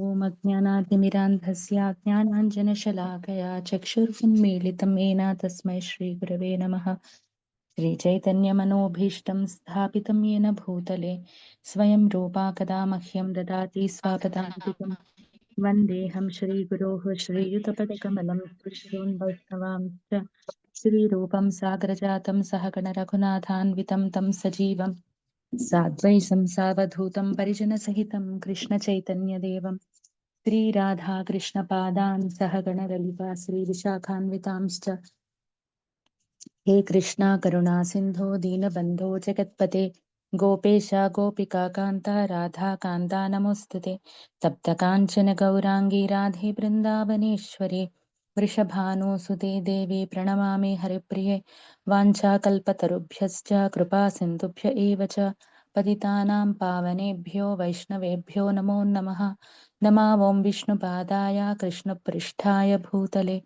ॐ अज्ञानातिमिरान्धस्य ज्ञानाञ्जनशलाकया चक्षुरुन्मीलितं येन तस्मै श्रीगुरवे नमः। श्रीचैतन्यमनोभीष्टं स्थापितं येन भूतले स्वयं रूपा कदा मह्यं ददाति स्वापदान्तिकं। वन्देऽहं श्रीगुरोः श्रीयुतपदकमलं कृष्णोन् वैष्णवां च श्रीरूपं सागरजातं सहगणरघुनाथान्वितं तं सजीवं साद्वैतं सावधूतं परिजनसहितं कृष्णचैतन्यदेवं श्रीराधाकृष्णपादान् सहगणललिता श्रीविशाखान्वितांश्च। हे कृष्णा करुणा सिन्धो दीनबन्धो जगत्पते गोपेश गोपिकान्ता राधाकान्ता नमोऽस्तुते। तप्तकाञ्चन गौराङ्गी राधे बृन्दावनेश्वरी वृषभानुसुते देवी प्रणमामि हरिप्रिये। वाञ्छाकल्पतरुभ्यश्च कृपा सिन्धुभ्य एव च पतितानां पावनेभ्यो वैष्णवेभ्यो नमो नमः। नमो विष्णुपादाय कृष्णपृष्ठाय भूतले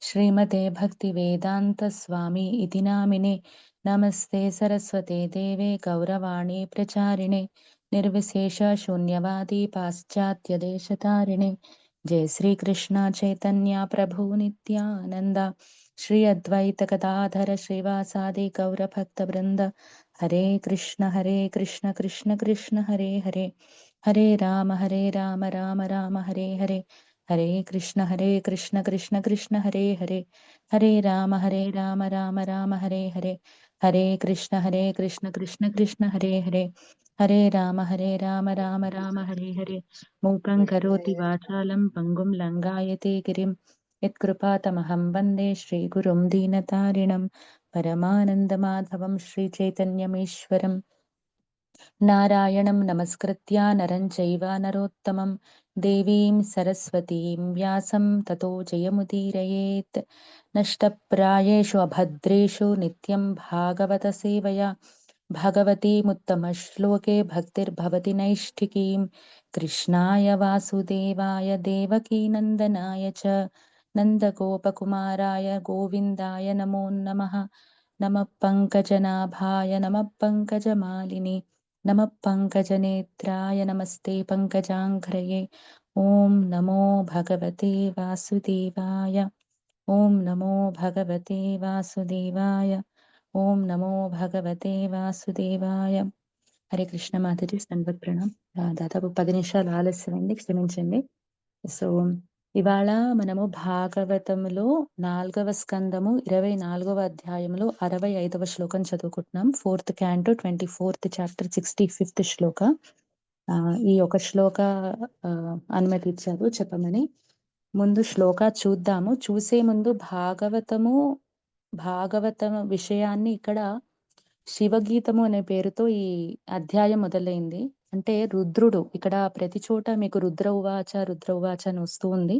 श्रीमते भक्तिवेदांत स्वामी इति नामिने। नमस्ते सरस्वते देवे गौरवाणी प्रचारिणे निर्विशेष शून्यवादी पाश्चात्यदेशतारिणे। जय श्री कृष्ण चैतन्य प्रभु नित्यानंद श्री अद्वैत गदाधर श्रीवासादि गौरभक्तवृंद। हरे कृष्ण कृष्ण कृष्ण हरे हरे, हरे राम राम राम हरे हरे, हरे कृष्ण कृष्ण कृष्ण हरे हरे, हरे राम राम राम हरे हरे, हरे कृष्ण कृष्ण कृष्ण हरे हरे, हरे राम राम राम हरे हरे। मूकं करोति वाचालं पंगुं लंघायते गिरिं यत्कृपातमहं वन्दे श्रीगुरुं दीनतारिणं परमानन्दमाधवं श्रीचैतन्यमीश्वरम्। नारायणं नमस्कृत्य नरं चैव नरोत्तमं देवीं सरस्वतीं व्यासं ततो जयमुदीरयेत्। नष्टप्रायेषु अभद्रेषु नित्यं भागवतसेवया भगवतीमुत्तमश्लोके भक्तिर्भवति नैष्ठिकीं। कृष्णाय वासुदेवाय देवकीनन्दनाय च नन्दगोपकुमाराय गोविन्दाय नमो नमः। नमः पङ्कजनाभाय नमः पङ्कजमालिनि नमः पङ्कजनेत्राय नमस्ते पङ्कजाङ्घ्रये। ॐ नमो भगवते वासुदेवाय, ॐ नमो भगवते वासुदेवाय, ॐ नमो भगवते वासुदेवाय। హరే కృష్ణ మాతాజీ సంగత్ ప్రణామ్. దాదాపు 10 నిమిషాలు ఆలస్యమైంది, క్షమించండి. సో ఇవాళ మనము భాగవతములో 4వ స్కందము 24వ అధ్యాయంలో 65వ శ్లోకం చదువుకుంటున్నాం. 4th canto 24th chapter 65th శ్లోక. ఈ ఒక శ్లోక అనుమతి ఇచ్చారు చెప్పమని. ముందు శ్లోక చూద్దాము. చూసే ముందు భాగవతం విషయాన్ని ఇక్కడ శివగీతము అనే పేరుతో ఈ అధ్యాయం మొదలైంది. అంటే రుద్రుడు ఇక్కడ ప్రతి చోట మీకు రుద్ర ఉవాచ అని వస్తూ ఉంది.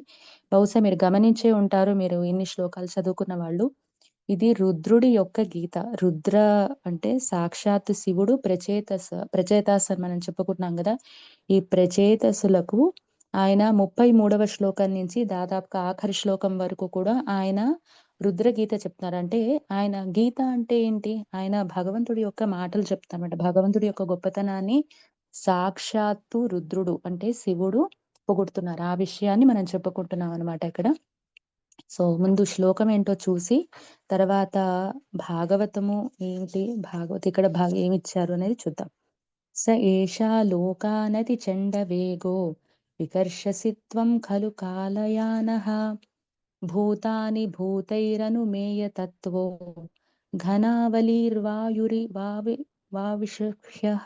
బహుశా మీరు గమనించే ఉంటారు, మీరు ఇన్ని శ్లోకాలు చదువుకున్న వాళ్ళు. ఇది రుద్రుడి యొక్క గీత. రుద్ర అంటే సాక్షాత్ శివుడు, ప్రచేతస్ అని మనం చెప్పుకుంటున్నాం కదా. ఈ ప్రచేతసులకు ఆయన 33వ శ్లోకం నుంచి దాదాపుగా ఆఖరి శ్లోకం వరకు కూడా ఆయన రుద్ర గీత చెప్తున్నారు. అంటే ఆయన గీత అంటే ఏంటి? ఆయన భగవంతుడి యొక్క మాటలు చెప్తారన్నమాట. భగవంతుడి యొక్క గొప్పతనాన్ని సాక్షాత్తు రుద్రుడు అంటే శివుడు పొగుడుతున్నారు. ఆ విషయాన్ని మనం చెప్పుకుంటున్నాం అనమాట ఇక్కడ. సో ముందు శ్లోకం ఏంటో చూసి తర్వాత భాగవతము ఏంటి, ఇక్కడ ఏమిచ్చారు అనేది చూద్దాం. స ఏషా లోకానతి చండ వేగో వికర్షసిత్వం ఖలు కాలయానః భూతాని భూతైరనుమేయ తత్వో ఘనావలీర్వాయురివావిషహ్యః.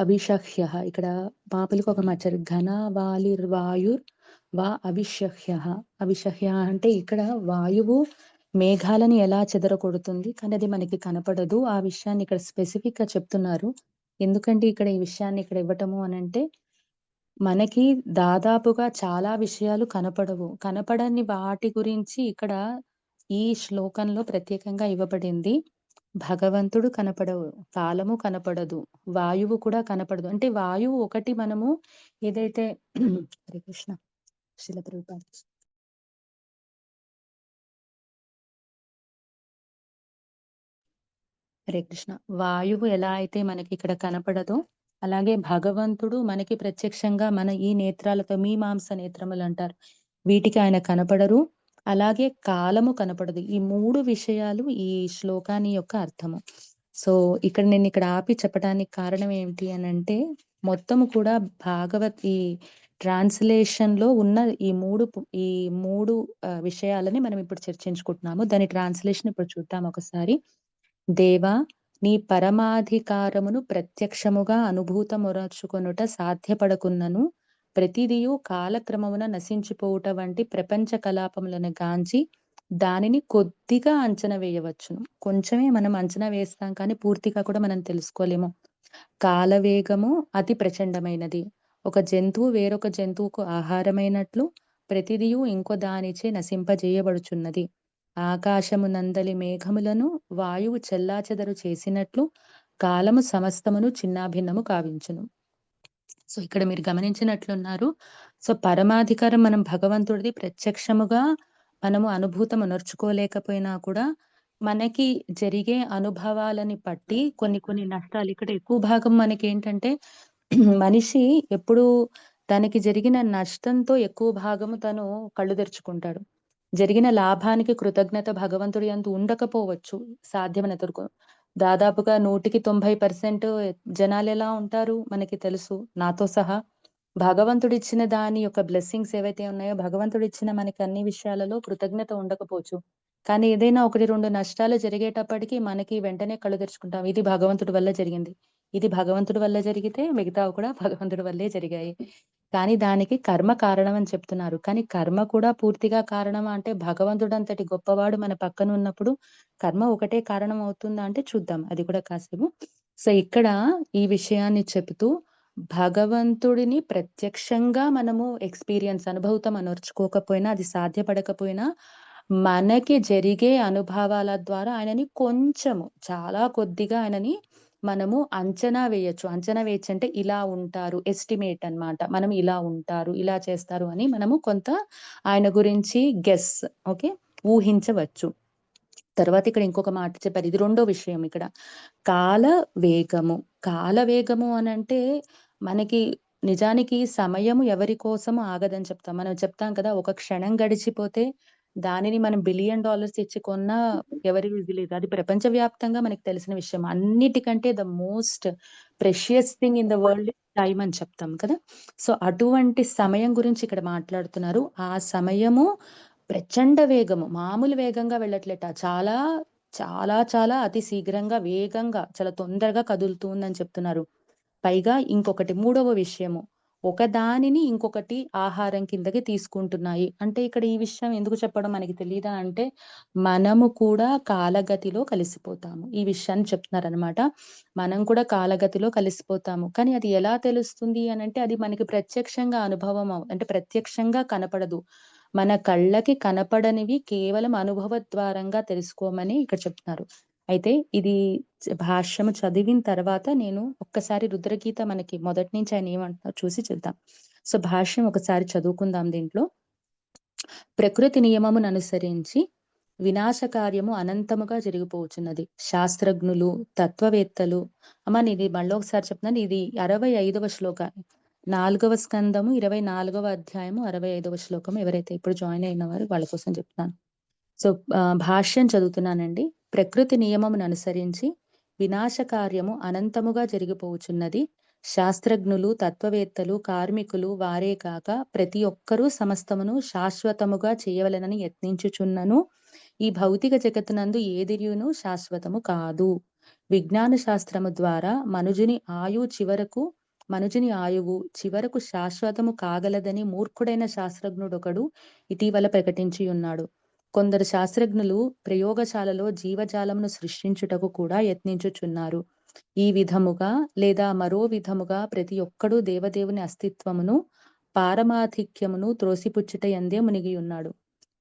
అభిషహ్యః ఇక్కడ పాపలికి ఒక మచ్చరు. ఘనవాలిర్వాయుర్ వా అవిషహ్యః. అవిషహ్య అంటే ఇక్కడ వాయువు మేఘాలని ఎలా చెదరగొడుతుంది, కానీ అది మనకి కనపడదు. ఆ విషయాన్ని ఇక్కడ స్పెసిఫిక్ గా చెప్తున్నారు. ఎందుకంటే ఇక్కడ ఈ విషయాన్ని ఇక్కడ ఇవ్వటము అనంటే, మనకి దాదాపుగా చాలా విషయాలు కనపడవు. కనపడని వాటి గురించి ఇక్కడ ఈ శ్లోకంలో ప్రత్యేకంగా ఇవ్వబడింది. భగవంతుడు కనపడవు, కాలము కనపడదు, వాయువు కూడా కనపడదు. అంటే వాయువు ఒకటి మనము ఏదైతే హరే కృష్ణ శిల ప్రభుపాద హరే కృష్ణ. వాయువు ఎలా అయితే మనకి ఇక్కడ కనపడదో, అలాగే భగవంతుడు మనకి ప్రత్యక్షంగా మన ఈ నేత్రాలతో మీమాంస నేత్రములంటారు. వీటికి ఆయన కనపడరు. అలాగే కాలము కనపడదు. ఈ 3 విషయాలు ఈ శ్లోకాన్ని యొక్క అర్థము. సో, నేనిక్కడ ఆపి చెప్పడానికి కారణం ఏమిటి అనంటే, మొత్తము కూడా ఈ ట్రాన్స్‌లేషన్‌లో ఉన్న ఈ 3 విషయాలని మనం ఇప్పుడు చర్చించుకుంటున్నాము. దాని ట్రాన్స్‌లేషన్ ఇప్పుడు చూద్దాం ఒకసారి. దేవా! నీ పరమాధికారమును ప్రత్యక్షముగా అనుభూతమొరచుకొనుట సాధ్యపడకున్నను ప్రతిదియు కాలక్రమమున నశించిపోవుట వంటి ప్రపంచ కలాపములను గాంచి దానిని కొద్దిగా అంచనా వేయవచ్చును. కొంచెమే మనం అంచనా వేస్తాం కానీ పూర్తిగా కూడా మనం తెలుసుకోలేము. కాలవేగము అతి ప్రచండమైనది. ఒక జంతువు వేరొక జంతువుకు ఆహారమైనట్లు ప్రతిదియు ఇంకో దానిచే నశింపజేయబడుచున్నది. ఆకాశమునందలి మేఘములను వాయువు చెల్లాచెదరు చేసినట్లు కాలము సమస్తమును చిన్నాభిన్నము కావించును. సో, ఇక్కడ మీరు గమనించినట్లున్నారు. సో, పరమాధికారం మనం భగవంతుడిది ప్రత్యక్షముగా మనము అనుభూతమునర్చుకోలేకపోయినా కూడా, మనకి జరిగే అనుభవాలని బట్టి కొన్ని కొన్ని నష్టాలు ఇక్కడ ఎక్కువ భాగం మనకేంటంటే మనిషి ఎప్పుడూ తనకి జరిగిన నష్టంతో ఎక్కువ భాగము తను కళ్ళు తెరుచుకుంటాడు. జరిగిన లాభానికి కృతజ్ఞత భగవంతుడి యందు ఉండకపోవచ్చు సాధ్యమైనంత వరకు. దాదాపుగా 100కి 90% జనాలెలా ఉంటారు మనకి తెలుసు నాతో సహా. భగవంతుడిచ్చిన దాని యొక్క బ్లెస్సింగ్స్ ఏవైతే ఉన్నాయో, భగవంతుడిచ్చిన మనకి అన్ని విషయాలలో కృతజ్ఞత ఉండకపోవచ్చు. కానీ ఏదైనా 1, 2 నష్టాలు జరిగేటప్పటికి మనకి వెంటనే కళ్ళు తెరుచుకుంటాం. ఇది భగవంతుడి వల్ల జరిగింది. ఇది భగవంతుడి వల్ల జరిగితే మిగతావి కూడా భగవంతుడి వల్లే జరిగాయి. కానీ దానికి కర్మ కారణం అని చెప్తున్నారు. కానీ కర్మ కూడా పూర్తిగా కారణమా అంటే భగవంతుడంతటి గొప్పవాడు మన పక్కన ఉన్నప్పుడు కర్మ ఒకటే కారణం అవుతుందా అంటే చూద్దాం. అది కూడా కాసేపు. సో, ఇక్కడ ఈ విషయాన్ని చెబుతూ భగవంతుడిని ప్రత్యక్షంగా మనము అనుభూతం అనర్చుకోకపోయినా, అది సాధ్యపడకపోయినా, మనకి జరిగే అనుభవాల ద్వారా ఆయనని కొంచెము, చాలా కొద్దిగా ఆయనని మనము అంచనా వేయొచ్చు. అంచనా వేయొచ్చంటే ఇలా ఉంటారు. ఎస్టిమేట్ అన్నమాట. మనం ఇలా ఉంటారు, ఇలా చేస్తారు అని మనము కొంత ఆయన గురించి ఓకే. ఊహించవచ్చు. తర్వాత ఇక్కడ ఇంకొక మాట చెప్పారు. ఇది రెండో విషయం ఇక్కడ. కాల వేగము. కాల వేగము అనంటే మనకి నిజానికి సమయము ఎవరి కోసము ఆగదని చెప్తాం. మనం చెప్తాం కదా! ఒక క్షణం గడిచిపోతే దానిని మనం బిలియన్ డాలర్స్ ఇచ్చి కొన్నా ఇది లేదు. అది ప్రపంచవ్యాప్తంగా మనకు తెలిసిన విషయం. అన్నిటికంటే the most precious thing in the world is time అని చెప్తాం కదా! సో, అటువంటి సమయం గురించి ఇక్కడ మాట్లాడుతున్నారు. ఆ సమయము ప్రచండ వేగము. మామూలు వేగంగా వెళ్ళట్లేట. చాలా, చాలా, చాలా అతి శీఘ్రంగా, వేగంగా, చాలా తొందరగా కదులుతుందని చెప్తున్నారు. పైగా ఇంకొకటి మూడవ విషయము. ఒకదానిని ఇంకొకటి ఆహారం కిందకి తీసుకుంటున్నాయి. అంటే ఇక్కడ ఈ విషయం ఎందుకు చెప్పడం మనకి తెలీదా అంటే, మనము కూడా కాలగతిలో కలిసిపోతాము. ఈ విషయాన్ని చెప్తున్నారనమాట. మనం కూడా కాలగతిలో కలిసిపోతాము. కానీ అది ఎలా తెలుస్తుంది అనంటే, అది మనకి ప్రత్యక్షంగా అంటే ప్రత్యక్షంగా కనపడదు. మన కళ్ళకి కనపడనివి కేవలం అనుభవద్వారంగా తెలుసుకోమని ఇక్కడ చెప్తున్నారు. అయితే ఇది భాష్యము చదివిన తర్వాత నేను ఒక్కసారి రుద్రగీత మనకి మొదటి నుంచి ఆయన ఏమంటున్నారో చూసి చూద్దాం. సో, భాష్యం ఒకసారి చదువుకుందాం దీంట్లో. ప్రకృతి నియమముననుసరించి వినాశకార్యము అనంతముగా జరిగిపోవచ్చున్నది. శాస్త్రజ్ఞులు, తత్వవేత్తలు ఇది మళ్ళొకసారి చెప్తున్నాను. ఇది 65వ శ్లోక. 4వ స్కందము 24వ అధ్యాయము 65వ శ్లోకం. ఎవరైతే ఇప్పుడు జాయిన్ అయిన వారు వాళ్ళ కోసం చెప్తున్నాను. సో, భాష్యం చదువుతున్నానండి. ప్రకృతి నియమముననుసరించి వినాశకార్యము అనంతముగా జరిగిపోవుచున్నది. శాస్త్రజ్ఞులు, తత్వవేత్తలు, కార్మికులు వారే కాక ప్రతి ఒక్కరూ సమస్తమును శాశ్వతముగా చేయవలెనని యత్నించుచున్నను. ఈ భౌతిక జగత్తునందు ఏదియును శాశ్వతము కాదు. విజ్ఞాన శాస్త్రము ద్వారా మనుజుని ఆయువు చివరకు శాశ్వతము కాగలదని మూర్ఖుడైన శాస్త్రజ్ఞుడొకడు ఇటీవల ప్రకటించియున్నాడు. కొందరు శాస్త్రజ్ఞులు ప్రయోగశాలలో జీవజాలమును సృష్టించుటకు కూడా యత్నించుచున్నారు. ఈ విధముగా లేదా మరో విధముగా ప్రతి ఒక్కడు దేవదేవుని అస్తిత్వమును, పారమాధిక్యమును త్రోసిపుచ్చుటయందే మునిగియున్నాడు.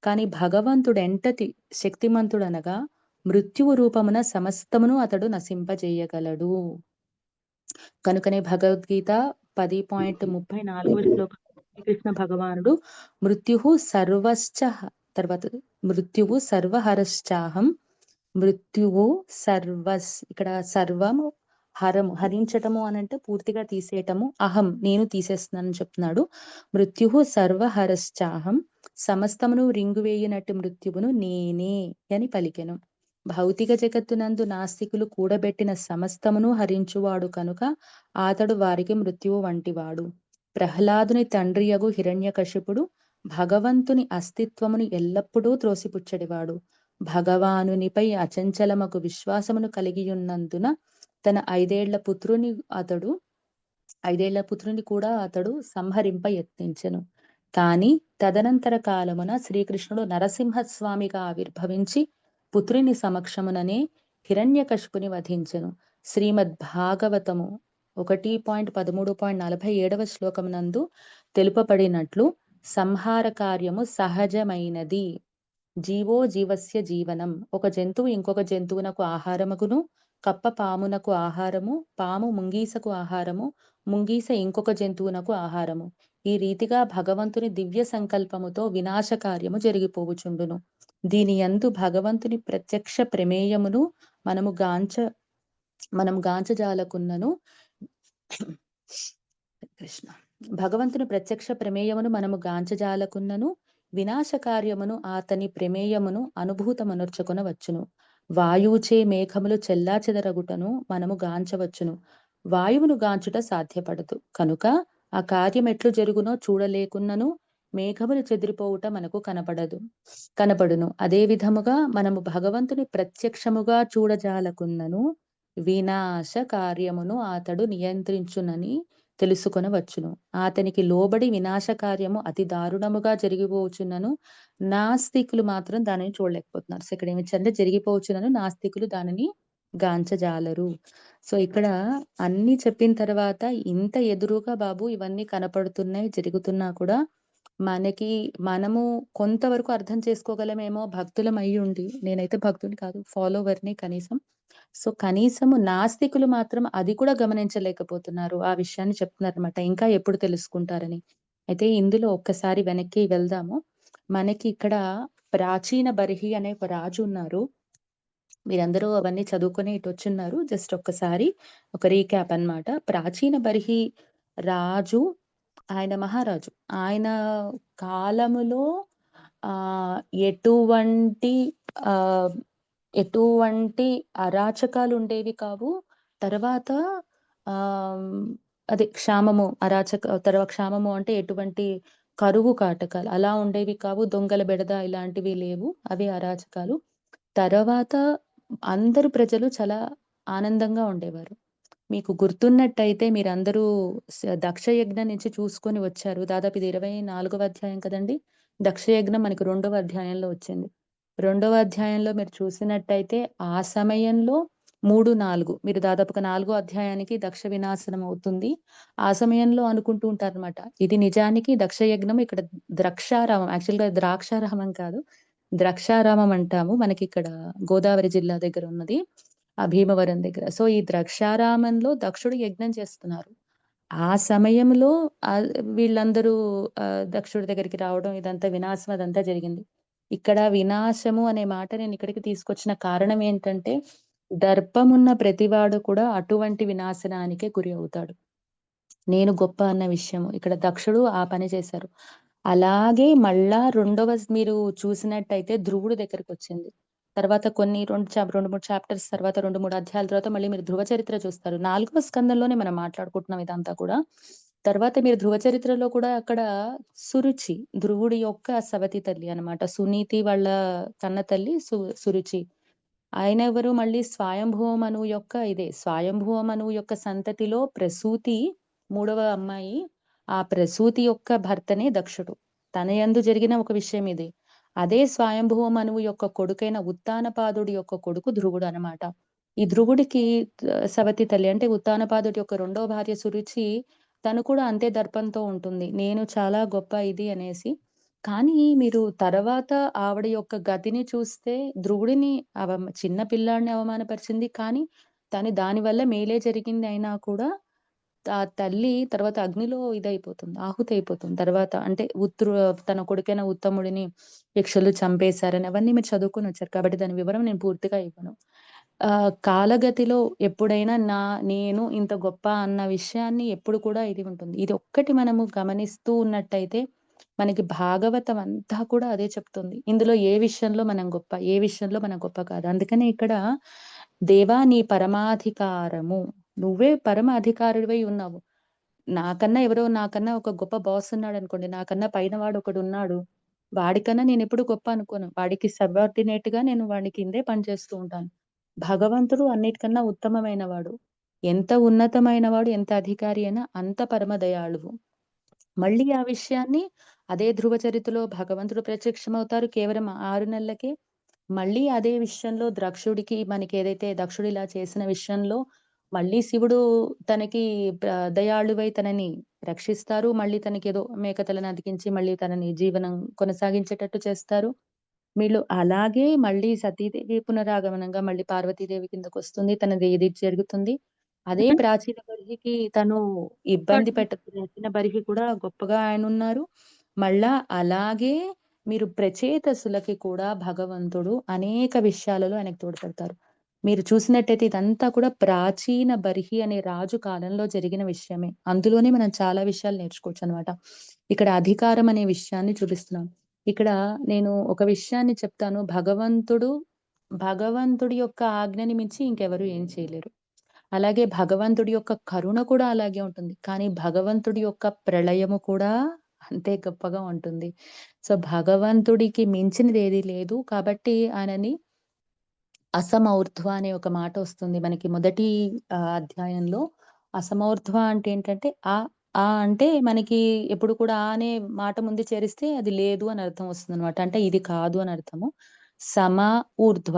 కాని భగవంతుడెంతటి శక్తిమంతుడనగా మృత్యువు రూపమున సమస్తమును అతడు నశింపజేయగలడు. కనుకనే భగవద్గీత 10.34వ శ్లోకం శ్రీకృష్ణ భగవానుడు తర్వాత మృత్యువు సర్వహరశ్చాహం ఇక్కడ సర్వము హరించటము అనంటే పూర్తిగా తీసేయటము. అహం నేను తీసేస్తున్నానని చెప్తున్నాడు. మృత్యుః సర్వహరశ్చాహం సమస్తమును రింగువేయునట్టి మృత్యువును నేనే అని పలికెను. భౌతిక జగత్తునందు నాస్తికులు కూడబెట్టిన సమస్తమును హరించువాడు కనుక అతడు వారికి మృత్యువు వంటివాడు. ప్రహ్లాదుని తండ్రియగు హిరణ్యకశిపుడు భగవంతుని అస్తిత్వమును ఎల్లప్పుడూ త్రోసిపుచ్చడివాడు. భగవానునిపై అచంచలమగు విశ్వాసమును కలిగియున్నందున తన 5 ఏళ్ల పుత్రుని కూడా అతడు సంహరింప యత్నించెను. కాని తదనంతర కాలమున శ్రీకృష్ణుడు నరసింహస్వామిగా ఆవిర్భవించి పుత్రుని సమక్షముననే హిరణ్యకశిపుని వధించెను. శ్రీమద్ భాగవతము 1.13.47 శ్లోకమునందు తెలుపబడినట్లు సంహార కార్యము సహజమైనది. జీవో జీవస్య జీవనం. ఒక జంతువు ఇంకొక జంతువునకు ఆహారమగును, కప్ప పామునకు ఆహారము, పాము ముంగీసకు ఆహారము, ముంగీస ఇంకొక జంతువునకు ఆహారము. ఈ రీతిగా భగవంతుని దివ్య సంకల్పముతో వినాశ కార్యము జరిగిపోవుచుండును. దీని యందు భగవంతుని ప్రత్యక్ష ప్రమేయమును మనం గాంచజాలకున్నను. కృష్ణ భగవంతుని ప్రత్యక్ష ప్రమేయమును మనము గాంచజాలకున్నను, వినాశ కార్యమును అతని ప్రమేయమును అనుభూతమనర్చుకొనవచ్చును. వాయువుచే మేఘములు చెల్లాచెదరగుటను మనము గాంచవచ్చును. వాయువును గాంచుట సాధ్యపడదు కనుక ఆ కార్యం ఎట్లు జరుగునో చూడలేకున్నను మేఘములు చెదిరిపోవుట మనకు కనపడును. అదే విధముగా మనము భగవంతుని ప్రత్యక్షముగా చూడజాలకున్నను వినాశ కార్యమును అతడు నియంత్రించునని తెలుసుకొనవచ్చును. అతనికి లోబడి వినాశ కార్యము అతి దారుణముగా జరిగిపోవచ్చునను నాస్తికులు మాత్రం దానిని చూడలేకపోతున్నారు. సో ఇక్కడ ఏమిచ్చంటే జరిగిపోవచ్చునను నాస్తికులు దానిని గాంచజాలరు. సో ఇక్కడ అన్ని చెప్పిన తర్వాత ఇంత ఎదురుగా బాబు ఇవన్నీ కనపడుతున్నాయి, జరుగుతున్నా కూడా మనము కొంతవరకు అర్థం చేసుకోగలమేమో భక్తులం అయ్యుండి. నేనైతే భక్తుడిని కాదు, ఫాలోవర్‌ని కనీసం. సో కనీసము నాస్తికులు మాత్రం అది కూడా గమనించలేకపోతున్నారు. ఆ విషయాన్ని చెప్తున్నారన్నమాట. ఇంకా ఎప్పుడు తెలుసుకుంటారని. అయితే ఇందులో ఒక్కసారి వెనక్కి వెళ్దాము. మనకి ఇక్కడ ప్రాచీన బర్హి అనే ఒక రాజు ఉన్నారు. మీరందరూ అవన్నీ చదువుకొని ఇటొచ్చున్నారు. జస్ట్ ఒక్కసారి ఒక రీక్యాప్ అన్నమాట. ప్రాచీన బర్హి రాజు, ఆయన మహారాజు. ఆయన కాలములో ఆహ్, ఎటువంటి ఆహ్, ఎటువంటి అరాచకాలుండేవి కావు. తర్వాత ఆహ్, అదే క్షామము అంటే ఎటువంటి కరువు కాటకాలు అలా ఉండేవి కావు. దొంగల బెడద ఇలాంటివి లేవు. అవి అరాచకాలు. తర్వాత అందరూ ప్రజలు చాలా ఆనందంగా ఉండేవారు. మీకు గుర్తున్నట్టయితే మీరందరూ దక్షయజ్ఞం నుంచి చూసుకొని వచ్చారు. దాదాపు ఇది 24వ అధ్యాయం కదండీ! దక్షయజ్ఞం మనకు 2వ అధ్యాయంలో వచ్చింది. 2వ అధ్యాయంలో మీరు చూసినట్టయితే ఆ సమయంలో 3, 4 మీరు దాదాపుగా 4గో అధ్యాయానికి దక్ష వినాశనం అవుతుంది. ఆ సమయంలో అనుకుంటూ ఉంటారన్నమాట. ఇది నిజానికి దక్షయజ్ఞం ఇక్కడ ద్రక్షారామం, యాక్చువల్‌గా ద్రాక్షారామం కాదు. ద్రక్షారామం అంటాము. మనకిక్కడ గోదావరి జిల్లా దగ్గర ఉన్నది. ఆ భీమవరం దగ్గర. సో, ఈ ద్రక్షారామంలో దక్షుడు యజ్ఞం చేస్తున్నారు. ఆ సమయంలో ఆహ్, వీళ్ళందరూ దక్షుడి దగ్గరికి రావడం ఇదంతా వినాశం అదంతా జరిగింది. ఇక్కడ వినాశము అనే మాట నేనిక్కడికి తీసుకొచ్చిన కారణం ఏంటంటే, దర్పమున్న ప్రతివాడు కూడా అటువంటి వినాశనానికే గురి అవుతాడు. నేను గొప్ప అన్న విషయము. ఇక్కడ దక్షుడు ఆ పని చేశారు. అలాగే మళ్ళా మీరు చూసినట్టయితే ధ్రువుడు దగ్గరకొచ్చింది. తర్వాత కొన్ని 2, 3 చాప్టర్స్ తర్వాత 2, 3 అధ్యాయాల తర్వాత మళ్ళీ మీరు ధ్రువ చరిత్ర చూస్తారు. 4గవ స్కందంలోనే మనం మాట్లాడుకుంటున్నాం ఇదంతా కూడా. తర్వాత మీరు ధ్రువ చరిత్రలో కూడా అక్కడ సురుచి, ధ్రువుడి యొక్క సవతి తల్లి అన్నమాట. సునీతి వాళ్ళ కన్న తల్లి సురుచి. ఆయనెవరు మళ్ళీ స్వయంభువ మనువు యొక్క స్వయంభువ మనువు యొక్క సంతతిలో ప్రసూతి మూడవ అమ్మాయి. ఆ ప్రసూతి యొక్క భర్తనే దక్షుడు. తన యందు జరిగిన ఒక విషయం ఇది. అదే స్వయంభువ మనువు యొక్క కొడుకైన ఉత్తానపాదుడి యొక్క కొడుకు ధ్రువుడు అన్నమాట. ఈ ధ్రువుడికి సవతి తల్లి అంటే ఉత్తానపాదుడి యొక్క రెండో భార్య సురుచి, తను కూడా అంతే దర్పంతో ఉంటుంది. నేను చాలా గొప్ప ఇది అనేసి. కానీ మీరు తర్వాత ఆవిడ యొక్క గతిని చూస్తే ధ్రువుడిని చిన్న పిల్లాడిని అవమానపరిచింది. కానీ దాని వల్ల మేలే జరిగింది అయినా కూడా ఆ తల్లి తర్వాత అగ్నిలో ఇదైపోతుంది. ఆహుతైపోతుంది. తర్వాత అంటే తన కొడుకైన ఉత్తముడిని యక్షులు చంపేశారని అవన్నీ మీరు చదువుకొనొచ్చారు. కాబట్టి దాని వివరం నేను పూర్తిగా ఇవ్వను. కాలగతిలో ఎప్పుడైనా నేను ఇంత గొప్ప అన్న విషయాన్ని ఎప్పుడు కూడా ఇది ఉంటుంది. ఇది ఒక్కటి మనము గమనిస్తూ ఉన్నట్టయితే, మనకి భాగవతం అంతా కూడా అదే చెప్తుంది. ఇందులో ఏ విషయంలో మనం గొప్ప, ఏ విషయంలో మనం గొప్ప కాదు. అందుకనే ఇక్కడ దేవా నీ పరమాధికారము, నువ్వే పరమ అధికారుడివై ఉన్నావు. నాకన్నా ఒక గొప్ప బాస్ ఉన్నాడనుకోండి. నాకన్నా పైన వాడొకడున్నాడు. వాడికన్నా నేనెప్పుడు గొప్ప అనుకోను. వాడికి సబార్డినేట్‌గా నేను వాడి కిందే పని చేస్తూ ఉంటాను. భగవంతుడు అన్నిటికన్నా ఉత్తమమైన వాడు. ఎంత ఉన్నతమైన వాడు, ఎంత అధికారి అయినా అంత పరమ దయాళువు. మళ్ళీ ఆ విషయాన్ని అదే ధ్రువ చరిత్రలో భగవంతుడు ప్రత్యక్షమవుతారు కేవలం 6 నెలలకే. మళ్ళీ అదే విషయంలో ద్రక్షుడికి మనకేదైతే దక్షుడిలా చేసిన విషయంలో మళ్ళీ శివుడు తనకి దయాళువై తనని రక్షిస్తారు. మళ్ళీ తనకేదో మేకతలను అతికించి మళ్ళీ తనని జీవనం కొనసాగించేటట్టు చేస్తారు. వీళ్ళు అలాగే మళ్ళీ సతీదేవి పునరాగమనంగా మళ్ళీ పార్వతీదేవి కిందకొస్తుంది. తనది ఇది జరుగుతుంది. అదే ప్రాచీన బర్హికి తను ఇబ్బంది ఇంకోటి ప్రాచీన బర్హి కూడా గొప్పగా ఆయనున్నారు. మళ్ళా అలాగే మీరు ప్రచేతసులకి కూడా భగవంతుడు అనేక విషయాలలో ఆయనకు తోడ్పడతారు. మీరు చూసినట్టయితే ఇదంతా కూడా ప్రాచీన బర్హి అనే రాజు కాలంలో జరిగిన విషయమే. అందులోనే మనం చాలా విషయాలు నేర్చుకోవచ్చనమాట. ఇక్కడ అధికారం అనే విషయాన్ని చూపిస్తున్నాం. ఇక్కడ నేను ఒక విషయాన్ని చెప్తాను. భగవంతుడి యొక్క ఆజ్ఞని మించి ఇంకెవరు ఏం చేయలేరు. అలాగే భగవంతుడి యొక్క కరుణ కూడా అలాగే ఉంటుంది. కానీ భగవంతుడి యొక్క ప్రళయము కూడా అంతే గొప్పగా ఉంటుంది. సో, భగవంతుడికి మించినదేది లేదు. కాబట్టి ఆయనని అసమౌర్ధ్వ అనే ఒక మాటొస్తుంది మనకి మొదటి అధ్యాయంలో. అసమౌర్ధ్వ అంటే ఏంటంటే అంటే మనకి ఎప్పుడు కూడా అనే మాట ముందు చేరిస్తే అది లేదు అని అర్థం వస్తుందనమాట. అంటే ఇది కాదు అని అర్థము. సమ ఊర్ధ్వ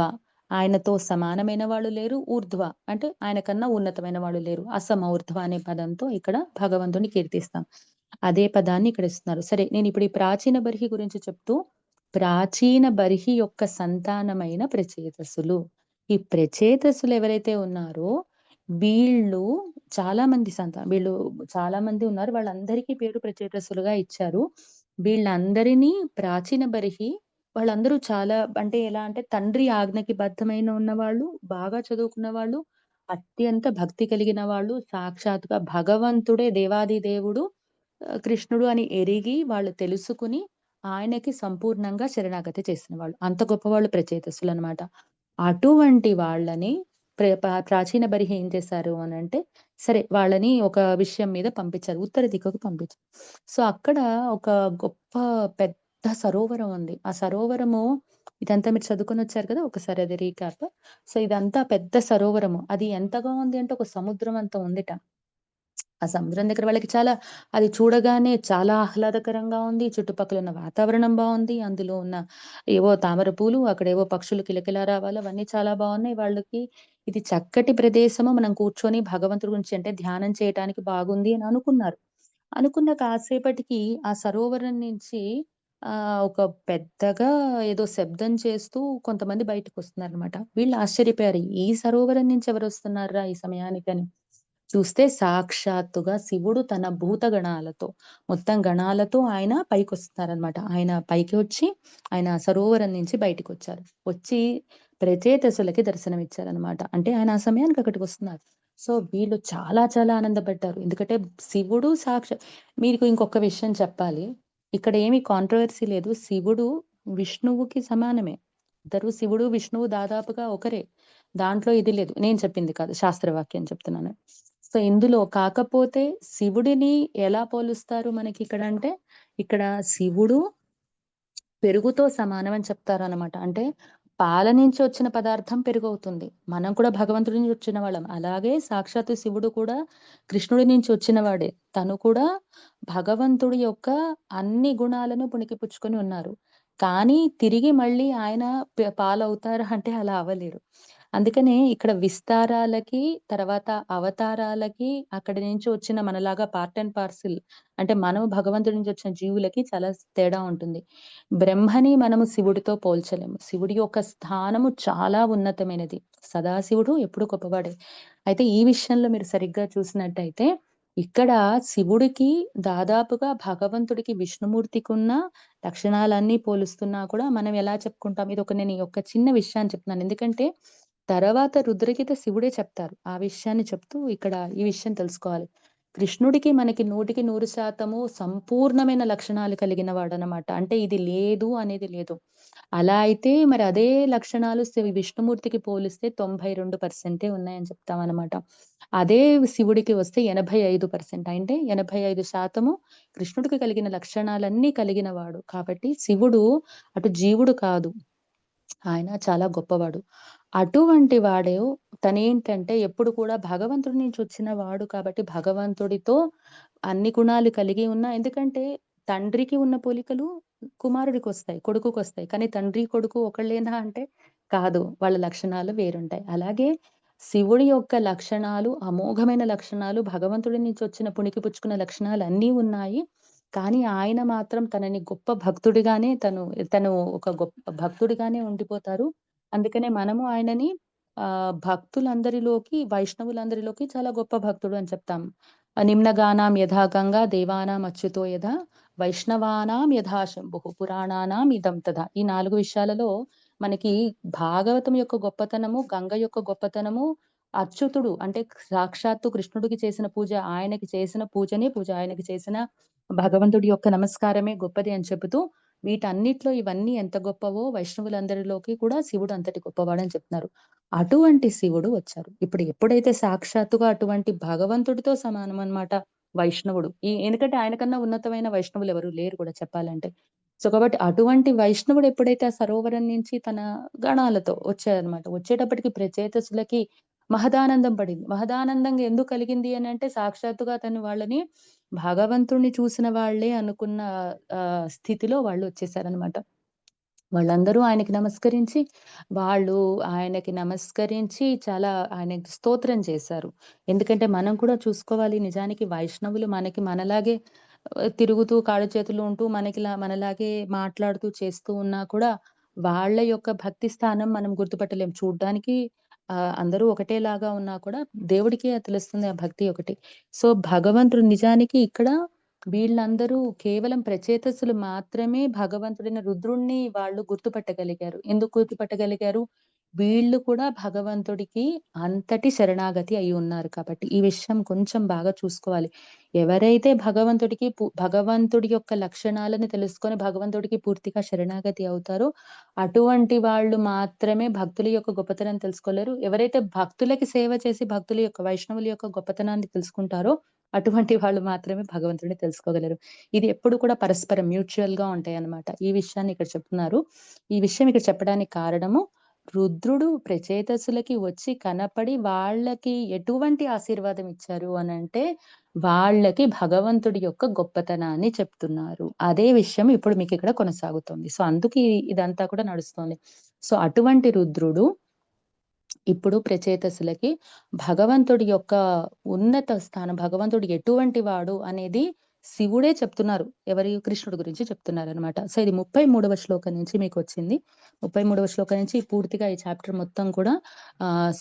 ఆయనతో సమానమైన వాళ్ళు లేరు. ఊర్ధ్వ అంటే ఆయన కన్నా ఉన్నతమైన వాళ్ళు లేరు. అసమౌర్ధ్వ అనే పదంతో ఇక్కడ భగవంతుడిని కీర్తిస్తాం. అదే పదాన్ని ఇక్కడ ఇస్తున్నారు. సరే నేనిప్పుడు ఈ ప్రాచీన బర్హి గురించి చెప్తూ, ప్రాచీన బర్హి యొక్క సంతానమైన ప్రచేతసులు. ఈ ప్రచేతసులు ఎవరైతే ఉన్నారో వీళ్ళు వీళ్ళు చాలా మంది ఉన్నారు. వాళ్ళందరికీ పేరు ప్రచేతసులుగా ఇచ్చారు. వీళ్ళందరినీ ప్రాచీన బర్హి వాళ్ళందరూ చాలా అంటే ఎలా అంటే తండ్రి ఆజ్ఞకి బద్ధమైన ఉన్నవాళ్ళు, బాగా చదువుకున్న వాళ్ళు, అత్యంత భక్తి కలిగిన వాళ్ళు, సాక్షాత్‌గా భగవంతుడే దేవాది దేవుడు కృష్ణుడు అని ఎరిగి వాళ్ళు తెలుసుకుని ఆయనకి సంపూర్ణంగా శరణాగతి చేసిన వాళ్ళు. అంత గొప్పవాళ్ళు ప్రచేతసులనమాట. అటువంటి వాళ్ళని ప్రాచీన బరిహి ఏం చేశారు అనంటే, సరే వాళ్ళని ఒక విషయం మీద పంపించారు. ఉత్తర దిక్కుకు పంపించారు. సో, అక్కడ ఒక గొప్ప పెద్ద సరోవరం ఉంది. ఆ సరోవరము ఇదంతా మీరు చదువుకొనొచ్చారు కదా! ఒకసారి అది రీక్యాప్. సో, ఇదంతా పెద్ద సరోవరము. అది ఎంతగా ఉంది అంటే ఒక సముద్రం అంత ఉందిట. ఆ సముద్రం దగ్గర వాళ్ళకి అది చూడగానే చాలా ఆహ్లాదకరంగా ఉంది. చుట్టుపక్కల ఉన్న వాతావరణం బావుంది. అందులో ఉన్న ఏవో తామర పూలు, అక్కడేవో పక్షులు కిలకిలా రావాలు అవన్నీ చాలా బావున్నాయి. వాళ్ళకి ఇది చక్కటి ప్రదేశము. మనం కూర్చొని భగవంతుడి గురించి అంటే ధ్యానం చేయటానికి బాగుంది అని అనుకున్నారు. అనుకున్న కాసేపటికి ఆ సరోవరం నుంచి ఒక పెద్దగా ఏదో శబ్దం చేస్తూ కొంతమంది బయటకొస్తున్నారనమాట. వీళ్ళు ఆశ్చర్యపోయారు. ఈ సరోవరం నుంచి ఎవరొస్తున్నార్రా ఈ సమయానికని. చూస్తే సాక్షాత్తుగా శివుడు తన భూతగణాలతో, మొత్తం గణాలతో ఆయన పైకొస్తున్నారనమాట. ఆయన పైకి వచ్చి, ఆయన సరోవరం నుంచి బయటికొచ్చారు. వచ్చి ప్రచేతసులకి దర్శనమిచ్చారనమాట. అంటే ఆయన ఆ సమయానికి అక్కడికొస్తున్నారు. సో, వీళ్ళు చాలా చాలా ఆనందపడ్డారు. ఎందుకంటే శివుడు మీకు ఇంకొక విషయం చెప్పాలి. ఇక్కడ ఏమి కాంట్రోవర్సీ లేదు. శివుడు విష్ణువుకి సమానమే. ఇద్దరు శివుడు, విష్ణువు దాదాపుగా ఒకరే. దాంట్లో ఇది లేదు. నేను చెప్పింది కాదు. శాస్త్రవాక్యం చెప్తున్నాను. సో, ఇందులో కాకపోతే శివుడిని ఎలా పోలుస్తారు మనకిక్కడంటే, ఇక్కడ శివుడు పెరుగుతో సమానం అని చెప్తారనమాట. అంటే పాల నుంచి వచ్చిన పదార్థం పెరుగవుతుంది. మనం కూడా భగవంతుడి నుంచి వచ్చిన వాళ్ళం. అలాగే సాక్షాత్తు శివుడు కూడా కృష్ణుడి నుంచి వచ్చిన వాడే. తను కూడా భగవంతుడి యొక్క అన్ని గుణాలను పుణికిపుచ్చుకొని ఉన్నారు. కానీ తిరిగి మళ్ళీ ఆయన పాలవుతారా అంటే అలా అవ్వలేరు. అందుకనే ఇక్కడ విస్తారాలకి, తర్వాత అవతారాలకి, అక్కడి నుంచి వచ్చిన మనలాగా పార్ట్ అండ్ పార్సిల్ అంటే మనం భగవంతుడి నుంచి వచ్చిన జీవులకి చాలా తేడా ఉంటుంది. బ్రహ్మని మనము శివుడితో పోల్చలేము. శివుడి యొక్క స్థానము చాలా ఉన్నతమైనది. సదాశివుడు ఎప్పుడు గొప్పవాడే. అయితే ఈ విషయంలో మీరు సరిగ్గా చూసినట్టయితే, ఇక్కడ శివుడికి దాదాపుగా భగవంతుడికి విష్ణుమూర్తికున్న లక్షణాలన్నీ పోలుస్తున్నా కూడా మనం ఎలా చెప్పుకుంటాం? నేను ఈ యొక్క చిన్న విషయాన్ని చెప్తున్నాను. ఎందుకంటే తర్వాత రుద్రగీత శివుడే చెప్తారు. ఆ విషయాన్ని చెప్తూ ఇక్కడ ఈ విషయం తెలుసుకోవాలి. కృష్ణుడికి మనకి 100% సంపూర్ణమైన లక్షణాలు కలిగిన వాడనమాట. అంటే ఇది లేదు అనేది లేదు. అలా అయితే మరి అదే లక్షణాలు విష్ణుమూర్తికి పోలిస్తే 92% ఉన్నాయని చెప్తామనమాట. అదే శివుడికి వస్తే 85% అంటే 85% కృష్ణుడికి కలిగిన లక్షణాలన్నీ కలిగిన వాడు. కాబట్టి శివుడు అటు జీవుడు కాదు. ఆయన చాలా గొప్పవాడు. అటువంటి వాడే తనేంటంటే ఎప్పుడు కూడా భగవంతుడి నుంచి వచ్చిన వాడు కాబట్టి భగవంతుడితో అన్ని గుణాలు కలిగి ఉన్న ఎందుకంటే తండ్రికి ఉన్న పోలికలు కుమారుడికొస్తాయి, కొడుకుకొస్తాయి. కానీ తండ్రి, కొడుకు ఒకళ్ళేనా అంటే కాదు. వాళ్ళ లక్షణాలు వేరుంటాయి. అలాగే శివుడి యొక్క లక్షణాలు అమోఘమైన లక్షణాలు భగవంతుడి నుంచి వచ్చిన పుణికిపుచ్చుకున్న లక్షణాలన్నీ ఉన్నాయి. కానీ ఆయన మాత్రం తనని గొప్ప భక్తుడిగానే తను ఒక గొప్ప భక్తుడిగానే ఉండిపోతారు. అందుకనే మనము ఆయనని భక్తులందరిలోకి, వైష్ణవులందరిలోకి చాలా గొప్ప భక్తుడు అని చెప్తాం. నిమ్నగానాం యథా గంగా దేవానాం అచ్యుతో యథా వైష్ణవానాం యథా శంభుః పురాణానాం ఇదం తథా. ఈ 4 విషయాలలో మనకి భాగవతం యొక్క గొప్పతనము, గంగ యొక్క గొప్పతనము, అచ్యుతుడు అంటే సాక్షాత్తు కృష్ణుడికి చేసిన పూజ, ఆయనకి చేసిన పూజనే పూజ. ఆయనకి చేసిన భగవంతుడి యొక్క నమస్కారమే గొప్పది అని చెబుతూ, వీటన్నిట్లో ఇవన్నీ ఎంత గొప్పవో వైష్ణవులందరిలోకి కూడా శివుడు అంతటి గొప్పవాడని చెప్తున్నారు. అటువంటి శివుడు వచ్చారు. ఇప్పుడు ఎప్పుడైతే సాక్షాత్తుగా అటువంటి భగవంతుడితో సమానం అన్నమాట వైష్ణవుడు. ఎందుకంటే ఆయన కన్నా ఉన్నతమైన వైష్ణవులు ఎవరు లేరు కూడా చెప్పాలంటే. సో, కాబట్టి అటువంటి వైష్ణవుడు ఎప్పుడైతే ఆ సరోవరం నుంచి తన గణాలతో వచ్చారన్నమాట. వచ్చేటప్పటికి ప్రచేతసులకి మహదానందం పడింది. మహదానందంగా ఎందుకు కలిగింది అనంటే సాక్షాత్తుగా తను వాళ్ళని భగవంతుడిని చూసిన వాళ్ళే అనుకున్న స్థితిలో వాళ్ళు వచ్చేసారన్నమాట. వాళ్ళందరూ ఆయనకి నమస్కరించి, వాళ్ళు ఆయనకి నమస్కరించి చాలా ఆయనకి స్తోత్రం చేశారు. ఎందుకంటే మనం కూడా చూసుకోవాలి నిజానికి వైష్ణవులు మనలాగే తిరుగుతూ కాళ్ళు చేతులు ఉంటూ మనలాగే మాట్లాడుతూ చేస్తూ ఉన్నా కూడా వాళ్ళ యొక్క భక్తి స్థానం మనం గుర్తుపట్టలేం. చూడ్డానికి అందరూ ఒకటేలాగా ఉన్నా కూడా దేవుడికే తెలుస్తుంది ఆ భక్తి ఒకటి. సో, భగవంతుడు నిజానికి ఇక్కడ వీళ్ళందరూ కేవలం ప్రచేతసులు మాత్రమే భగవంతుడైన రుద్రుడిని వాళ్ళు గుర్తుపట్టగలిగారు. ఎందుకు గుర్తుపట్టగలిగారు? వీళ్ళు కూడా భగవంతుడికి అంతటి శరణాగతి అయ్యున్నారు కాబట్టి. ఈ విషయం కొంచెం బాగా చూసుకోవాలి. ఎవరైతే భగవంతుడి యొక్క లక్షణాలను తెలుసుకొని భగవంతుడికి పూర్తిగా శరణాగతి అవుతారో, అటువంటి వాళ్ళు మాత్రమే భక్తుల యొక్క గొప్పతనం తెలుసుకోలేరు. ఎవరైతే భక్తులకి సేవ చేసి భక్తుల యొక్క వైష్ణవుల యొక్క గొప్పతనాన్ని తెలుసుకుంటారో అటువంటి వాళ్ళు మాత్రమే భగవంతుడిని తెలుసుకోగలరు. ఇది ఎప్పుడు కూడా పరస్పరం మ్యూచువల్‌గా ఉంటాయన్నమాట. ఈ విషయాన్ని ఇక్కడ చెప్తున్నారు. ఈ విషయం ఇక్కడ చెప్పడానికి కారణము రుద్రుడు ప్రచేతసులకి వచ్చి కనపడి వాళ్ళకి ఎటువంటి ఆశీర్వాదం ఇచ్చారు అనంటే, వాళ్ళకి భగవంతుడి యొక్క గొప్పతనాన్ని చెప్తున్నారు. అదే విషయం ఇప్పుడు మీకిక్కడ కొనసాగుతుంది. సో, అందుకే ఇదంతా కూడా నడుస్తోంది. సో, అటువంటి రుద్రుడు ఇప్పుడు ప్రచేతసులకి భగవంతుడి యొక్క ఉన్నత స్థానం, భగవంతుడు ఎటువంటి వాడు అనేది శివుడే చెప్తున్నారు. కృష్ణుడి గురించి చెప్తున్నారనమాట. సో, ఇది 33వ శ్లోకం నుంచి మీకొచ్చింది. 33వ శ్లోకం నుంచి పూర్తిగా ఈ చాప్టర్ మొత్తం కూడా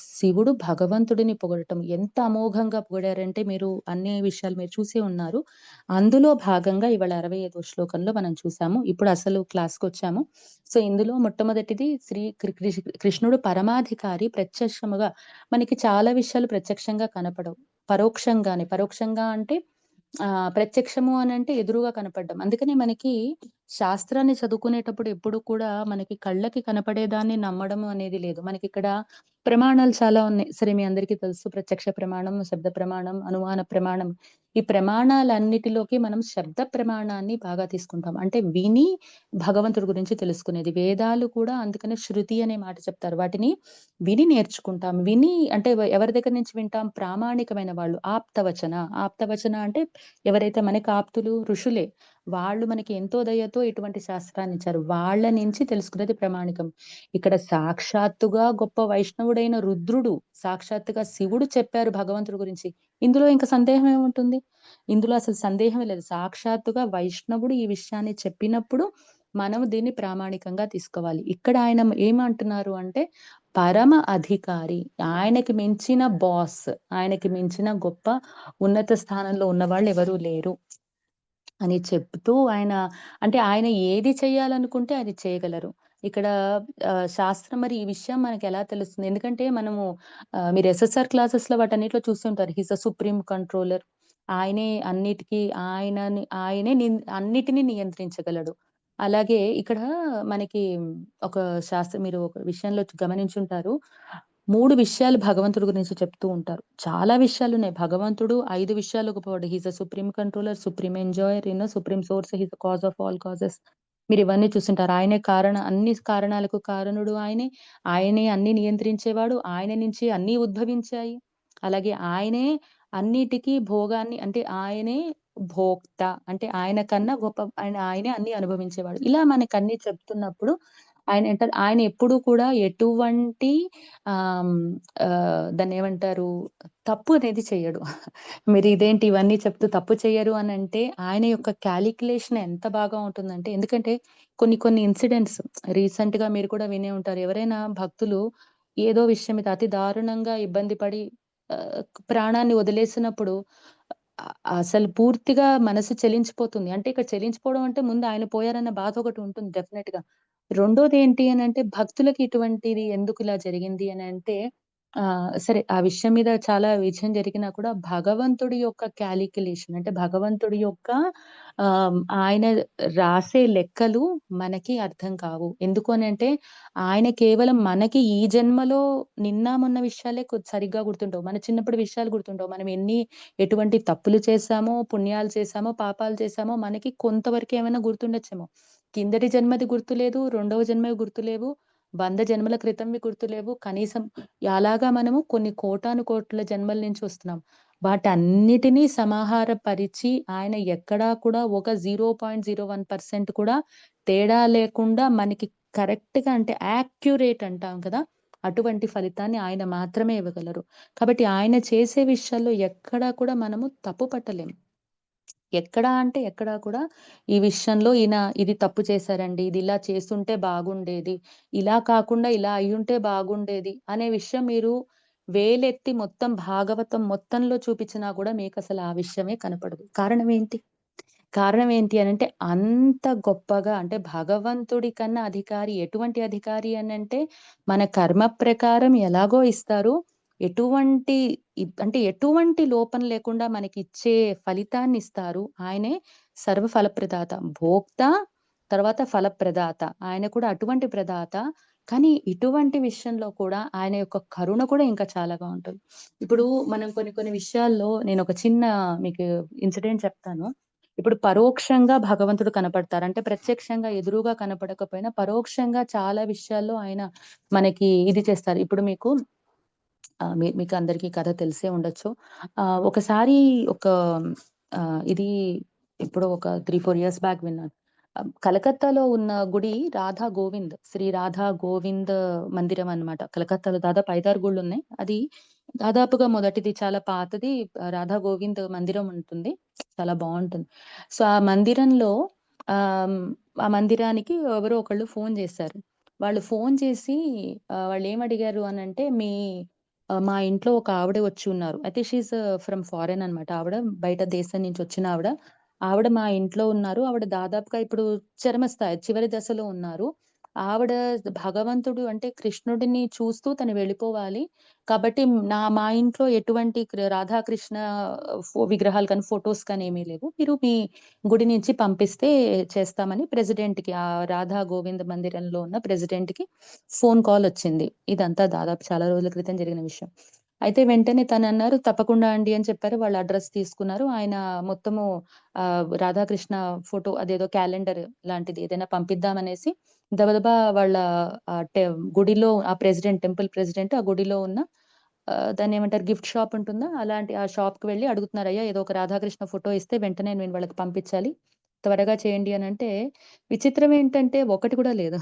శివుడు భగవంతుడిని పొగడటం ఎంత అమోఘంగా పొగిడారంటే మీరు అన్ని విషయాలు మీరు చూసే ఉన్నారు. అందులో భాగంగా ఇవాళ 65వ శ్లోకంలో మనం చూసాము. ఇప్పుడు అసలు క్లాస్‌కొచ్చాము. సో, ఇందులో మొట్టమొదటిది కృష్ణుడు పరమాధికారి ప్రత్యక్షముగా మనకి చాలా విషయాలు ప్రత్యక్షంగా కనపడవు. పరోక్షంగా అంటే ప్రత్యక్షము అనంటే ఎదురుగా కనపడ్డం. అందుకనే మనకి శాస్త్రాన్ని చదువుకునేటప్పుడు ఎప్పుడు కూడా మనకి కళ్ళకి కనపడేదాన్ని నమ్మడము అనేది లేదు. మనకిక్కడ ప్రమాణాలు చాలా ఉన్నాయి. సరే మీ అందరికీ తెలుసు ప్రత్యక్ష ప్రమాణం, శబ్ద ప్రమాణం, అనుమాన ప్రమాణం. ఈ ప్రమాణాలన్నిటిలోకి మనం శబ్ద ప్రమాణాన్ని బాగా తీసుకుంటాం. అంటే విని భగవంతుడి గురించి తెలుసుకునేది. వేదాలు కూడా అందుకనే శృతి అనే మాట చెప్తారు. వాటిని విని నేర్చుకుంటాం. విని అంటే ఎవరి దగ్గర నుంచి వింటాం? ప్రామాణికమైన వాళ్ళు. ఆప్తవచన. ఆప్తవచన అంటే ఎవరైతే మనకి ఆప్తులు ఋషులే. వాళ్ళు మనకి ఎంతో దయతో ఇటువంటి శాస్త్రాన్నిచ్చారు. వాళ్ళ నుంచి తెలుసుకునేది ప్రామాణికం. ఇక్కడ సాక్షాత్తుగా గొప్ప వైష్ణవుడైన రుద్రుడు, సాక్షాత్తుగా శివుడు చెప్పారు భగవంతుడి గురించి. ఇందులో ఇంక సందేహం ఏముంటుంది? ఇందులో అసలు సందేహమే లేదు. సాక్షాత్తుగా వైష్ణవుడు ఈ విషయాన్ని చెప్పినప్పుడు మనం దీన్ని ప్రామాణికంగా తీసుకోవాలి. ఇక్కడ ఆయన ఏమంటున్నారు అంటే పరమ అధికారి. ఆయనకి మించిన బాస్. ఆయనకి మించిన గొప్ప ఉన్నత స్థానంలో ఉన్నవాళ్ళు ఎవరు లేరు. అని చెప్తూ ఆయన అంటే ఆయన ఏది చేయాలనుకుంటే అది చేయగలరు. ఇక్కడ శాస్త్రం మరి ఈ విషయం మనకెలా తెలుస్తుంది? ఎందుకంటే మనము మీరు ఎస్ఎస్ఆర్ క్లాసెస్‌లో వాటన్నిటిలో చూస్తుంటారు. హి ఈస్ ద సుప్రీం కంట్రోలర్. ఆయనే అన్నిటికి ఆయనే అన్నిటిని నియంత్రించగలడు. అలాగే ఇక్కడ మనకి ఒక మీరు ఒక విషయంలో గమనించుంటారు. 3 విషయాలు భగవంతుడి గురించి చెప్తూ ఉంటారు. చాలా విషయాలున్నాయి. భగవంతుడు 5 విషయాలు గొప్పవాడు. He is the supreme controller, supreme enjoyer, supreme source, he is the cause of all causes. మీరివన్నీ చూసుంటారు. ఆయనే అన్ని కారణాలకు కారణుడు ఆయనే. ఆయనే అన్నీ నియంత్రించేవాడు. ఆయన నుంచి అన్నీ ఉద్భవించాయి. అలాగే ఆయనే అన్నిటికి భోగాన్ని అంటే ఆయనే భోక్త. అంటే ఆయన కన్నా ఆయనే అన్నీ అనుభవించేవాడు. ఇలా మనకన్నీ చెప్తున్నప్పుడు ఆయన ఎప్పుడూ కూడా ఎటువంటి ఆహ్, హ్మ్, దాన్నేమంటారు తప్పు అనేది చెయ్యడు. మీరు ఇదేంటి ఇవన్నీ చెప్తూ తప్పు చెయ్యరు అనంటే, ఆయన యొక్క కాలిక్యులేషన్ ఎంత బాగా ఉంటుందంటే ఎందుకంటే కొన్ని కొన్ని ఇన్సిడెంట్స్ రీసెంట్‌గా మీరు కూడా వినే ఉంటారు. ఎవరైనా భక్తులు ఏదో విషయం మీద అతి దారుణంగా ఇబ్బంది పడి ఆహ్, ప్రాణాన్ని వదిలేసినప్పుడు అసలు పూర్తిగా మనసు చెలించిపోతుంది. అంటే ఇక్కడ చెలించిపోవడం అంటే ముందు ఆయన పోయారన్న బాధ ఒకటి ఉంటుంది డెఫినెట్‌గా. రెండోదేంటి అనంటే భక్తులకి ఇటువంటిది ఎందుకిలా జరిగింది అనంటే సరే ఆ విషయం మీద చాలా విజయం జరిగినా కూడా భగవంతుడి యొక్క కాలిక్యులేషన్ అంటే భగవంతుడి యొక్క ఆయన రాసే లెక్కలు మనకి అర్థం కావు. ఎందుకు అనంటే ఆయన కేవలం మనకి ఈ జన్మలో నిన్న మొన్న విషయాలే సరిగ్గా గుర్తుండవు. మన చిన్నప్పటి విషయాలు గుర్తుండవు. మనం ఎటువంటి తప్పులు చేశామో, పుణ్యాలు చేశామో, పాపాలు చేశామో మనకి కొంతవరకు ఏమైనా గుర్తుండొచ్చేమో. కిందటి జన్మది గుర్తులేదు. రెండవ జన్మవి గుర్తులేవు. 100 జన్మల క్రితంవి గుర్తులేవు. కనీసం అలాగా మనము కొన్ని కోటాను కోట్ల జన్మల నుంచి వస్తున్నాం. వాటన్నిటిని సమాహారపరిచి ఆయన ఎక్కడా కూడా ఒక 0.01% కూడా తేడా లేకుండా మనకి కరెక్ట్‌గా అంటే యాక్యురేట్ అంటాం కదా! అటువంటి ఫలితాన్ని ఆయన మాత్రమే ఇవ్వగలరు. కాబట్టి ఆయన చేసే విషయాల్లో ఎక్కడా కూడా మనము తప్పు పట్టలేం. ఎక్కడా అంటే ఎక్కడా కూడా ఈ విషయంలో ఇది తప్పు చేశారండి. ఇది ఇలా చేసుంటే బాగుండేది. ఇలా కాకుండా ఇలా అయ్యుంటే బాగుండేది అనే విషయం మీరు వేలెత్తి మొత్తం భాగవతం మొత్తంలో చూపించినా కూడా మీకసలు ఆ విషయమే కనపడదు. కారణం ఏంటి? కారణం ఏంటి అనంటే, అంత గొప్పగా అంటే భగవంతుడి కన్నా అధికారి ఎటువంటి అధికారి అనంటే, మన కర్మ ప్రకారం ఎలాగో ఇస్తారు. ఎటువంటి అంటే ఎటువంటి లోపం లేకుండా మనకిచ్చే ఫలితాన్నిస్తారు. ఆయనే సర్వ ఫలప్రదాత. భోక్త, తర్వాత ఫలప్రదాత. ఆయన కూడా అటువంటి ప్రదాత. కానీ ఇటువంటి విషయంలో కూడా ఆయన యొక్క కరుణ కూడా ఇంకా చాలాగా ఉంటుంది. ఇప్పుడు మనం కొన్ని కొన్ని విషయాల్లో నేనొక చిన్న మీకు ఇన్సిడెంట్ చెప్తాను. ఇప్పుడు పరోక్షంగా భగవంతుడు కనపడతారు. అంటే ప్రత్యక్షంగా ఎదురుగా కనపడకపోయినా పరోక్షంగా చాలా విషయాల్లో ఆయన మనకి ఇది చేస్తారు. ఇప్పుడు మీకు మీకందరికీ కథ తెలిసే ఉండొచ్చు. ఒకసారి ఒక ఇది ఎప్పుడో ఒక 3, 4 ఇయర్స్ బ్యాక్ విన్నాను. కలకత్తాలో ఉన్న గుడి రాధా గోవింద్, శ్రీ రాధా గోవింద్ మందిరం అన్నమాట. కలకత్తాలో దాదాపు 5, 6 గుళ్ళున్నాయి. అది దాదాపుగా మొదటిది చాలా పాతది రాధా గోవింద్ మందిరం ఉంటుంది. చాలా బావుంటుంది. సో, ఆ మందిరంలో ఆహ్, ఆ మందిరానికి ఎవరో ఒకళ్ళు ఫోను జేశారు. వాళ్ళు ఫోను చేసి వాళ్ళేమడిగారు అనంటే, మా ఇంట్లో ఒక ఆవిడ వచ్చి ఉన్నారు. అయితే షీ ఈస్ ఫ్రమ్ ఫారెన్ అనమాట. ఆవిడ బయట దేశం నుంచి వచ్చిన ఆవిడ. ఆవిడ మా ఇంట్లో ఉన్నారు. ఆవిడ దాదాపుగా ఇప్పుడు చరమస్థాయి చివరి దశలో ఉన్నారు. ఆవిడ భగవంతుడు అంటే కృష్ణుడిని చూస్తూ తను వెళ్ళిపోవాలి. కాబట్టి మా ఇంట్లో ఎటువంటి రాధాకృష్ణ విగ్రహాలు కానీ, ఫోటోస్ కానీ ఏమీ లేవు. మీరు మీ గుడి నుంచి పంపిస్తే చేస్తామని ప్రెసిడెంట్‌కి రాధా గోవింద మందిరంలో ఉన్న ప్రెసిడెంట్‌కి ఫోను కాలొచ్చింది. ఇదంతా దాదాపు చాలా రోజుల క్రితం జరిగిన విషయం. అయితే వెంటనే తనన్నారు, "తప్పకుండా అండి" అని చెప్పారు. వాళ్ళ అడ్రెస్ తీసుకున్నారు. ఆయన మొత్తము రాధాకృష్ణ ఫోటో అదేదో క్యాలెండర్ లాంటిది ఏదైనా పంపిద్దామనేసి దబదబా వాళ్ళ ఆహ్, టె గుడిలో ఆ టెంపుల్ ప్రెసిడెంట్ ఆ గుడిలో ఉన్న దాన్నేమంటారు గిఫ్ట్ షాప్ ఉంటుందా? అలాంటి ఆ షాప్‌కి వెళ్లి అడుగుతున్నారు. "అయ్యా ఏదో ఒక రాధాకృష్ణ ఫోటో ఇస్తే వెంటనే నేను వాళ్ళకి పంపించాలి. త్వరగా చేయండి" అనంటే విచిత్రం ఏంటంటే ఒకటి కూడా లేదు.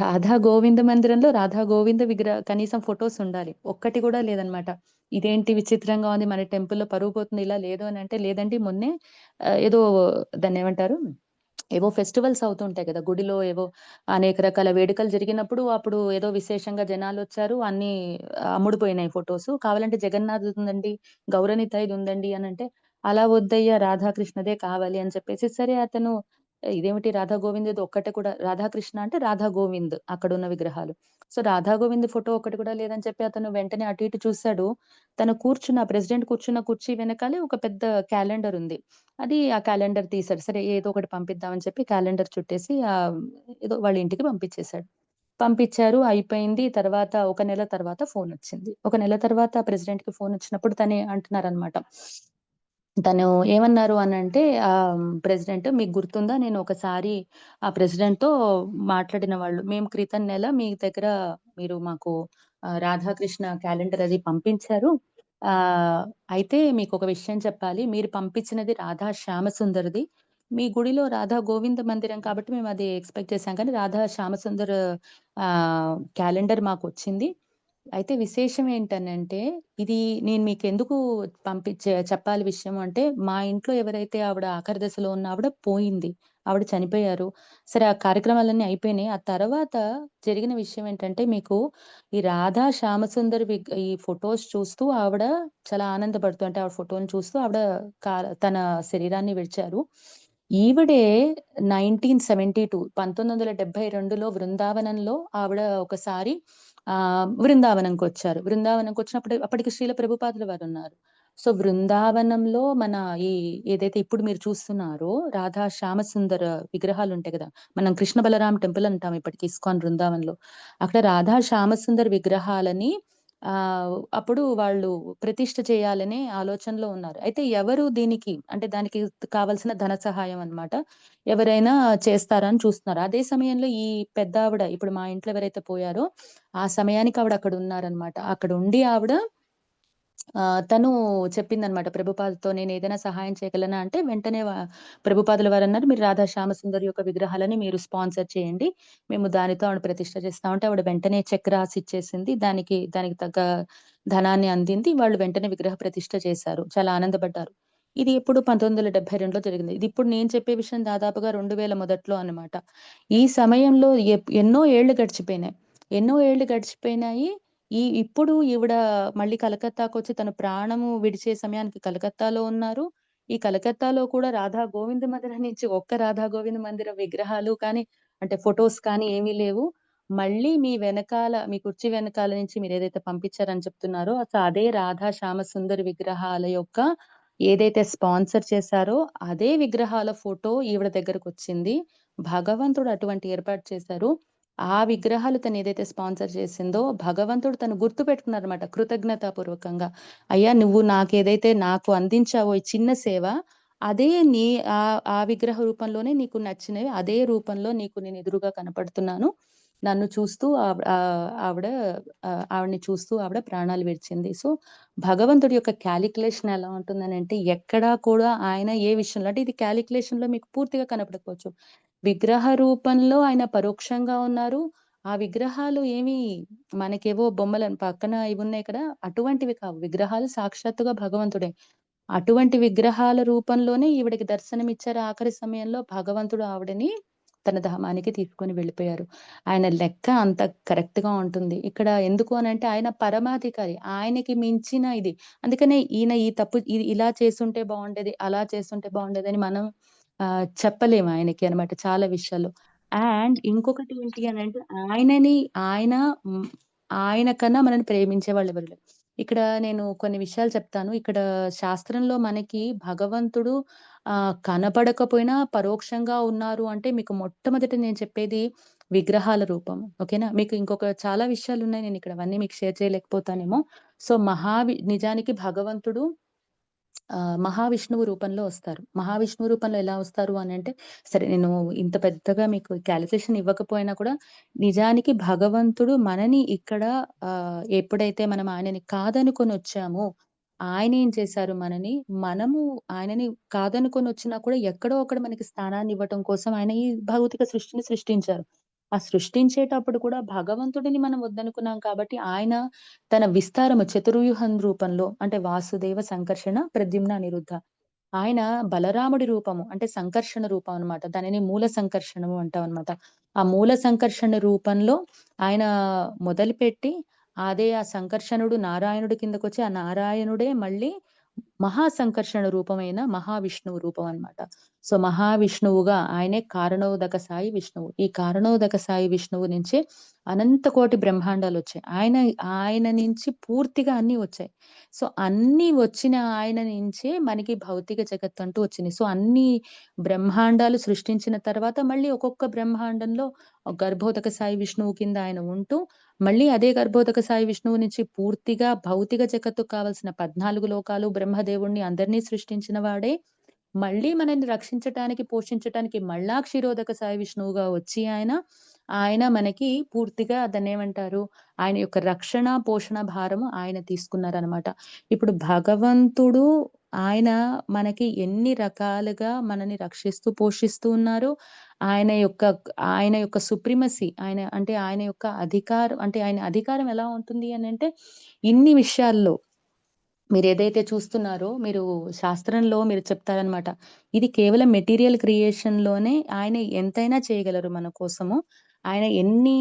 రాధా గోవింద మందిరంలో రాధా గోవింద కనీసం ఫోటోస్ ఉండాలి. ఒక్కటి కూడా లేదనమాట. ఇదేంటి విచిత్రంగా ఉంది. మన టెంపుల్‌లో పరువు పోతుంది. ఇలా లేదు అనంటే, లేదండి మొన్నే ఏదో దాన్నేమంటారు ఏవో ఫెస్టివల్స్ అవుతూ ఉంటాయి కదా! గుడిలో ఏవో అనేక రకాల వేడుకలు జరిగినప్పుడు, అప్పుడు ఏదో విశేషంగా జనాలొచ్చారు. అన్నీ అమ్ముడుపోయినాయి ఫోటోసు. కావాలంటే జగన్నాథుదుందండి, గౌరనితాయిదుందండి అనంటే, అలా వద్దయ్యా రాధాకృష్ణదే కావాలి అని చెప్పేసి, సరే అతను ఇదేమిటి రాధా గోవింద్ ఇది ఒక్కటే కూడా రాధాకృష్ణ అంటే రాధా గోవింద్ అక్కడున్న విగ్రహాలు. సో, రాధా గోవింద్ ఫోటో ఒక్కటి కూడా లేదని చెప్పి అతను వెంటనే అటు ఇటు చూసాడు. తను ప్రెసిడెంట్ కూర్చున్న కుర్చీ వెనకాలే ఒక పెద్ద క్యాలెండర్ ఉంది. ఆ క్యాలెండర్ తీసాడు. సరే ఏదో ఒకటి పంపిద్దాం అని చెప్పి క్యాలెండర్ చుట్టేసి ఏదో వాళ్ళ ఇంటికి పంపించేసాడు. పంపించారు. అయిపోయింది. తర్వాత ఒక నెల తర్వాత ఫోనొచ్చింది. ఒక నెల తర్వాత ప్రెసిడెంట్‌కి ఫోనొచ్చినప్పుడు తనే అంటున్నారనమాట. తను ఏమన్నారు అనంటే ప్రెసిడెంట్ మీకు గుర్తుందా? నేను ఒకసారి ఆ ప్రెసిడెంట్‌తో మాట్లాడిన వాళ్ళు. మేము క్రితం నెల మీ దగ్గర మీరు మాకు రాధాకృష్ణ క్యాలెండర్ అది పంపించారు. అయితే మీకొక విషయం చెప్పాలి. మీరు పంపించినది రాధా శ్యామసుందర్‌ది. మీ గుడిలో రాధా గోవింద మందిరం కాబట్టి మేమది ఎక్స్‌పెక్ట్ చేసాం కానీ రాధా శ్యామసుందర్ క్యాలెండర్ మాకొచ్చింది. అయితే విశేషం ఏంటనంటే, ఇది నేను మీకెందుకు చెప్పాలి విషయం అంటే, మా ఇంట్లో ఎవరైతే ఆవిడ ఆఖరి దశలో ఉన్న ఆవిడ పోయింది. ఆవిడ చనిపోయారు. సరే ఆ కార్యక్రమాలన్నీ అయిపోయినాయి. ఆ తర్వాత జరిగిన విషయం ఏంటంటే, మీకు ఈ రాధా శ్యామసుందర్ ఈ ఫోటోస్ చూస్తూ ఆవిడ చాలా ఆనందపడుతూ అంటే ఆవిడ ఫోటోని చూస్తూ ఆవిడ తన శరీరాన్ని విడిచారు. ఈవిడే 1972లో బృందావనంలో ఆవిడ ఒకసారి బృందావనంకొచ్చారు. బృందావనంకొచ్చినప్పుడు అప్పటికి శ్రీల ప్రభుపాదుల వారున్నారు. సో, బృందావనంలో మన ఈ ఏదైతే ఇప్పుడు మీరు చూస్తున్నారో రాధా శ్యామసుందర విగ్రహాలుంటాయి గదా! మనం కృష్ణ బలరాం టెంపుల్ అంటాం ఇప్పటికి ఇస్కాన్ బృందావన్‌లో. అక్కడ రాధా శ్యామసుందర్ విగ్రహాలని అప్పుడు వాళ్ళు ప్రతిష్ఠ చేయాలనే ఆలోచనలో ఉన్నారు. అయితే ఎవరు దీనికి అంటే దానికి కావాల్సిన ధన సహాయం అన్నమాట. ఎవరైనా చేస్తారా అని చూస్తున్నారు. అదే సమయంలో ఈ పెద్దావిడ ఇప్పుడు మా ఇంట్లో ఎవరైతే పోయారో, ఆ సమయానికి ఆవిడ అక్కడున్నారనమాట. అక్కడుండి ఆవిడ తను చెప్పిందనమాట ప్రభుపాదతో నేనేదైనా సహాయం చేయగలనా అంటే వెంటనే ప్రభుపాదుల వారన్నారు, "మీరు రాధా శ్యామసుందరి యొక్క విగ్రహాలని మీరు స్పాన్సర్ చేయండి. మేము దానితో ఆవిడ ప్రతిష్ఠ చేస్తామంటే" ఆవిడ వెంటనే చెక్ రాసిచ్చేసింది. దానికి తగ్గ ధనాన్ని అందింది. వాళ్ళు వెంటనే విగ్రహ ప్రతిష్ఠ చేశారు. చాలా ఆనందపడ్డారు. ఇది ఎప్పుడు 1972లో జరిగింది. ఇది ఇప్పుడు నేను చెప్పే విషయం దాదాపుగా 2000 మొదట్లో అన్నమాట. ఈ సమయంలో ఎన్నో ఏళ్ళు గడిచిపోయినాయి. ఎన్నో ఏళ్ళు గడిచిపోయినాయి. ఇప్పుడు ఈవిడ మళ్ళీ కలకత్తాకొచ్చి తన ప్రాణము విడిచే సమయానికి కలకత్తాలో ఉన్నారు. ఈ కలకత్తాలో కూడా రాధా గోవింద మందిరం నుంచి ఒక్క రాధా గోవింద మందిర విగ్రహాలు కానీ, అంటే ఫోటోస్ కానీ ఏమీ లేవు. మళ్ళీ మీ కుర్చీ వెనకాల నుంచి మీరేదైతే పంపించారని చెప్తున్నారో అదే రాధా శ్యామసుందరి విగ్రహాల యొక్క ఏదైతే స్పాన్సర్ చేశారో అదే విగ్రహాల ఫోటో ఈవిడ దగ్గరకొచ్చింది. భగవంతుడు అటువంటి ఏర్పాటు చేశారు. ఆ విగ్రహాలు తనేదైతే స్పాన్సర్ చేసిందో, భగవంతుడు తను గుర్తుపెట్టుకున్నారన్నమాట కృతజ్ఞతాపూర్వకంగా. అయ్యా! నువ్వు నాకు అందించావో ఈ చిన్న సేవ, అదే నీ ఆ విగ్రహ రూపంలోనే నీకు నచ్చినవి, అదే రూపంలో నీకు నేను ఎదురుగా కనపడుతున్నాను. నన్ను చూస్తూ ఆవిడని చూస్తూ ఆవిడ ప్రాణాలు విడిచింది. సో, భగవంతుడి యొక్క కాలిక్యులేషన్ ఎలా ఉంటుందనంటే, ఎక్కడా కూడా ఆయన ఏ విషయంలో అంటే ఇది కాలిక్యులేషన్‌లో మీకు పూర్తిగా కనపడకపోవచ్చు. విగ్రహ రూపంలో ఆయన పరోక్షంగా ఉన్నారు. ఆ విగ్రహాలు ఏమి మనకేవో బొమ్మలని పక్కన ఇవున్నాయి కదా! అటువంటివి కావు. విగ్రహాలు సాక్షాత్తుగా భగవంతుడే. అటువంటి విగ్రహాల రూపంలోనే ఈవిడకి దర్శనమిచ్చారు. ఆఖరి సమయంలో భగవంతుడు ఆవిడని తన ధామానికి తీసుకొని వెళ్ళిపోయారు. ఆయన లెక్క అంత కరెక్ట్‌గా ఉంటుంది. ఇక్కడ ఎందుకు అనంటే ఆయన పరమాధికారి. ఆయనకి మించిన ఇది. అందుకనే ఈయన ఈ తప్పు ఇలా చేసుంటే బావుండేది, అలా చేసుంటే బావుండేదని మనం చెప్పలేము ఆయనకి అన్నమాట చాలా విషయాల్లో. అండ్ ఇంకొకటి ఏంటి అనంటే ఆయనని ఆయన హ్మ్, ఆయన కన్నా మనల్ని ప్రేమించేవాళ్ళెవరు లేరు. ఇక్కడ నేను కొన్ని విషయాలు చెప్తాను. ఇక్కడ శాస్త్రంలో మనకి భగవంతుడు కనపడకపోయినా పరోక్షంగా ఉన్నారు అంటే మీకు మొట్టమొదట నేను చెప్పేది విగ్రహాల రూపం. ఓకేనా? మీకు ఇంకొక చాలా విషయాలున్నాయి. నేనిక్కడ అవన్నీ మీకు షేర్ చేయలేకపోతానేమో. సో, నిజానికి భగవంతుడు మహావిష్ణువు రూపంలో వస్తారు. మహావిష్ణువు రూపంలో ఎలా వస్తారు అనంటే, సరే నేను ఇంత పెద్దగా మీకు కాలిక్యులేషన్ ఇవ్వకపోయినా కూడా, నిజానికి భగవంతుడు మనని ఇక్కడ ఎప్పుడైతే మనం ఆయనని కాదనుకొనొచ్చామో, ఆయనేం చేశారు మనము ఆయనని కాదనుకొనొచ్చినా కూడా ఎక్కడో అక్కడ మనకి స్థానాన్నివ్వటం కోసం ఆయన ఈ భౌతిక సృష్టిని సృష్టించారు. ఆ సృష్టించేటప్పుడు కూడా భగవంతుడిని మనం వద్దనుకున్నాం కాబట్టి ఆయన తన విస్తారము చతుర్వ్యూహం రూపంలో అంటే వాసుదేవ, సంకర్షణ, ప్రద్యుమ్న, అనిరుద్ధ. ఆయన బలరాముడి రూపము అంటే సంకర్షణ రూపం అన్నమాట. దానిని మూల సంకర్షణము అంటామన్నమాట. ఆ మూల సంకర్షణ రూపంలో ఆయన మొదలుపెట్టి ఆ సంకర్షణుడు నారాయణుడి కిందకొచ్చి ఆ నారాయణుడే మళ్ళీ మహాసంకర్షణ రూపమైన మహావిష్ణువు రూపం అన్నమాట. సో, మహావిష్ణువుగా ఆయనే కారణోదక సాయి విష్ణువు. ఈ కారణోదక సాయి విష్ణువు నుంచే అనంత కోటి బ్రహ్మాండాలొచ్చాయి. ఆయన నుంచి పూర్తిగా అన్నీ వచ్చాయి. సో, అన్నీ వచ్చిన ఆయన నుంచే మనకి భౌతిక జగత్తంటూ వచ్చింది. సో, అన్ని బ్రహ్మాండాలు సృష్టించిన తర్వాత మళ్ళీ ఒక్కొక్క బ్రహ్మాండంలో గర్భోదక సాయి విష్ణువు కింద ఆయన ఉంటూ, మళ్ళీ అదే గర్భోదక సాయి విష్ణువు నుంచి పూర్తిగా భౌతిక జగత్తుకు కావాల్సిన 14 లోకాలు, బ్రహ్మదేవుడిని అందరిని సృష్టించిన వాడే, మళ్ళీ మనల్ని రక్షించటానికి, పోషించటానికి మళ్ళా క్షీరోదక సాయి విష్ణువుగా వచ్చి ఆయన మనకి పూర్తిగా దాన్నేమంటారు, ఆయన యొక్క రక్షణ, పోషణ భారము ఆయన తీసుకున్నారనమాట. ఇప్పుడు భగవంతుడు ఆయన మనకి ఎన్ని రకాలుగా మనని రక్షిస్తూ, పోషిస్తూ ఉన్నారో, ఆయన యొక్క ఆయన యొక్క సుప్రీమసీ ఆయన యొక్క అధికారం అంటే ఆయన అధికారం ఎలా ఉంటుంది అనంటే, ఇన్ని విషయాల్లో మీరేదైతే చూస్తున్నారో, శాస్త్రంలో మీరు చెప్తారనమాట. ఇది కేవలం మెటీరియల్ క్రియేషన్‌లోనే ఆయన ఎంతైనా చేయగలరు మన కోసము. ఆయన ఎన్ని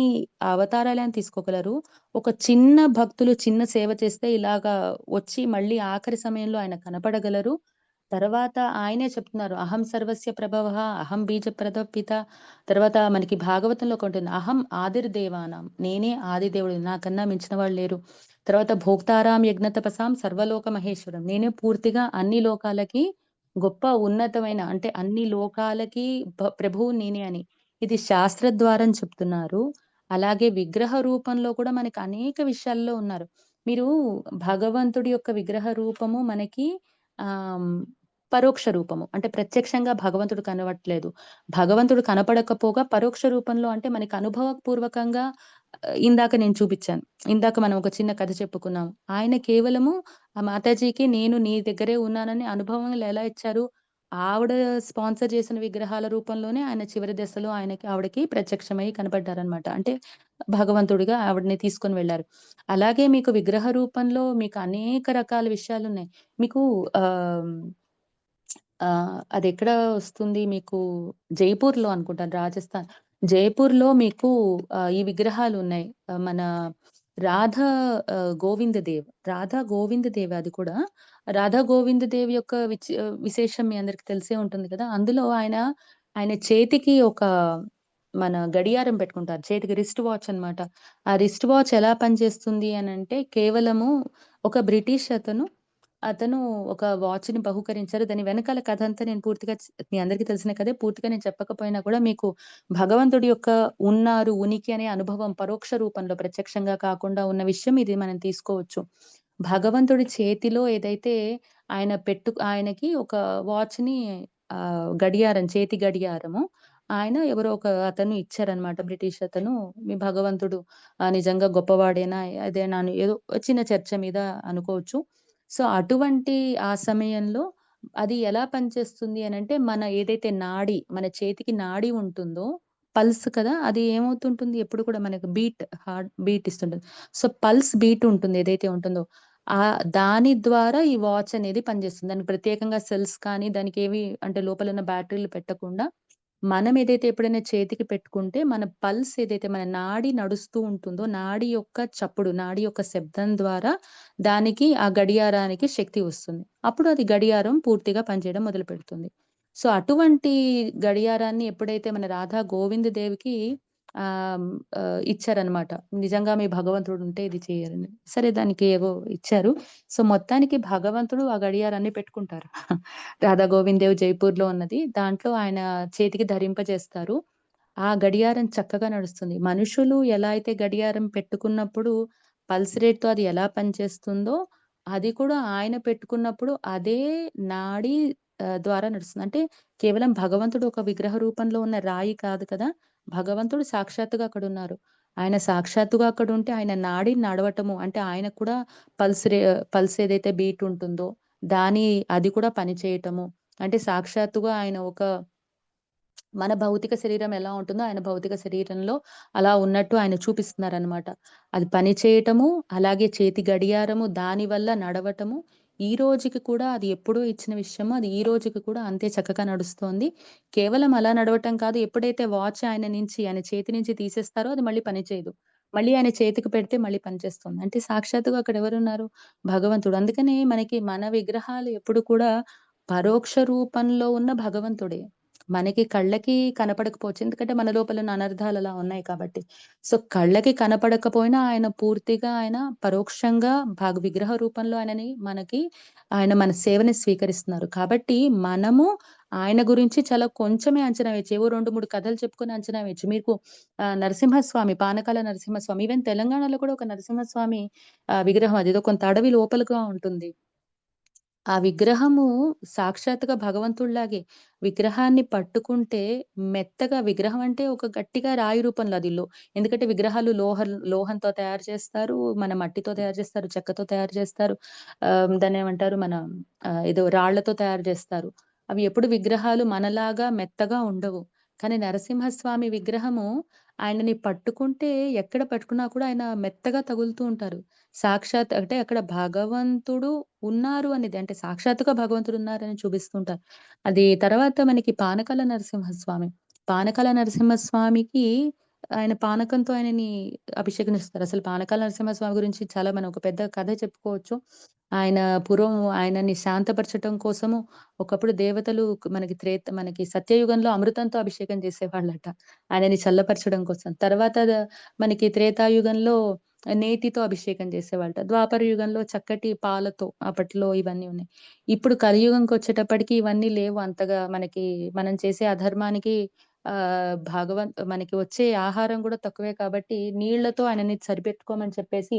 అవతారాలైనా తీసుకోగలరు. ఒక చిన్న భక్తులు చిన్న సేవ చేస్తే ఇలాగా వచ్చి మళ్ళీ ఆఖరి సమయంలో ఆయన కనపడగలరు. తర్వాత ఆయనే చెప్తున్నారు. అహం సర్వస్య ప్రభవః, అహం బీజప్రద పిత. తర్వాత మనకి భాగవతంలో ఒకటుంటుంది. అహం ఆదిర్దేవానాం. నేనే ఆది దేవుడిని. నాకన్నా మించిన వాళ్ళు లేరు. తర్వాత భోక్తారాం యజ్ఞతపసాం సర్వలోక మహేశ్వరం. నేనే పూర్తిగా అన్ని లోకాలకి గొప్ప ఉన్నతమైన అంటే అన్ని లోకాలకి ప్రభువు నేనే అని. ఇది శాస్త్రద్వారం చెప్తున్నారు. అలాగే విగ్రహ రూపంలో కూడా మనకి అనేక విషయాల్లో ఉన్నారు. మీరు భగవంతుడి యొక్క విగ్రహ రూపము మనకి ఆహ్, పరోక్ష రూపము. అంటే ప్రత్యక్షంగా భగవంతుడు కనబడట్లేదు. భగవంతుడు కనపడకపోగా పరోక్ష రూపంలో అంటే మనకి అనుభవపూర్వకంగా ఇందాక నేను చూపిచ్చాను. ఇందాక మనం ఒక చిన్న కథ చెప్పుకున్నాం. ఆయన కేవలము ఆ మాతాజీకి నేను నీ దగ్గరే ఉన్నానని అనుభవాలు ఎలా ఇచ్చారు? ఆవిడ స్పాన్సర్ చేసిన విగ్రహాల రూపంలోనే ఆయన చివరి దశలో ఆవిడకి ప్రత్యక్షమై కనపడ్డారనమాట. అంటే భగవంతుడిగా ఆవిడని తీసుకొని వెళ్లారు. అలాగే మీకు విగ్రహ రూపంలో మీకు అనేక రకాల విషయాలున్నాయి. మీకు ఆహ్ అదెక్కడ వస్తుంది మీకు జైపూర్‌లో అనుకుంటాను. రాజస్థాన్. జైపూర్‌లో మీకు ఈ విగ్రహాలున్నాయి. మన రాధా గోవిందదేవ్. రాధా గోవిందదేవ్ అది కూడా. రాధా గోవిందదేవ్ యొక్క విశేషం మీ అందరికి తెలిసే ఉంటుంది కదా! అందులో ఆయన చేతికి మన గడియారం పెట్టుకుంటారు. చేతికి రిస్ట్ వాచ్ అన్నమాట. ఆ రిస్ట్ వాచ్ ఎలా పనిచేస్తుంది అనంటే కేవలము ఒక బ్రిటిష్ అతను ఒక వాచ్‌ని బహూకరించారు. దాని వెనకాల కథంతా నేను పూర్తిగా మీ అందరికీ తెలిసిన కథే. పూర్తిగా నేను చెప్పకపోయినా కూడా మీకు భగవంతుడి యొక్క ఉన్నారు, ఉనికి అనే అనుభవం పరోక్ష రూపంలో ప్రత్యక్షంగా కాకుండా ఉన్న విషయం ఇది మనం తీసుకోవచ్చు. భగవంతుడి చేతిలో ఏదైతే ఆయనకి ఒక వాచ్‌ని గడియారం చేతి గడియారము ఎవరో ఒక అతను ఇచ్చారనమాట. బ్రిటిష్ అతను మీ భగవంతుడు నిజంగా గొప్పవాడేనా? అదేనా అని ఏదో చిన్న చర్చ మీద అనుకోవచ్చు. సో, అటువంటి ఆ సమయంలో అది ఎలా పనిచేస్తుంది అనంటే, ఏదైతే మన చేతికి నాడి ఉంటుందో, పల్స్ కదా! అది ఏమవుతుంటుంది ఎప్పుడు కూడా మనకు హార్ట్ బీట్ ఇస్తుంటది. సో, పల్స్ బీట్ ఉంటుంది ఏదైతే ఉంటుందో, దాని ద్వారా ఈ వాచ్ అనేది పనిచేస్తుంది. దానికి ప్రత్యేకంగా సెల్స్ కానీ, దానికేవి అంటే లోపలున్న బ్యాటరీలు పెట్టకుండా మనం ఏదైతే ఎప్పుడైనా చేతికి పెట్టుకుంటే, మన పల్స్ ఏదైతే మన నాడి నడుస్తూ ఉంటుందో, నాడి యొక్క శబ్దం ద్వారా ఆ గడియారానికి శక్తి వస్తుంది. అప్పుడు అది గడియారం పూర్తిగా పనిచేయడం మొదలుపెడుతుంది. సో, అటువంటి గడియారాన్ని ఎప్పుడైతే మన రాధా గోవింద్ దేవ్‌కి ఆహ్, ఇచ్చారనమాట. నిజంగా మీ భగవంతుడుంటే ఇది చెయ్యరని. సరే దానికి ఏవో ఇచ్చారు. సో, మొత్తానికి భగవంతుడు ఆ గడియారాన్ని పెట్టుకుంటారు. రాధా గోవింద్ దేవ్ జైపూర్‌లో ఉన్నది. దాంట్లో ఆయన చేతికి ధరింపజేస్తారు. ఆ గడియారం చక్కగా నడుస్తుంది. మనుషులు ఎలా అయితే గడియారం పెట్టుకున్నప్పుడు పల్స్ రేట్‌తో అది ఎలా పనిచేస్తుందో, అది కూడా ఆయన పెట్టుకున్నప్పుడు అదే నాడి ద్వారా నడుస్తుంది. అంటే కేవలం భగవంతుడు ఒక విగ్రహ రూపంలో ఉన్న రాయి కాదు కదా! భగవంతుడు సాక్షాత్తుగా అక్కడున్నారు. ఆయన సాక్షాత్తుగా అక్కడుంటే ఆయన నాడి నడవటము అంటే ఆయనకు కూడా పల్స్ ఏదైతే బీట్ ఉంటుందో అది కూడా పనిచేయటము. అంటే సాక్షాత్తుగా ఆయన మన భౌతిక శరీరం ఎలా ఉంటుందో, ఆయన భౌతిక శరీరంలో అలా ఉన్నట్టు ఆయన చూపిస్తున్నారనమాట. అది పని చేయటము, అలాగే చేతి గడియారము, దానివల్ల నడవటము, ఈ రోజుకి కూడా అది ఎప్పుడో ఇచ్చిన విషయము, అది ఈ రోజుకి కూడా అంతే చక్కగా నడుస్తోంది. కేవలం అలా నడవటం కాదు, ఎప్పుడైతే వాచ్ ఆయన చేతి నుంచి తీసేస్తారో అది మళ్ళీ పని చేయదు. మళ్ళీ ఆయన చేతికి పెడితే మళ్ళీ పనిచేస్తుంది. అంటే సాక్షాత్తుగా అక్కడ ఎవరున్నారు? భగవంతుడు. అందుకనే మనకి మన విగ్రహాలు ఎప్పుడు కూడా పరోక్ష రూపంలో ఉన్న భగవంతుడే. మనకి కళ్ళకి కనపడకపోవచ్చు. ఎందుకంటే మన లోపల ఉన్న అనర్థాలు అలా ఉన్నాయి కాబట్టి. సో, కళ్ళకి కనపడకపోయినా ఆయన పూర్తిగా ఆయన పరోక్షంగా విగ్రహ రూపంలో ఆయన మన సేవని స్వీకరిస్తున్నారు. కాబట్టి మనము ఆయన గురించి చాలా కొంచెమే అంచనా వేయొచ్చు. ఏవో 2, 3 కథలు చెప్పుకొని అంచనా వేయొచ్చు. మీకు నరసింహస్వామి, పానకాల నరసింహస్వామి ఈవెన్ తెలంగాణలో కూడా ఒక నరసింహస్వామి విగ్రహం అదేదో కొంత అడవి లోపలగా ఉంటుంది. ఆ విగ్రహము సాక్షాత్తుగా భగవంతుడిలాగే. విగ్రహాన్ని పట్టుకుంటే మెత్తగా విగ్రహం అంటే ఒక గట్టిగా రాయి రూపంలో అది ఎందుకంటే విగ్రహాలు లోహంతో తయారు చేస్తారు. మన మట్టితో తయారు చేస్తారు. చెక్కతో తయారు చేస్తారు. దాన్నేమంటారు మన ఏదో రాళ్ళతో తయారు చేస్తారు. అవి ఎప్పుడు విగ్రహాలు మనలాగా మెత్తగా ఉండవు. కానీ నరసింహస్వామి విగ్రహము ఆయనని పట్టుకుంటే ఎక్కడ పట్టుకున్నా కూడా ఆయన మెత్తగా తగులుతూ ఉంటారు. సాక్షాత్ అంటే అక్కడ భగవంతుడు ఉన్నారు అనేది. అంటే సాక్షాత్తుగా భగవంతుడున్నారని చూపిస్తుంటారు. అది తర్వాత మనకి పానకాల నరసింహస్వామి. పానకాల నరసింహస్వామికి ఆయన పానకంతో ఆయనని అభిషేకనిస్తారు. అసలు పానకాల నరసింహస్వామి గురించి చాలా మనం ఒక పెద్ద కథ చెప్పుకోవచ్చు. ఆయన పూర్వం ఆయనని శాంతపరచటం కోసము ఒకప్పుడు దేవతలు మనకి సత్యయుగంలో అమృతంతో అభిషేకం చేసేవాళ్ళట. ఆయనని చల్లపరచడం కోసం. తర్వాత మనకి త్రేతాయుగంలో నేతితో అభిషేకం చేసేవాళ్ళట. ద్వాపర యుగంలో చక్కటి పాలతో అప్పట్లో ఇవన్నీ ఉన్నాయి. ఇప్పుడు కలియుగంకొచ్చేటప్పటికి ఇవన్నీ లేవు అంతగా మనం చేసే అధర్మానికి మనకి వచ్చే ఆహారం గూడా తక్కువే కాబట్టి నీళ్ళతో ఆయనని సరిపెట్టుకోమని చెప్పేసి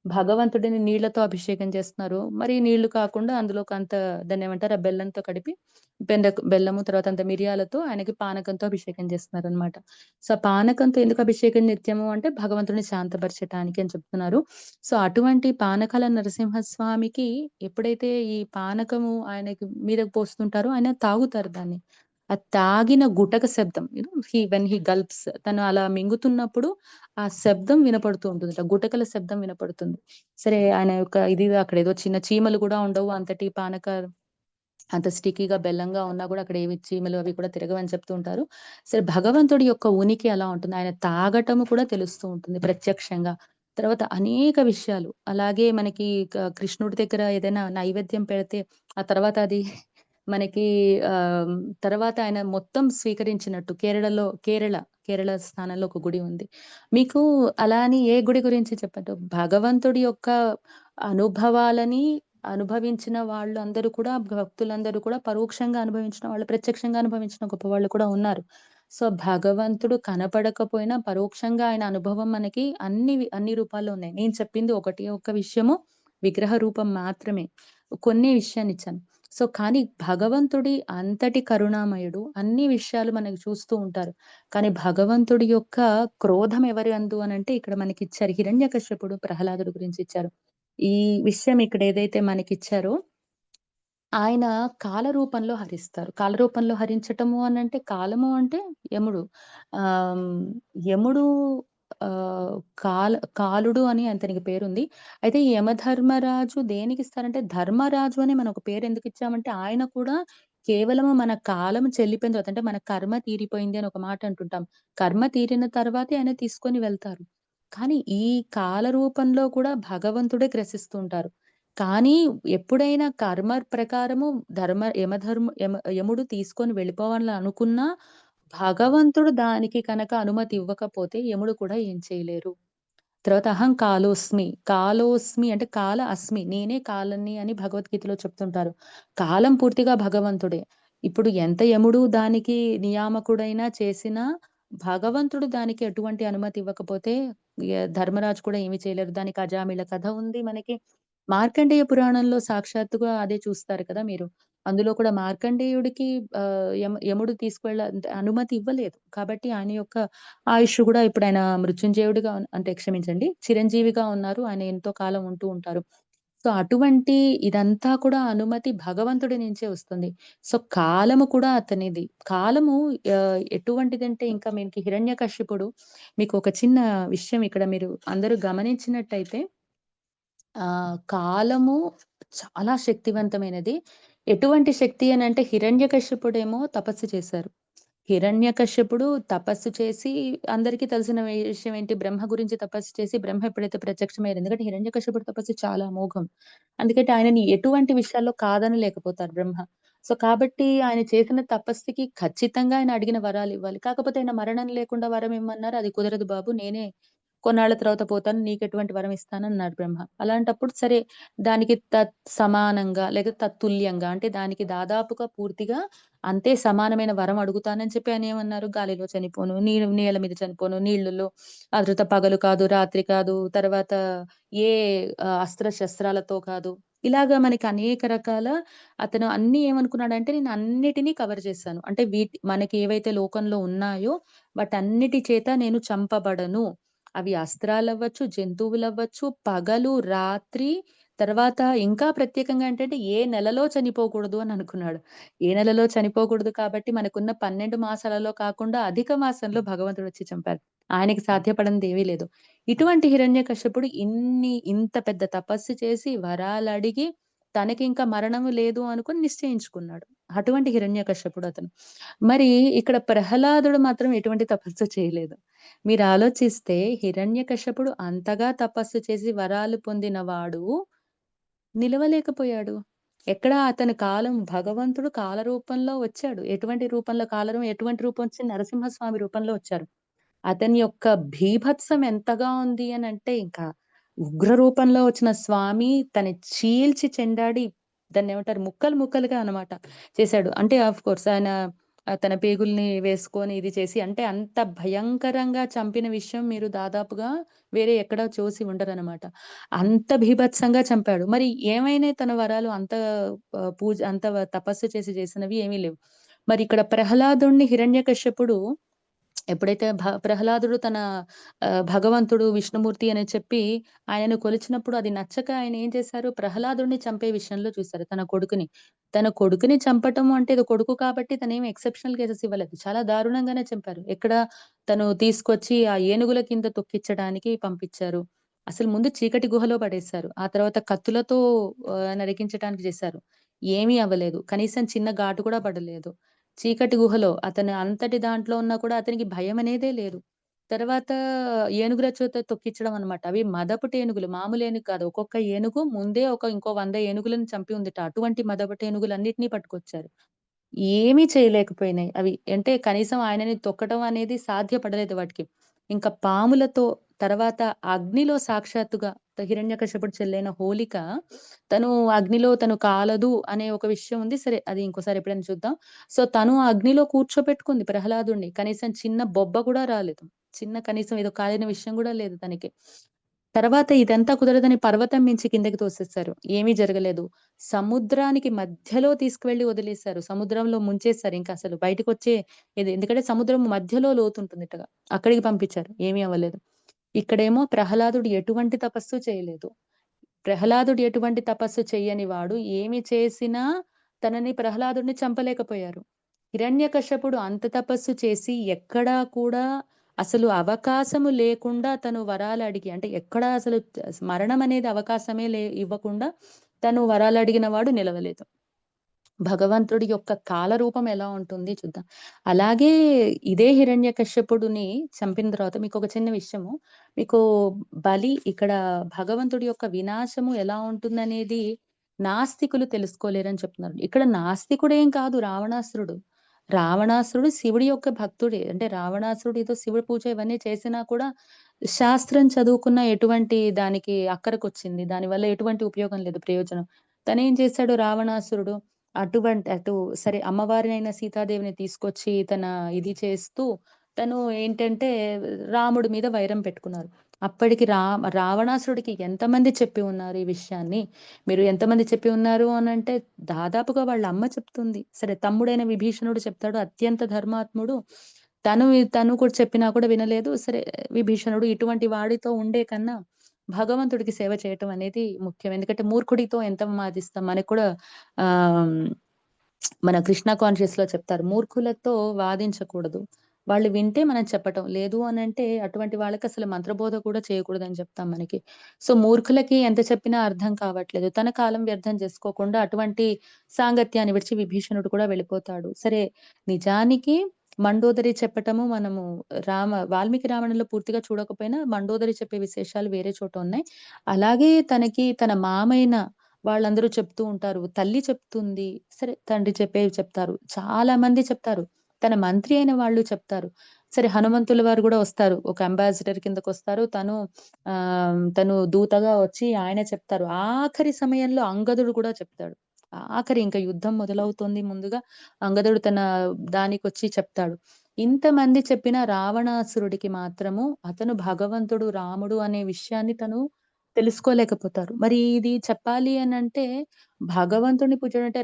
భగవంతుడిని నీళ్ళతో అభిషేకం చేస్తున్నారు. మరి నీళ్లు కాకుండా అందులో దాన్నేమంటారు? ఆ బెల్లంతో కలిపి బెల్లము తర్వాత మిరియాలతో ఆయనకి పానకంతో అభిషేకం చేస్తున్నారనమాట. సో, పానకంతో ఎందుకు అభిషేకం నిత్యము అంటే భగవంతుడిని శాంతపరచటానికి అని చెప్తున్నారు. సో, అటువంటి పానకాల నరసింహస్వామికి ఎప్పుడైతే ఈ పానకము ఆయనకి మీదకి పోస్తుంటారో ఆయన తాగుతారు దాన్ని. ఆ తాగిన గుటక శబ్దం వెన్ హి గల్ప్స్ తను అలా మింగుతున్నప్పుడు ఆ శబ్దం వినపడుతూ ఉంటుందట. గుటకల శబ్దం వినపడుతుంది. సరే ఆయన యొక్క అక్కడేదో చిన్న చీమలు గూడా ఉండవు. అంత స్టిక్కీగా బెల్లంగా ఉన్నా గూడా అక్కడ ఏవి చీమలు అవి కూడా తిరగవని చెప్తూ ఉంటారు. సరే భగవంతుడి యొక్క ఉనికి అలా ఉంటుంది. ఆయన తాగటము కూడా తెలుస్తూ ఉంటుంది ప్రత్యక్షంగా. తర్వాత అనేక విషయాలు. అలాగే మనకి కృష్ణుడి దగ్గర ఏదైనా నైవేద్యం పెడితే ఆ తర్వాత అది మనకి ఆహ్, తర్వాత ఆయన మొత్తం స్వీకరించినట్టు కేరళ స్థానంలో ఒక గుడి ఉంది. మీకు అలా అని ఏ గుడి గురించి చెప్పట్టు భగవంతుడి యొక్క అనుభవాలని అనుభవించిన వాళ్ళందరూ కూడా భక్తులందరూ కూడా పరోక్షంగా అనుభవించిన వాళ్ళు, ప్రత్యక్షంగా అనుభవించిన గొప్పవాళ్ళు కూడా ఉన్నారు. సో, భగవంతుడు కనపడకపోయినా పరోక్షంగా ఆయన అనుభవం మనకి అన్ని రూపాల్లో ఉన్నాయి. నేను చెప్పింది ఒకటే ఒక్క విషయము విగ్రహ రూపం మాత్రమే. కొన్ని విషయాన్నిచ్చాను. సో, కానీ భగవంతుడి అంతటి కరుణామయుడు. అన్ని విషయాలు మనకు చూస్తూ ఉంటారు. కానీ భగవంతుడి యొక్క క్రోధం ఎవరి అందు అనంటే ఇక్కడ మనకిచ్చారు. హిరణ్యకశ్యపుడు, ప్రహ్లాదుడు గురించిచ్చారు. ఈ విషయం ఇక్కడ ఏదైతే మనకిచ్చారో ఆయన కాల రూపంలో హరిస్తారు. కాల రూపంలో హరించటము అనంటే కాలము అంటే యముడు. ఆహ్, హ్మ్, యముడు ఆహ్, కాలుడు అని అతనికి పేరుంది. అయితే ఈ యమధర్మరాజు దేనికిస్తారంటే ధర్మరాజు అని మనం ఒక పేరెందుకిచ్చామంటే ఆయన కూడా కేవలము మన కాలం చెల్లిపోయిన తర్వాత అంటే మన కర్మ తీరిపోయింది అని ఒక మాట అంటుంటాం. కర్మ తీరిన తర్వాతే ఆయన తీసుకొని వెళ్తారు. కానీ ఈ కాల రూపంలో కూడా భగవంతుడే గ్రసిస్తూ ఉంటారు. కానీ ఎప్పుడైనా కర్మ ప్రకారము ధర్మ యమధర్మ యమ యముడు తీసుకొని వెళ్ళిపోవాలని అనుకున్నా, భగవంతుడు దానికి కనక అనుమతి ఇవ్వకపోతే యముడు కూడా ఏం చేయలేరు. తర్వాత అహం కాలోస్మి. కాలోస్మి అంటే కాల అస్మి. నేనే కాలని అని భగవద్గీతలో చెప్తుంటారు. కాలం పూర్తిగా భగవంతుడే. ఇప్పుడు ఎంత యముడు దానికి నియామకుడైనా చేసినా, భగవంతుడు దానికి ఎటువంటి అనుమతి ఇవ్వకపోతే ధర్మరాజు కూడా ఏమి చేయలేరు. దానికి అజామిళ కథ ఉంది మనకి. మార్కండేయ పురాణంలో సాక్షాత్తుగా అదే చూస్తారు కదా మీరు. అందులో కూడా మార్కండేయుడికి యముడు అంటే అనుమతి ఇవ్వలేదు. కాబట్టి ఆయన యొక్క ఆయుష్ గూడా ఇప్పుడాయన మృత్యుంజయుడిగా అంటే క్షమించండి. చిరంజీవిగా ఉన్నారు. ఆయన ఎంతో కాలం ఉంటూ ఉంటారు. సో, అటువంటి ఇదంతా కూడా అనుమతి భగవంతుడి నుంచే వస్తుంది. సో, కాలము కూడా అతనిది. కాలము ఎటువంటిదంటే ఇంకా మీకు హిరణ్యకశిపుడు మీకొక చిన్న విషయం ఇక్కడ మీరు అందరూ గమనించినట్టయితే కాలము చాలా శక్తివంతమైనది. ఎటువంటి శక్తి అనంటే హిరణ్యకశిపుడేమో తపస్సు చేశారు. హిరణ్యకశ్యపుడు తపస్సు చేసి అందరికీ తెలిసిన విషయం ఏంటి? బ్రహ్మ గురించి తపస్సు చేసి బ్రహ్మ ఎప్పుడైతే ప్రత్యక్షమయ్యారు ఎందుకంటే హిరణ్యకశ్యపుడి తపస్సు చాలా అమోఘం. అందుకంటే ఆయనని ఎటువంటి విషయాల్లో కాదనలేకపోతారు బ్రహ్మ. సో, కాబట్టి ఆయన చేసిన తపస్సుకి ఖచ్చితంగా ఆయన అడిగిన వరాలివ్వాలి. కాకపోతే ఆయన మరణం లేకుండా వరం ఇమ్మన్నారు. అది కుదరదు బాబు నేనే కొన్నాళ్ళ తర్వాత పోతాను. నీకెటువంటి వరం ఇస్తానన్నాడు బ్రహ్మ. అలాంటప్పుడు సరే దానికి సమానంగా లేక తత్తుల్యంగా అంటే దానికి దాదాపుగా పూర్తిగా అంతే సమానమైన వరం అడుగుతానని చెప్పి ఆయనేమన్నారు, గాలిలో చనిపోను, నేల మీద చనిపోను, నీళ్ళలో ఆ తర్వాత పగలు కాదు, రాత్రి కాదు, తర్వాత ఏ అస్త్ర శస్త్రాలతో కాదు. ఇలాగా మనకి అనేక రకాల అతను అన్నీ ఏమనుకున్నాడంటే నేను అన్నిటిని కవర్ చేశాను. అంటే మనకి ఏవైతే లోకంలో ఉన్నాయో వాటన్నిటి చేత నేను చంపబడను. అవి అస్త్రాలవ్వచ్చు, జంతువులవ్వచ్చు, పగలు, రాత్రి తర్వాత ఇంకా ప్రత్యేకంగా ఏంటంటే ఏ నెలలో చనిపోకూడదు అని అనుకున్నాడు. ఏ నెలలో చనిపోకూడదు కాబట్టి మనకున్న 12 మాసాలలో కాకుండా అధిక మాసంలో భగవంతుడొచ్చి చంపారు. ఆయనకి సాధ్యపడనిదేమీ లేదు. ఇటువంటి హిరణ్యకశ్యపుడు ఇంత పెద్ద తపస్సు చేసి వరాలడిగి తనకింక మరణము లేదు అనుకుని నిశ్చయించుకున్నాడు. అటువంటి హిరణ్యకశ్యపుడు అతను. మరి ఇక్కడ ప్రహ్లాదుడు మాత్రం ఎటువంటి తపస్సు చేయలేదు. మీరాలోచిస్తే హిరణ్యకశ్యపుడు అంతగా తపస్సు చేసి వరాలు పొందినవాడు నిలవలేకపోయాడు. ఎక్కడ అతని కాలం భగవంతుడు కాల రూపంలో వచ్చాడు. ఎటువంటి రూపం వచ్చింది? నరసింహస్వామి రూపంలో వచ్చారు. అతని యొక్క బీభత్సం ఎంతగా ఉంది అనంటే ఇంకా ఉగ్ర రూపంలో వచ్చిన స్వామి తని చీల్చి చెండాడి దాన్నేమంటారు ముక్కలు ముక్కలుగా అన్నమాట చేశాడు. అంటే ఆఫ్ కోర్స్ ఆయన తన పేగుల్ని వేసుకొని ఇది చేసి అంటే అంత భయంకరంగా చంపిన విషయం మీరు దాదాపుగా వేరే ఎక్కడ చూసి ఉండరనమాట. అంత బీభత్సంగా చంపాడు. మరి ఏమైనాయి తన వరాలు అంత అంత తపస్సు చేసి చేసినవి ఏమీ లేవు. మరి ఇక్కడ ప్రహ్లాదుడిని హిరణ్యకశ్యపుడు ఎప్పుడైతే ప్రహ్లాదుడు తన భగవంతుడు విష్ణుమూర్తి అని చెప్పి ఆయనను కొలిచినప్పుడు అది నచ్చక ఆయన ఏం చేశారు, ప్రహ్లాదుడిని చంపే విషయంలో చూసారు తన కొడుకుని. తన కొడుకుని చంపటం అంటే ఇది కొడుకు కాబట్టి తనేమి ఎక్సెప్షనల్ కేసెస్ ఇవ్వలేదు. చాలా దారుణంగానే చంపారు. ఎక్కడ తను తీసుకొచ్చి ఆ ఏనుగుల కింద తొక్కిచ్చడానికి పంపించారు. అసలు ముందు చీకటి గుహలో పడేశారు. ఆ తర్వాత కత్తులతో నరికించటానికి చేశారు. ఏమీ అవ్వలేదు. కనీసం చిన్న ఘాటు కూడా పడలేదు. చీకటి గుహలో అతను అంతటి దాంట్లో ఉన్నా కూడా అతనికి భయమనేదే లేదు. తర్వాత ఏనుగుల చేత తొక్కిచ్చడం అన్నమాట. అవి మదపుటేనుగులు. మామూలు ఏనుగు కాదు. ఒక్కొక్క ఏనుగు ముందే ఇంకో 100 ఏనుగులను చంపి ఉందిట. అటువంటి మదపుటేనుగులన్నిటిని పట్టుకొచ్చారు. ఏమీ చేయలేకపోయినాయి అవి. అంటే కనీసం ఆయనని తొక్కడం అనేది సాధ్యపడలేదు వాటికి. ఇంకా పాములతో తర్వాత అగ్నిలో సాక్షాత్తుగా హిరణ్యకశిపుడి చెల్లైన హోలిక తను కాలదు అనే ఒక విషయం ఉంది. సరే అది ఇంకోసారి ఎప్పుడైనా చూద్దాం. సో, తను ఆ అగ్నిలో కూర్చోపెట్టుకుంది ప్రహ్లాదుడిని. కనీసం చిన్న బొబ్బ కూడా రాలేదు. కనీసం ఏదో కాలిన విషయం గూడా లేదు తనకి. తర్వాత ఇదంతా కుదరదని పర్వతం మించి కిందకి తోసేశారు. ఏమీ జరగలేదు. సముద్రానికి మధ్యలో తీసుకువెళ్ళి వదిలేశారు. సముద్రంలో ముంచేశారు. ఇంకసలు బయటికొచ్చే ఎందుకంటే సముద్రం మధ్యలో లోతుంటుందిటగా. అక్కడికి పంపించారు. ఏమీ అవ్వలేదు. ఇక్కడేమో ప్రహ్లాదుడు ఎటువంటి తపస్సు చేయలేదు. ప్రహ్లాదుడు ఎటువంటి తపస్సు చెయ్యని వాడు ఏమి చేసినా ప్రహ్లాదుడిని చంపలేకపోయారు. హిరణ్యకశపుడు అంత తపస్సు చేసి ఎక్కడా కూడా అసలు అవకాశము లేకుండా తను వరాలడిగి అంటే ఎక్కడా అసలు మరణం అనేది అవకాశమే ఇవ్వకుండా తను వరాలడిగిన వాడు నిలవలేదు. భగవంతుడి యొక్క కాల రూపం ఎలా ఉంటుంది చూద్దాం. అలాగే ఇదే హిరణ్యకశ్యపుడిని చంపిన తర్వాత మీకొక చిన్న విషయము. మీకు ఇక్కడ భగవంతుడి యొక్క వినాశము ఎలా ఉంటుందనేది నాస్తికులు తెలుసుకోలేరని చెప్తున్నారు. ఇక్కడ నాస్తికుడేం కాదు రావణాసురుడు. రావణాసురుడు శివుడి యొక్క భక్తుడే. అంటే రావణాసురుడు ఏదో శివుడి పూజ ఇవన్నీ చేసినా కూడా శాస్త్రం చదువుకున్న ఎటువంటి దానికి అక్కరకొచ్చింది. దానివల్ల ఎటువంటి ఉపయోగం లేదు, ప్రయోజనం. తనేం చేశాడు రావణాసురుడు అటు సరే అమ్మవారినైన సీతాదేవిని తీసుకొచ్చి ఇది చేస్తూ తను ఏంటంటే రాముడి మీద వైరం పెట్టుకున్నారు. అప్పటికి రావణాసురుడికి ఎంతమంది చెప్పి ఉన్నారు ఈ విషయాన్ని? మీరు ఎంతమంది చెప్పి ఉన్నారు అనంటే దాదాపుగా వాళ్ళ అమ్మ చెప్తుంది. సరే తమ్ముడైన విభీషణుడు చెప్తాడు. అత్యంత ధర్మాత్ముడు. తను తను కూడా చెప్పినా కూడా వినలేదు. సరే విభీషణుడు ఇటువంటి వాడితో ఉండే కన్నా భగవంతుడికి సేవ చేయటం అనేది ముఖ్యం. ఎందుకంటే మూర్ఖుడితో ఎంత వాదిస్తాం. మనకు కూడా ఆహ్, మన కృష్ణ కాన్షియస్‌లో చెప్తారు. మూర్ఖులతో వాదించకూడదు. వాళ్ళు వింటే మనం చెప్పటం. లేదు అనంటే అటువంటి వాళ్ళకసలు మంత్రబోధ కూడా చేయకూడదని చెప్తాం మనకి. సో, మూర్ఖులకి ఎంత చెప్పినా అర్థం కావట్లేదు. తన కాలం వ్యర్థం చేసుకోకుండా అటువంటి సాంగత్యాన్ని విడిచి విభీషణుడు కూడా వెళ్ళిపోతాడు. సరే నిజానికి మండోదరి చెప్పటము మనము వాల్మీకి రామాయణంలో పూర్తిగా చూడకపోయినా మండోదరి చెప్పే విశేషాలు వేరే చోట ఉన్నాయి. అలాగే తనకి తన మామైన వాళ్ళందరూ చెప్తూ ఉంటారు. తల్లి చెప్తుంది. సరే తండ్రి చెప్పేవి చెప్తారు. చాలా మంది చెప్తారు. తన మంత్రి అయిన వాళ్ళు చెప్తారు. సరే హనుమంతుల వారు గూడా వస్తారు. ఒక అంబాసిడర్ కిందకొస్తారు. తను దూతగా వచ్చి ఆయనే చెప్తారు. ఆఖరి సమయంలో అంగదుడు కూడా చెప్తాడు. ఆఖరి ఇంక యుద్ధం మొదలవుతుంది ముందుగా అంగదుడు తన దానికొచ్చి చెప్తాడు. ఇంతమంది చెప్పిన రావణాసురుడికి మాత్రము అతను భగవంతుడు, రాముడు అనే విషయాన్ని తను తెలుసుకోలేకపోతారు. మరి ఇది చెప్పాలి అనంటే భగవంతుడిని పూజడం అంటే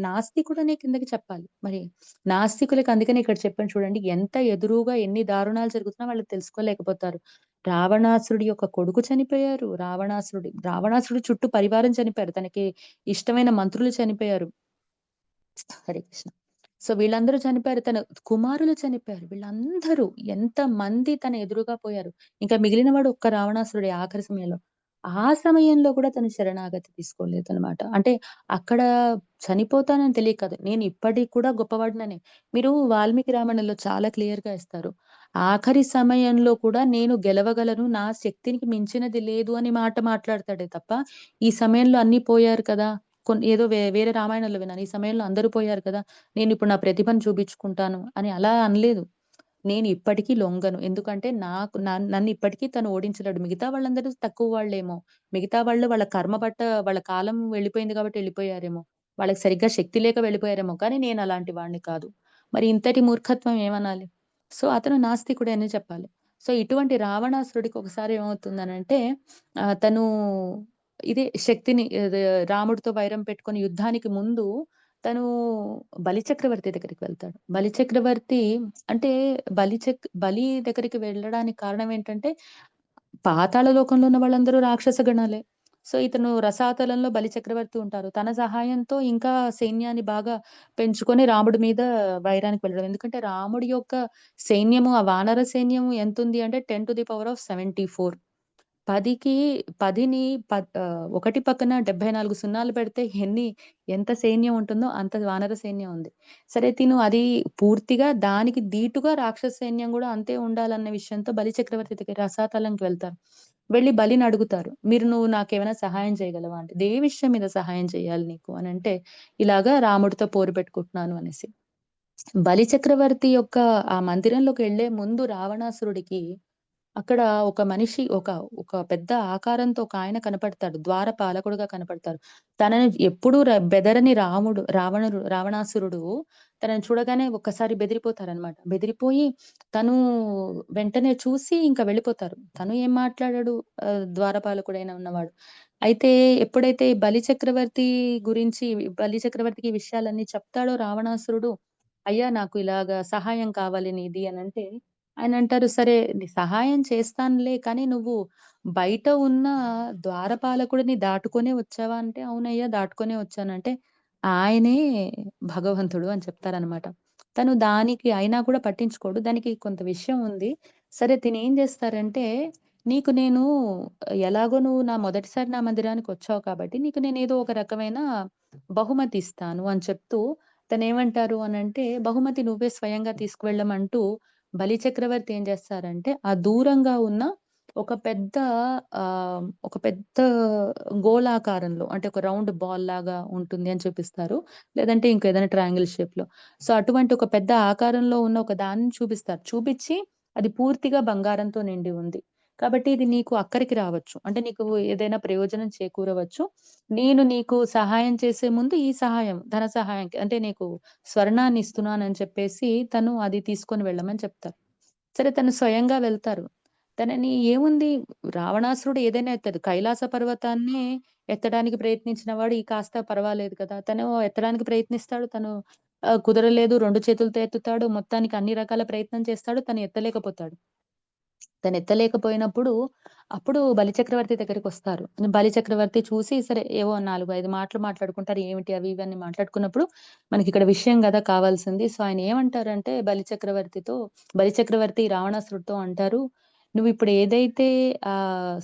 నాస్తికుడనే కిందకి చెప్పాలి. మరి నాస్తికులకి అందుకనే ఇక్కడ చెప్పాను చూడండి. ఎంత ఎదురుగా ఎన్ని దారుణాలు జరుగుతున్నా వాళ్ళు తెలుసుకోలేకపోతారు. రావణాసురుడి యొక్క కొడుకు చనిపోయారు. రావణాసురుడు చుట్టూ పరివారం చనిపోయారు. తనకి ఇష్టమైన మంత్రులు చనిపోయారు. హరే కృష్ణ. సో, వీళ్ళందరూ చనిపోయారు. తన కుమారులు చనిపోయారు. వీళ్ళందరూ ఎంతమంది తన ఎదురుగా పోయారు. ఇంకా మిగిలిన వాడు ఒక్క రావణాసురుడే ఆఖరి సమయంలో. ఆ సమయంలో కూడా తను శరణాగతి తీసుకోలేదనమాట. అంటే అక్కడ చనిపోతానని తెలియక కాదు. నేను ఇప్పటికి కూడా గొప్పవాడిననే. మీరు వాల్మీకి రామాయణంలో చాలా క్లియర్‌గా ఇస్తారు. ఆఖరి సమయంలో కూడా నేను గెలవగలను. నా శక్తినికి మించినది లేదు అని మాట మాట్లాడతాడే తప్ప, ఈ సమయంలో అన్నీ పోయారు కదా! ఏదో వేరే రామాయణంలో విన్నాను. ఈ సమయంలో అందరూ పోయారు కదా! నేనిప్పుడు నా ప్రతిభను చూపించుకుంటాను అని అలా అనలేదు. నేను ఇప్పటికి లొంగను. ఎందుకంటే నన్ను ఇప్పటికి తను ఓడించలేడు. మిగతా వాళ్ళందరూ తక్కువ వాళ్ళేమో. మిగతా వాళ్ళు వాళ్ళ కర్మ వాళ్ళ కాలం వెళ్ళిపోయింది కాబట్టి వెళ్ళిపోయారేమో. వాళ్ళకి సరిగ్గా శక్తి లేక వెళ్ళిపోయారేమో. కానీ నేను అలాంటి వాడిని కాదు. మరి ఇంతటి మూర్ఖత్వం ఏమనాలి? సో, అతను నాస్తికుడే అనే చెప్పాలి. సో, ఇటువంటి రావణాసురుడికి ఒకసారి ఏమవుతుందనంటే తను ఇదే రాముడితో వైరం పెట్టుకొని యుద్ధానికి ముందు తను బలిచక్రవర్తి దగ్గరికి వెళ్తాడు. బలిచక్రవర్తి అంటే బలి దగ్గరికి వెళ్ళడానికి కారణం ఏంటంటే, పాతాళ లోకంలో ఉన్న వాళ్ళందరూ రాక్షస గణాలే. సో, ఇతను రసాతలంలో బలిచక్రవర్తి ఉంటారు. తన సహాయంతో ఇంకా సైన్యాన్ని బాగా పెంచుకొని రాముడి మీద వైరానికి వెళ్ళడం. ఎందుకంటే రాముడి యొక్క సైన్యము, ఆ వానర సైన్యము ఎంతుంది అంటే 10⁴. 10కి 10ని ఒకటి పక్కన 74 సున్నాలు పెడితే ఎంత సైన్యం ఉంటుందో అంత వానర సైన్యం ఉంది. సరే అది పూర్తిగా దానికి దీటుగా రాక్షస సైన్యం గూడా అంతే ఉండాలన్న విషయంతో బలి చక్రవర్తి దగ్గర రసాతలంకి వెళ్తారు. వెళ్లి బలిని అడుగుతారు. నువ్వు నాకేమైనా సహాయం చేయగలవా అంటే, "ఏ విషయం మీద సహాయం చేయాలి నీకు" అనంటే, "ఇలాగా రాముడితో పోరు పెట్టుకుంటున్నాను" అనేసి. బలి చక్రవర్తి యొక్క ఆ మందిరంలోకెళ్ళే ముందు రావణాసురుడికి అక్కడ ఒక మనిషి ఒక పెద్ద ఆకారంతో ఒకాయన కనపడతాడు. ద్వారపాలకుడుగా కనపడతారు. తనని ఎప్పుడూ బెదరని రావణాసురుడు తనని చూడగానే ఒక్కసారి బెదిరిపోతారనమాట. బెదిరిపోయి తను వెంటనే చూసి ఇంక వెళ్ళిపోతారు. తను ఏం మాట్లాడడు ద్వారపాలకుడైన ఉన్నవాడు. అయితే ఎప్పుడైతే బలి చక్రవర్తికి ఈ విషయాలన్నీ చెప్తాడో రావణాసురుడు, "అయ్యా! నాకు ఇలాగా సహాయం కావాలి నీది" అనంటే ఆయనంటారు, "సరే సహాయం చేస్తానులే కానీ నువ్వు బయట ఉన్న ద్వారపాలకుడిని దాటుకొనే వచ్చావా?" అంటే, "అవునయ్యా! దాటుకొనే వచ్చానంటే" ఆయనే భగవంతుడు అని చెప్తారనమాట. తను దానికి అయినా కూడా పట్టించుకోడు. దానికి కొంత విషయం ఉంది. సరే తినేం జేస్తారంటే, "నీకు నేను ఎలాగో నువ్వు మొదటిసారి నా మందిరానికొచ్చావు కాబట్టి నీకు నేనేదో ఒక రకమైన బహుమతి ఇస్తాను" అని చెప్తూ తనేమంటారు అనంటే, బహుమతి నువ్వే స్వయంగా తీసుకువెళ్ళమంటూ బలిచక్రవర్తి ఏం చేస్తారంటే, ఆ దూరంగా ఉన్న ఒక పెద్ద గోళాకారంలో అంటే ఒక రౌండ్ బాల్ లాగా ఉంటుంది అని చూపిస్తారు. లేదంటే ఇంకేదైనా ట్రయాంగిల్ షేప్‌లో. సో, అటువంటి ఒక పెద్ద ఆకారంలో ఉన్న ఒక దాన్ని చూపిస్తారు. చూపిచ్చి అది పూర్తిగా బంగారంతో నిండి ఉంది. కాబట్టి ఇది నీకు అక్కరికి రావచ్చు. అంటే నీకు ఏదైనా ప్రయోజనం చేకూరవచ్చు. నేను నీకు సహాయం చేసే ముందు ఈ సహాయం, ధన సహాయంకి అంటే నీకు స్వర్ణాన్ని ఇస్తున్నానని చెప్పేసి తను అది తీసుకొని వెళ్ళమని చెప్తారు. సరే తను స్వయంగా వెళ్తారు. ఏముంది రావణాసురుడు ఏదైనా ఎత్తడు. కైలాస పర్వతాన్నే ఎత్తడానికి ప్రయత్నించిన వాడు ఈ కాస్త పర్వాలేదు కదా! తను ఎత్తడానికి ప్రయత్నిస్తాడు. కుదరలేదు 2 చేతులతో ఎత్తుతాడు. మొత్తానికి అన్ని రకాల ప్రయత్నం చేస్తాడు. తను ఎత్తలేకపోతాడు. తనెత్తలేకపోయినప్పుడు, అప్పుడు బలిచక్రవర్తి దగ్గరికొస్తారు. బలిచక్రవర్తి చూసి సరే ఏవో 4, 5 మాటలు మాట్లాడుకుంటారు. ఏమిటి అవి ఇవి అని మాట్లాడుకున్నప్పుడు, మనకిక్కడ విషయం గదా కావాల్సింది. సో, ఆయన ఏమంటారంటే బలిచక్రవర్తి రావణాసురుడితో అంటారు, "నువ్విప్పుడు ఏదైతే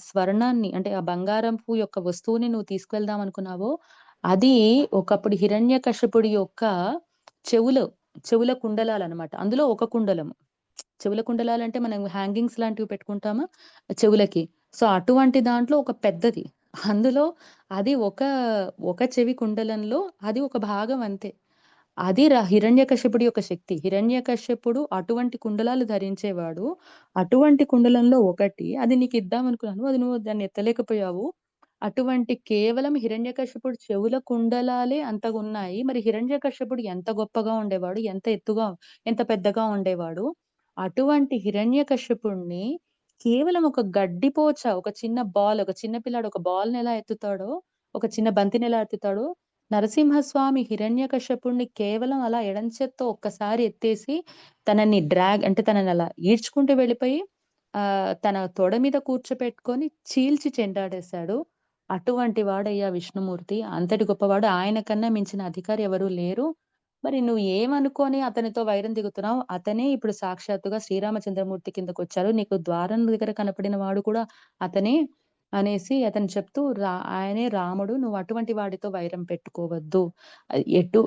స్వర్ణాన్ని అంటే ఆ బంగారపు యొక్క వస్తువుని నువ్వు తీసుకువెళ్దాం అనుకున్నావో, అది ఒకప్పుడు హిరణ్యకశిపుడి యొక్క చెవులు చెవుల కుండలాలనమాట. అందులో ఒక కుండలము. చెవుల కుండలాలంటే మనం హ్యాంగింగ్స్ లాంటివి పెట్టుకుంటామా చెవులకి. సో, అటువంటి దాంట్లో ఒక పెద్దది. అందులో అది ఒక చెవి కుండలంలో అది ఒక భాగం అంతే. అది హిరణ్యకశిపుడి యొక్క శక్తి. హిరణ్యకశ్యపుడు అటువంటి కుండలాలు ధరించేవాడు. అటువంటి కుండలంలో ఒకటి అది నీకిద్దామనుకున్నాను. అది నువ్వు దాన్ని ఎత్తలేకపోయావు. అటువంటి కేవలం హిరణ్యకశిపుడు చెవుల కుండలాలే అంతగున్నాయి. మరి హిరణ్యకశ్యపుడు ఎంత గొప్పగా ఉండేవాడు, ఎంత పెద్దగా ఉండేవాడు. అటువంటి హిరణ్యకశ్యపుడిని కేవలం ఒక గడ్డిపోచ, ఒక చిన్న పిల్లాడు ఒక బాల్‌నెలా ఎత్తుతాడో, ఒక చిన్న బంతినెలా ఎత్తుతాడో, నరసింహస్వామి హిరణ్యకశ్యపుడిని కేవలం అలా ఎడమ చేత్తో ఒక్కసారి ఎత్తేసి, తననలా ఈడ్చుకుంటూ వెళ్ళిపోయి తన తొడ మీద కూర్చోపెట్టుకొని చీల్చి చెండాడేశాడు. అటువంటి వాడయ్యా విష్ణుమూర్తి. అంతటి గొప్పవాడు. ఆయన కన్నా మించిన అధికారి ఎవరు లేరు. మరి నువ్వు ఏమనుకోని అతనితో వైరం దిగుతున్నావు? అతనే ఇప్పుడు సాక్షాత్తుగా శ్రీరామచంద్రమూర్తి కిందకొచ్చారు. నీకు ద్వారం దగ్గర కనపడిన వాడు కూడా అతనే అనేసి అతను చెప్తూ ఆయనే రాముడు. నువ్వు అటువంటి వాడితో వైరం పెట్టుకోవద్దు.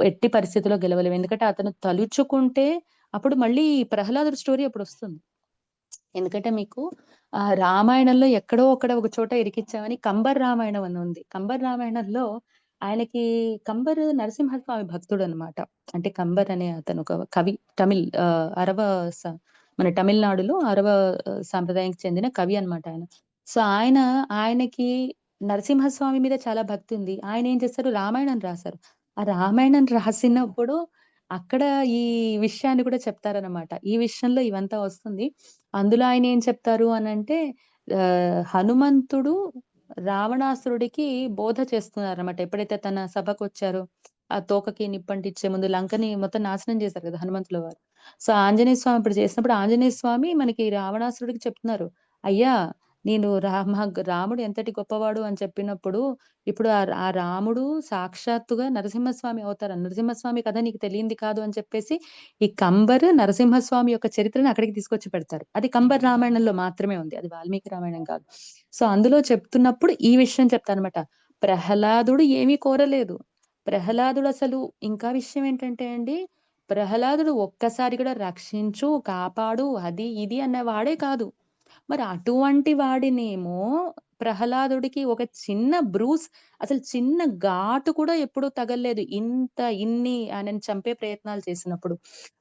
ఎట్టి పరిస్థితిలో గెలవలేవు. ఎందుకంటే అతను తలుచుకుంటే అప్పుడు మళ్ళీ ప్రహ్లాదుడి స్టోరీ అప్పుడొస్తుంది. ఎందుకంటే మీకు రామాయణంలో ఎక్కడో అక్కడ ఒక చోట ఇరికిచ్చామని కంబర్ రామాయణం అని ఉంది. కంబర్ రామాయణంలో ఆయనకి కంబర్ నరసింహస్వామి భక్తుడనమాట. అంటే కంబర్ అనే అతను ఒక కవి. అరవ స మన తమిళనాడులో సాంప్రదాయానికి చెందిన కవి అనమాట ఆయన. సో, ఆయనకి నరసింహస్వామి మీద చాలా భక్తి ఉంది. ఆయన ఏం చేశారు రామాయణం రాసారు. ఆ రామాయణం రాసినప్పుడు అక్కడ ఈ విషయాన్ని కూడా చెప్తారనమాట. ఈ విషయంలో ఇవంతా వస్తుంది. అందులో ఆయనేం చెప్తారు అనంటే హనుమంతుడు రావణాసురుడికి బోధ చేస్తున్నారనమాట. ఎప్పుడైతే తన సభకొచ్చారో, ఆ తోకకి నిప్పంటిచ్చే ముందు లంకని మొత్తం నాశనం చేశారు కదా! హనుమంతుల వారు. సో, ఆంజనేయ స్వామి ఇప్పుడు చేసినప్పుడు ఆంజనేయ స్వామి మనకి రావణాసురుడికి చెప్తున్నారు. "అయ్యా! నేను రాముడు ఎంతటి గొప్పవాడు అని చెప్పినప్పుడు, ఇప్పుడు ఆ రాముడు సాక్షాత్తుగా నరసింహస్వామి అవతారం. నరసింహస్వామి కథ నీకు తెలియంది కాదు" అని చెప్పేసి ఈ కంబర్ నరసింహస్వామి యొక్క చరిత్రను అక్కడికి తీసుకొచ్చి పెడతారు. అది కంబర్ రామాయణంలో మాత్రమే ఉంది. అది వాల్మీకి రామాయణం కాదు. సో, అందులో చెప్తున్నప్పుడు ఈ విషయం చెప్తానన్నమాట. ప్రహ్లాదుడు ఏమీ కోరలేదు. ప్రహ్లాదుడసలు ఇంకా విషయం ఏంటంటే అండి, ప్రహ్లాదుడు ఒక్కసారి కూడా రక్షించు, కాపాడు అది ఇది అన్నవాడే కాదు. మరి అటువంటి వాడినేమో ప్రహ్లాదుడికి ఒక చిన్న అసలు చిన్న ఘాటు కూడా ఎప్పుడూ తగల్లేదు. ఇన్ని ఆయనని చంపే ప్రయత్నాలు చేసినప్పుడు.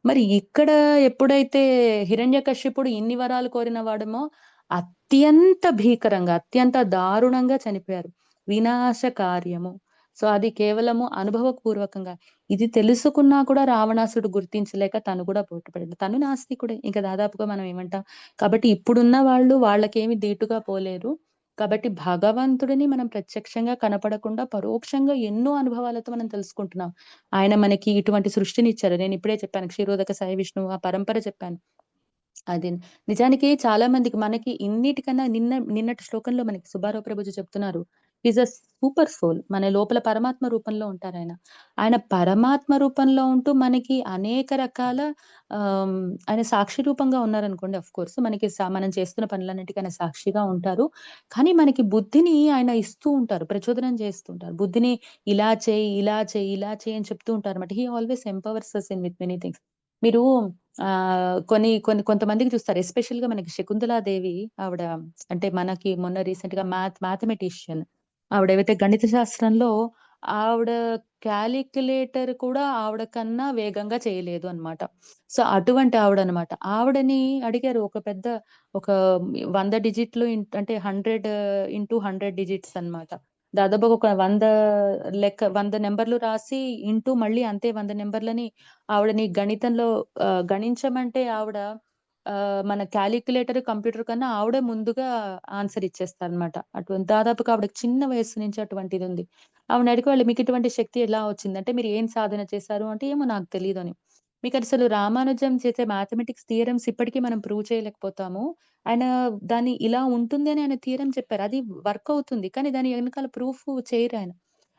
మరి ఇక్కడ ఎప్పుడైతే హిరణ్యకశిపుడు ఇన్ని వరాలు కోరిన వాడేమో అత్యంత భీకరంగా, అత్యంత దారుణంగా చనిపోయారు. వినాశకార్యము. సో, అది కేవలము అనుభవపూర్వకంగా ఇది తెలుసుకున్నా కూడా రావణాసుడు గుర్తించలేక తను కూడా బయటపడ్డాడు. తను నాస్తికుడే. ఇంక దాదాపుగా మనం ఏమంటాం కాబట్టి ఇప్పుడున్న వాళ్ళు వాళ్ళకేమి దీటుగా పోలేరు. కాబట్టి భగవంతుడిని మనం ప్రత్యక్షంగా కనపడకుండా పరోక్షంగా ఎన్నో అనుభవాలతో మనం తెలుసుకుంటున్నాం. ఆయన మనకి ఇటువంటి సృష్టినిచ్చారు. నేనిప్పుడే చెప్పాను. క్షీరోదక సాయి విష్ణువు ఆ పరంపర చెప్పాను. అది నిజానికి చాలా మందికి మనకి ఇన్నిటికన్నా నిన్నటి శ్లోకంలో మనకి సుబ్బారావు ప్రభుజీ చెప్తున్నారు. Is a super soul. మన లోపల పరమాత్మ రూపంలో ఉంటారాయన. ఆయన పరమాత్మ రూపంలో ఉంటూ మనకి అనేక రకాల ఆహ్, ఆయన సాక్షి రూపంగా ఉన్నారనుకోండి ఆఫ్‌కోర్స్. మనం చేస్తున్న పనులన్నిటికి ఆయన సాక్షిగా ఉంటారు. కానీ మనకి బుద్ధిని ఆయన ఇస్తూ ఉంటారు. ప్రచోదనం చేస్తూ ఉంటారు. బుద్ధిని ఇలా చేయి, ఇలా చేయి, ఇలా చేయి అని చెప్తూ ఉంటారన్నమాట. He always empowers us with many things. మీరు కొంతమందికి చూస్తారు. ఎస్పెషల్‌గా మనకి శకుంతలాదేవి ఆవిడ అంటే మనకి మొన్న రీసెంట్‌గా మ్యాథమెటిషియన్. ఆవిడేవైతే గణిత శాస్త్రంలో ఆవిడ కాలిక్యులేటర్ కూడా ఆవిడ కన్నా వేగంగా చేయలేదు అన్నమాట. సో, అటువంటి ఆవిడనమాట. ఆవిడని అడిగారు ఒక 100 డిజిట్‌లు అంటే 100 డిజిట్స్ అన్నమాట. దాదాపుగా ఒక 100 నంబర్‌లు రాసి మళ్ళీ అంతే 100 నంబర్‌లని ఆవిడని గణించమంటే ఆవిడ మన కాలిక్యులేటర్, కంప్యూటర్ కన్నా ఆవిడే ముందుగా ఆన్సర్ ఇచ్చేస్తారనమాట. దాదాపుగా ఆవిడకి చిన్న వయస్సు నుంచి అటువంటిదుంది. ఆవిడనడిగే వాళ్ళు మీకిటువంటి శక్తి ఎలా వచ్చిందంటే, మీరు ఏం సాధన చేశారు అంటే, ఏమో నాకు తెలీదని. మీకసలు రామానుజం చేసే మ్యాథమెటిక్స్ థియరమ్స్ ఇప్పటికి మనం ప్రూవ్ చేయలేకపోతాము. ఆయన దాన్ని ఇలా ఉంటుంది అని ఆయన థియరమ్ చెప్పారు. అది వర్క్ అవుతుంది. కానీ దాని ఎనకాల ప్రూఫ్ చేయరాయన.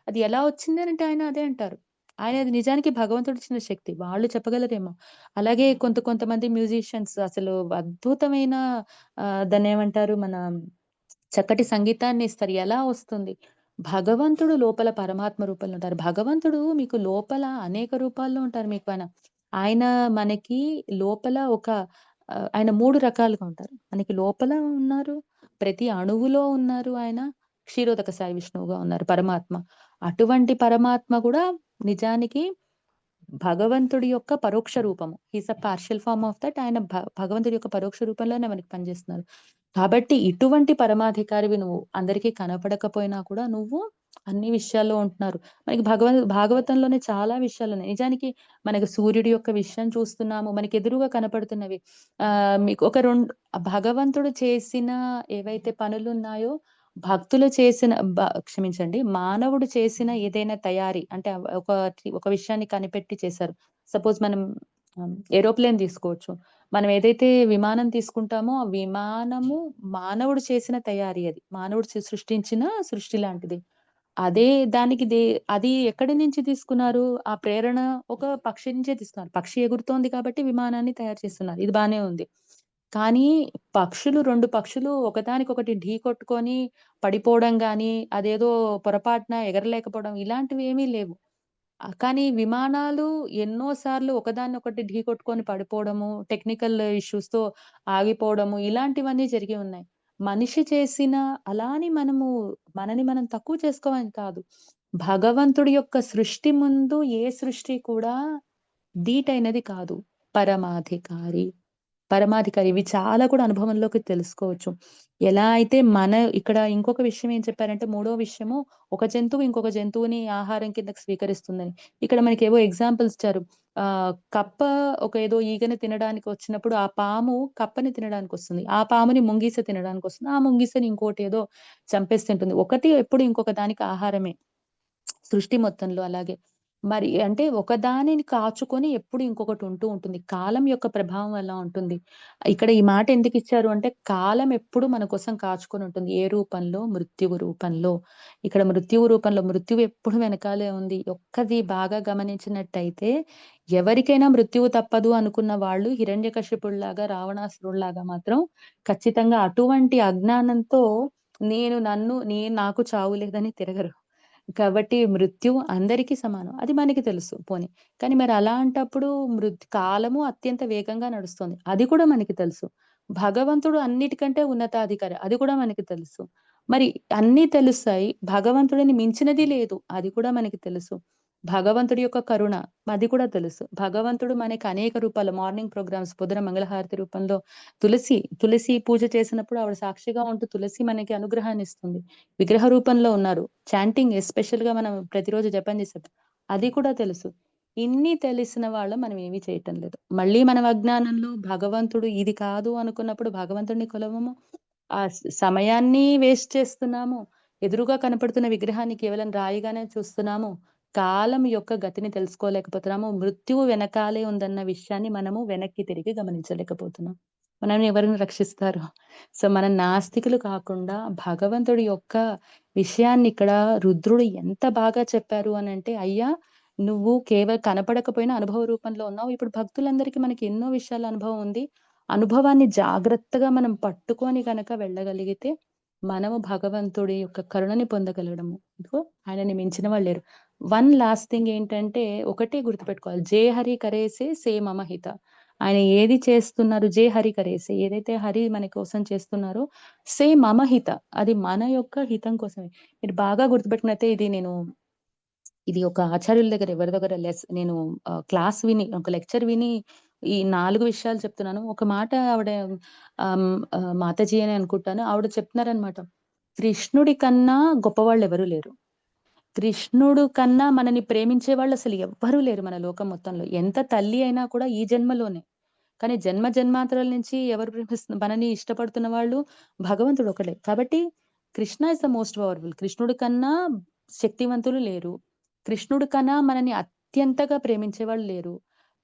అది ఎలా వచ్చింది అనంటే ఆయన అదే అంటారు. ఆయనది నిజానికి భగవంతుడిచ్చిన శక్తి. వాళ్ళు చెప్పగలరేమో! అలాగే కొంతమంది మ్యూజిషియన్స్ అసలు అద్భుతమైన దాన్నేమంటారు చక్కటి సంగీతాన్ని ఇస్తారు. ఎలా వస్తుంది? భగవంతుడు లోపల పరమాత్మ రూపంలో ఉంటారు. భగవంతుడు మీకు లోపల అనేక రూపాల్లో ఉంటారు మీకు ఆయన. ఆయన మనకి లోపల ఆయన 3 రకాలుగా ఉంటారు. మనకి లోపల ఉన్నారు. ప్రతి అణువులో ఉన్నారు ఆయన. క్షీరోదక సాయి విష్ణువుగా ఉన్నారు పరమాత్మ. అటువంటి పరమాత్మ గూడా నిజానికి భగవంతుడి యొక్క పరోక్ష రూపము. He is a partial form of that. ఆయన భగవంతుడి యొక్క పరోక్ష రూపంలోనే మనకి పనిచేస్తున్నారు. కాబట్టి ఇటువంటి పరమాధికారివి నువ్వు. అందరికీ కనపడకపోయినా కూడా నువ్వు అన్ని విషయాల్లో ఉంటున్నారు. మనకి భాగవతంలోనే చాలా విషయాలున్నాయి. నిజానికి మనకు సూర్యుడి యొక్క విషయం చూస్తున్నాము. మనకి ఎదురుగా కనపడుతున్నవి. మీకు ఒక భగవంతుడు చేసిన ఏవైతే పనులున్నాయో, భక్తులు చేసిన క్షమించండి. మానవుడు చేసిన ఏదైనా తయారీ అంటే ఒక విషయాన్ని కనిపెట్టి చేశారు. సపోజ్ మనం ఏరోప్లేన్ తీసుకోవచ్చు. మనం ఏదైతే విమానం తీసుకుంటామో, ఆ విమానము మానవుడు చేసిన తయారీ అది. మానవుడు సృష్టించిన సృష్టి లాంటిది. అదే దానికి అది ఎక్కడి నుంచి తీసుకున్నారు? ఆ ప్రేరణ ఒక పక్షి నుంచే తీసుకున్నారు. పక్షి ఎగురుతోంది కాబట్టి విమానాన్ని తయారు చేస్తున్నారు. ఇది బానే ఉంది. కానీ 2 పక్షులు ఒకదానికొకటి ఢీకొట్టుకొని పడిపోవడం గాని, అదేదో పొరపాటున ఎగరలేకపోవడం ఇలాంటివేమీ లేవు. కానీ విమానాలు ఎన్నో సార్లు ఒకదాన్నొకటి ఢీకొట్టుకొని పడిపోవడము, టెక్నికల్ ఇష్యూస్‌తో ఆగిపోవడము ఇలాంటివన్నీ జరిగి ఉన్నాయి. మనిషి చేసిన అలా అని మనని మనం తక్కువ చేసుకోవని కాదు. భగవంతుడి యొక్క సృష్టి ముందు ఏ సృష్టి కూడా ధీటైనది కాదు. పరమాధికారి. ఇవి చాలా కూడా అనుభవంలోకి తెలుసుకోవచ్చు. ఎలా అయితే ఇక్కడ ఇంకొక విషయం ఏం చెప్పారంటే, మూడో విషయము ఒక జంతువు ఇంకొక జంతువుని ఆహారం కిందకి స్వీకరిస్తుందని. ఇక్కడ మనకేవో ఎగ్జాంపుల్స్ ఇచ్చారు. కప్ప ఒక ఏదో ఈగని తినడానికి వచ్చినప్పుడు, ఆ పాము కప్పని తినడానికొస్తుంది. ఆ పాముని ముంగీస తినడానికొస్తుంది. ఆ ముంగీసని ఇంకోటేదో చంపేసి తింటుంది. ఒకటి ఎప్పుడు ఇంకొక దానికి ఆహారమే. సృష్టి మొత్తంలో అలాగే. మరి అంటే ఒకదానిని కాచుకొని ఎప్పుడు ఇంకొకటి ఉంటూ ఉంటుంది. కాలం యొక్క ప్రభావం అలా ఉంటుంది. ఇక్కడ ఈ మాట ఎందుకిచ్చారు అంటే, కాలం ఎప్పుడు మన కోసం కాచుకొని ఉంటుంది. ఏ రూపంలో? మృత్యువు రూపంలో. ఇక్కడ మృత్యువు రూపంలో మృత్యువు ఎప్పుడు వెనకాలే ఉంది. ఒక్కది బాగా గమనించినట్టయితే, ఎవరికైనా మృత్యువు తప్పదు అనుకున్న వాళ్ళు హిరణ్యకశిపుడిలాగా, రావణాసురుడిలాగా మాత్రం ఖచ్చితంగా అటువంటి అజ్ఞానంతో నాకు చావు లేదని తిరగరు. కాబట్టి మృత్యువు అందరికీ సమానం. అది మనకి తెలుసు పోనీ. కానీ మరి అలాంటప్పుడు కాలము అత్యంత వేగంగా నడుస్తోంది. అది కూడా మనకి తెలుసు. భగవంతుడు అన్నిటికంటే ఉన్నతాధికారి. అది కూడా మనకి తెలుసు. మరి అన్నీ తెలుస్తాయి. భగవంతుడిని మించినది లేదు. అది కూడా మనకి తెలుసు. భగవంతుడి యొక్క కరుణ అది కూడా తెలుసు. భగవంతుడు మనకి అనేక రూపాల్లో మార్నింగ్ ప్రోగ్రామ్స్ పొద్దున మంగళహారతి రూపంలో తులసి పూజ చేసినప్పుడు ఆవిడ సాక్షిగా ఉంటూ తులసి మనకి అనుగ్రహాన్నిస్తుంది. విగ్రహ రూపంలో ఉన్నారు. చాంటింగ్ ఎస్పెషల్‌గా మనం ప్రతిరోజు జపం చేసేది. అది కూడా తెలుసు. ఇన్ని తెలిసిన వాళ్ళం మనం ఏమి చేయటం లేదు. మళ్ళీ మనం అజ్ఞానంలో భగవంతుడు ఇది కాదు అనుకున్నప్పుడు భగవంతుడిని కొలవము. సమయాన్ని వేస్ట్ చేస్తున్నాము. ఎదురుగా కనపడుతున్న విగ్రహాన్ని కేవలం రాయిగానే చూస్తున్నాము. కాలం యొక్క గతిని తెలుసుకోలేకపోతున్నాము. మృత్యువు వెనకాలే ఉందన్న విషయాన్ని మనము వెనక్కి తిరిగి గమనించలేకపోతున్నాం. మనల్ని ఎవరు రక్షిస్తారు? సో, మనం నాస్తికులు కాకుండా భగవంతుడి యొక్క విషయాన్ని ఇక్కడ రుద్రుడు ఎంత బాగా చెప్పారు అనంటే, "అయ్యా! నువ్వు కనపడకపోయినా అనుభవ రూపంలో ఉన్నావు. ఇప్పుడు భక్తులందరికీ మనకి ఎన్నో విషయాల అనుభవం ఉంది. అనుభవాన్ని జాగ్రత్తగా మనం పట్టుకొని గనక వెళ్ళగలిగితే, మనము భగవంతుడి యొక్క కరుణని పొందగలగడము. ఇదిగో ఆయనని మించిన వాళ్ళు లేరు." వన్ లాస్ట్ థింగ్ ఏంటంటే, ఒకటే గుర్తుపెట్టుకోవాలి. 'జే హరి కరేసే సే మమ హిత.' ఆయన ఏది చేస్తున్నారు 'జే హరి కరేసే' ఏదైతే హరి మన కోసం చేస్తున్నారో, సే మమ హిత. అది మన యొక్క హితం కోసమే. మీరు బాగా గుర్తుపెట్టుకున్నట్లయితే ఇది ఒక ఆచార్యుల దగ్గర ఎవరి దగ్గర నేను క్లాస్ విని, ఒక లెక్చర్ విని ఈ 4 విషయాలు చెప్తున్నాను. ఒక మాట ఆవిడ మాతాజీ అని అనుకుంటాను. ఆవిడ చెప్తున్నారనమాట. కృష్ణుడి కన్నా గొప్పవాళ్ళెవరు లేరు. కృష్ణుడు కన్నా మనని ప్రేమించేవాళ్ళు అసలు ఎవ్వరూ లేరు మన లోకం మొత్తంలో. ఎంత తల్లి అయినా కూడా ఈ జన్మలోనే. కానీ జన్మాంతరాల నుంచి ఎవరు మనని ఇష్టపడుతున్న వాళ్ళు భగవంతుడు ఒకడే. కాబట్టి Krishna is the most powerful. కృష్ణుడి కన్నా శక్తివంతులు లేరు. కృష్ణుడి కన్నా మనని అత్యంతగా ప్రేమించేవాళ్ళు లేరు.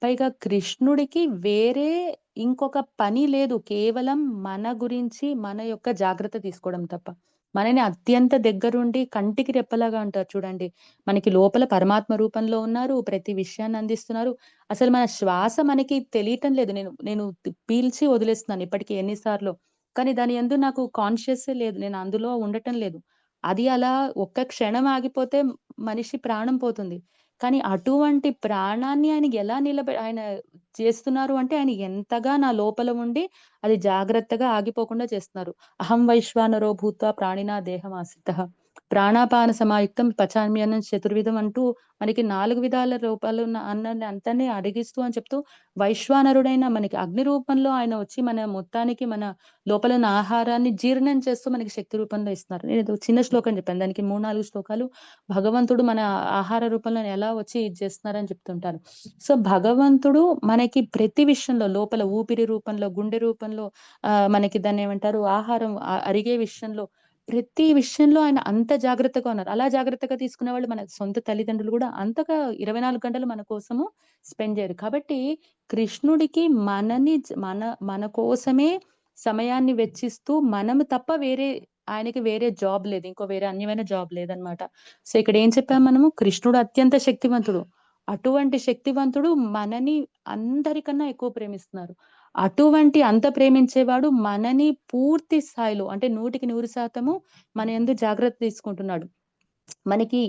పైగా కృష్ణుడికి వేరే ఇంకొక పని లేదు. కేవలం మన గురించి మన యొక్క జాగ్రత్త తీసుకోవడం తప్ప. మనని అత్యంత దగ్గరుండి కంటికి రెప్పలాగా అంటారు చూడండి. మనకి లోపల పరమాత్మ రూపంలో ఉన్నారు. ప్రతి విషయాన్ని అందిస్తున్నారు. అసలు మన శ్వాస మనకి తెలియటం లేదు. నేను నేను పీల్చి వదిలేస్తున్నాను ఇప్పటికి ఎన్ని సార్లో. కానీ దాని యందు నాకు కాన్షియస్సే లేదు. నేను అందులో ఉండటం లేదు. అది అలా ఒక్క క్షణం ఆగిపోతే మనిషి ప్రాణం పోతుంది. కానీ అటువంటి ప్రాణాన్ని ఆయన ఎలా ఆయన చేస్తున్నారు అంటే, ఆయన ఎంతగా నా లోపల ఉండి అది జాగ్రత్తగా ఆగిపోకుండా చేస్తున్నారు. అహం వైశ్వానరో భూత్వా ప్రాణినా దేహమాశ్రితః. ప్రాణాపాన సమాయుక్తం పచామ్యన్నం చతుర్విధం అంటూ మనకి 4 విధాల రూపాలున్న అన్నాన్ని అంతాన్ని అడిగిస్తూ అని చెప్తూ, వైశ్వానరుడైన మనకి అగ్ని రూపంలో ఆయన వచ్చి మన మొత్తానికి మన లోపల ఉన్న ఆహారాన్ని జీర్ణం చేస్తూ మనకి శక్తి రూపంలో ఇస్తున్నారు. నేనేదో చిన్న శ్లోకం చెప్పాను. దానికి 3, 4 శ్లోకాలు భగవంతుడు మన ఆహార రూపంలో ఎలా వచ్చి ఇది చేస్తున్నారని చెప్తుంటారు. సో, భగవంతుడు మనకి ప్రతి విషయంలో లోపల ఊపిరి రూపంలో, గుండె రూపంలో మనకి దాన్నేమంటారు ఆహారం అరిగే విషయంలో ప్రతి విషయంలో ఆయన అంత జాగ్రత్తగా ఉన్నారు. అలా జాగ్రత్తగా తీసుకునేవాళ్ళు మన సొంత తల్లిదండ్రులు గూడా అంతగా 24 గంటలు మన కోసము స్పెండ్ జేయరు. కాబట్టి కృష్ణుడికి మన కోసమే సమయాన్ని వెచ్చిస్తూ మనము తప్ప ఆయనకి వేరే జాబ్ లేదు. ఇంకో వేరే అన్యమైన జాబ్ లేదనమాట. సో, ఇక్కడ ఏం చెప్పాం మనము? కృష్ణుడు అత్యంత శక్తివంతుడు. అటువంటి శక్తివంతుడు మనని అందరికన్నా ఎక్కువ ప్రేమిస్తున్నారు. అటువంటి అంత ప్రేమించేవాడు మనని పూర్తి స్థాయిలో అంటే 100% మన యందు జాగ్రత్త తీసుకుంటున్నాడు. మనకి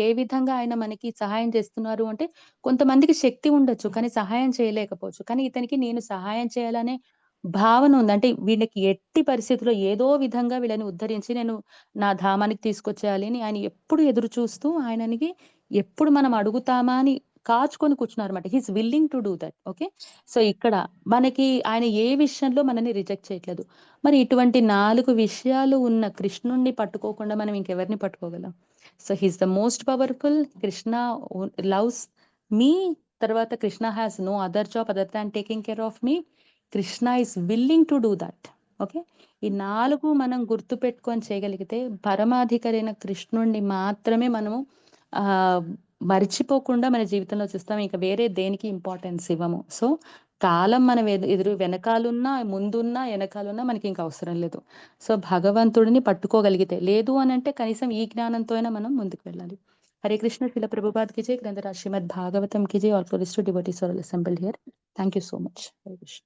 ఏ విధంగా ఆయన మనకి సహాయం చేస్తున్నారు అంటే, కొంతమందికి శక్తి ఉండొచ్చు. కానీ సహాయం చేయలేకపోవచ్చు. కానీ ఇతనికి నేను సహాయం చేయాలనే భావన ఉంది. అంటే వీళ్ళకి ఎట్టి పరిస్థితిలో ఏదో విధంగా వీళ్ళని ఉద్ధరించి నేను నా ధామానికి తీసుకొచ్చేయాలి అని ఆయన ఎప్పుడు ఎదురు చూస్తూ ఆయననికి ఎప్పుడు మనం అడుగుతామా అని కాచుకొని కూర్చున్నారన్నమాట. He is willing to do that. Okay. So, ఇక్కడ మనకి ఆయన ఏ విషయంలో మనల్ని రిజెక్ట్ చేయట్లేదు. మరి ఇటువంటి 4 విషయాలు ఉన్న కృష్ణుడిని పట్టుకోకుండా మనం ఇంకెవరిని పట్టుకోగలం? So, he is the most powerful. Krishna loves me. తర్వాత Krishna has no other job other than taking care of me. Krishna is willing to do that. Okay. ఈ 4 మనం గుర్తుపెట్టుకొని చేయగలిగితే పరమాధికారైన కృష్ణుడిని మాత్రమే మనము ఆహ్, మర్చిపోకుండా మన జీవితంలో చూస్తాం. ఇంక వేరే దేనికి ఇంపార్టెన్స్ ఇవ్వము. సో, కాలం మన వెనకాలున్నా, ముందున్నా, ఎనకాలున్నా మనకింక అవసరం లేదు. సో, భగవంతుడిని పట్టుకోగలిగితే లేదు అనంటే కనీసం ఈ జ్ఞానంతో అయినా మనం ముందుకు వెళ్ళాలి. హరే కృష్ణ. శిల ప్రభుపాద్ కి జై. గ్రంథరాజ్ శ్రీమద్ భాగవతం కి జై. All glories to devotees all assembled here. Thank you so much. Hare Krishna.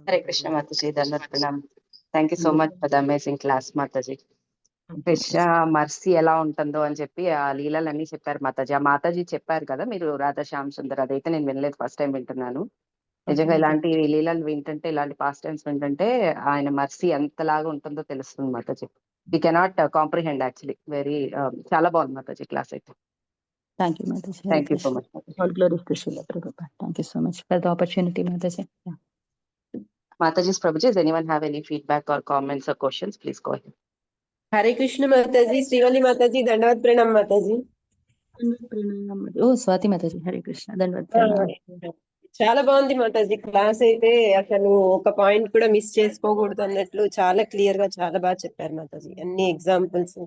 Hare Krishna Mataji, Dandavat Pranam. Thank you so much for the amazing class, Mataji. Krishna mercy ఎలా ఉంటుందో అని చెప్పి ఆ లీలలన్నీ చెప్పారు మాతాజీ. ఆ మాతాజీ చెప్పారు కదా మీరు రాధా శ్యామ్ సుందర్, అదైతే నేను వినలేదు, ఫస్ట్ టైం వింటున్నాను. నిజంగా ఇలాంటి లీలలు వింటుంటే, ఇలాంటి పాస్ట్ టైమ్స్ వింటుంటే ఆయన మర్సీ ఎంతలాగా ఉంటుందో తెలుస్తుంది మాతాజీ. We cannot comprehend actually. Very చాలా బాగుంది మాతాజీ క్లాస్ అయితే. Thank you, Mataji. Hare thank you so Krishna. Much మాతాజీ. All glories to Srila Prabhupada. Thank you so much for the opportunity, Mataji. Yeah. Mataji's Prabhuji, does anyone have any feedback or comments or questions? Please go ahead. Hare Krishna Mataji, Srivalli Mataji, దండవత్ ప్రణామ్ Mataji. Oh, Swati Mataji. Hare Krishna. Dandavat pranam. చాలా బాగుంది మాతాజీ class అయితే. అసలు ఒక point కూడా miss చేసుకోకూడదు అన్నట్లు చాలా క్లియర్ గా చాలా బాగా చెప్పారు మాతాజీ. అన్ని ఎగ్జాంపుల్స్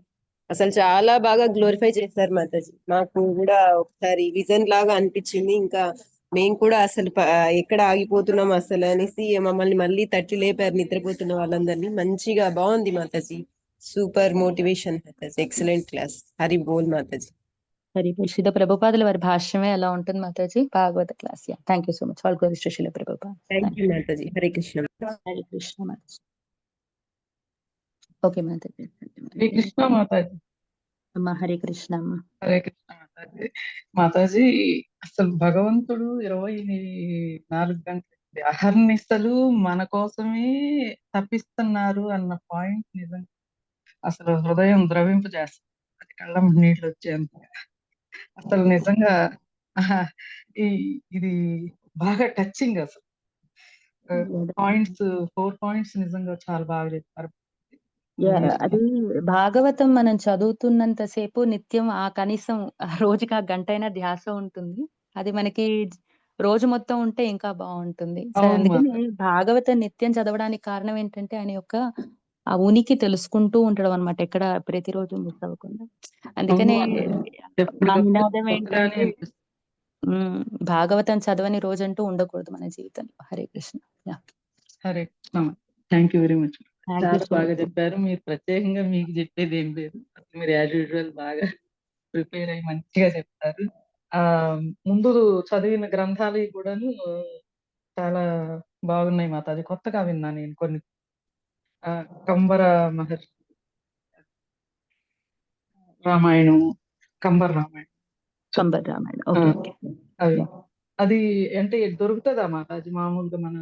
అసలు చాలా బాగా గ్లోరిఫై చేశారు మాతాజీ. మాకు కూడా ఒకసారి విజన్ లాగా అనిపించింది. ఇంకా మేము కూడా అసలు ఎక్కడ ఆగిపోతున్నాం అసలు అనేసి మమ్మల్ని మళ్ళీ తట్టి లేపారు నిద్రపోతున్న వాళ్ళందరినీ. మంచిగా బాగుంది Mataji. Super motivation Mataji. Excellent class. Hari బోల్ మాతాజీ. హరి బోల్. శ్రీల ప్రభుపాదుల వారి భాష్యమే ఎలా ఉంటుంది Mataji, Bhagavata class. Yeah, thank you so much. All glories to Srila Prabhupada. Thank you Mataji. Hare Krishna. Hare Krishna Mataji. Okay Mataji. Hare Krishna Mataji. అమ్మ హరే కృష్ణ అమ్మ. హరే కృష్ణ మాతాజీ. మాతాజీ, అసలు భగవంతుడు 24 గంటలు అహర్నిశలు మన కోసమే తప్పిస్తున్నారు అన్న పాయింట్ నిజంగా అసలు హృదయం ద్రవింపజేస్తుంది. అది కళ్ళ నీళ్ళు వచ్చేంత. అసలు నిజంగా ఇది బాగా టచింగ్. అసలు పాయింట్స్ 4 పాయింట్స్ నిజంగా చాలా బాగా చెప్పారు. అది భాగవతం మనం చదువుతున్నంత సేపు నిత్యం కనీసం రోజుకి ఆ గంటైనా ధ్యాస ఉంటుంది. అది మనకి రోజు మొత్తం ఉంటే ఇంకా బాగుంటుంది. సో, అందుకని భాగవతం నిత్యం చదవడానికి కారణం ఏంటంటే ఆయన యొక్క ఆ ఉనికి తెలుసుకుంటూ ఉండడం అన్నమాట, ఎక్కడ ప్రతిరోజు మిస్ అవ్వకుండా. అందుకనే మా నినాదం ఏంటంటే భాగవతం చదవని రోజంటూ ఉండకూడదు మన జీవితంలో. Hare Krishna. Hare Krishna. Thank you very much. చాలా బాగా చెప్పారు. మీరు ప్రత్యేకంగా మీకు చెప్పేది ఏం లేదు. మీరు యాజ్ యూజువల్ బాగా ప్రిపేర్ అయ్యి మంచిగా చెప్తారు. ముందు చదివిన గ్రంథాలు కూడాను చాలా బాగున్నాయి మాతాజీ. కొత్తగా విన్నా నేను కొన్ని. కంబర మహర్షి రామాయణం, కంబర రామాయణం కంబర్ రామాయణం. Okay okay. అవి అది అంటే దొరుకుతుందా మాతాజీ మామూలుగా మన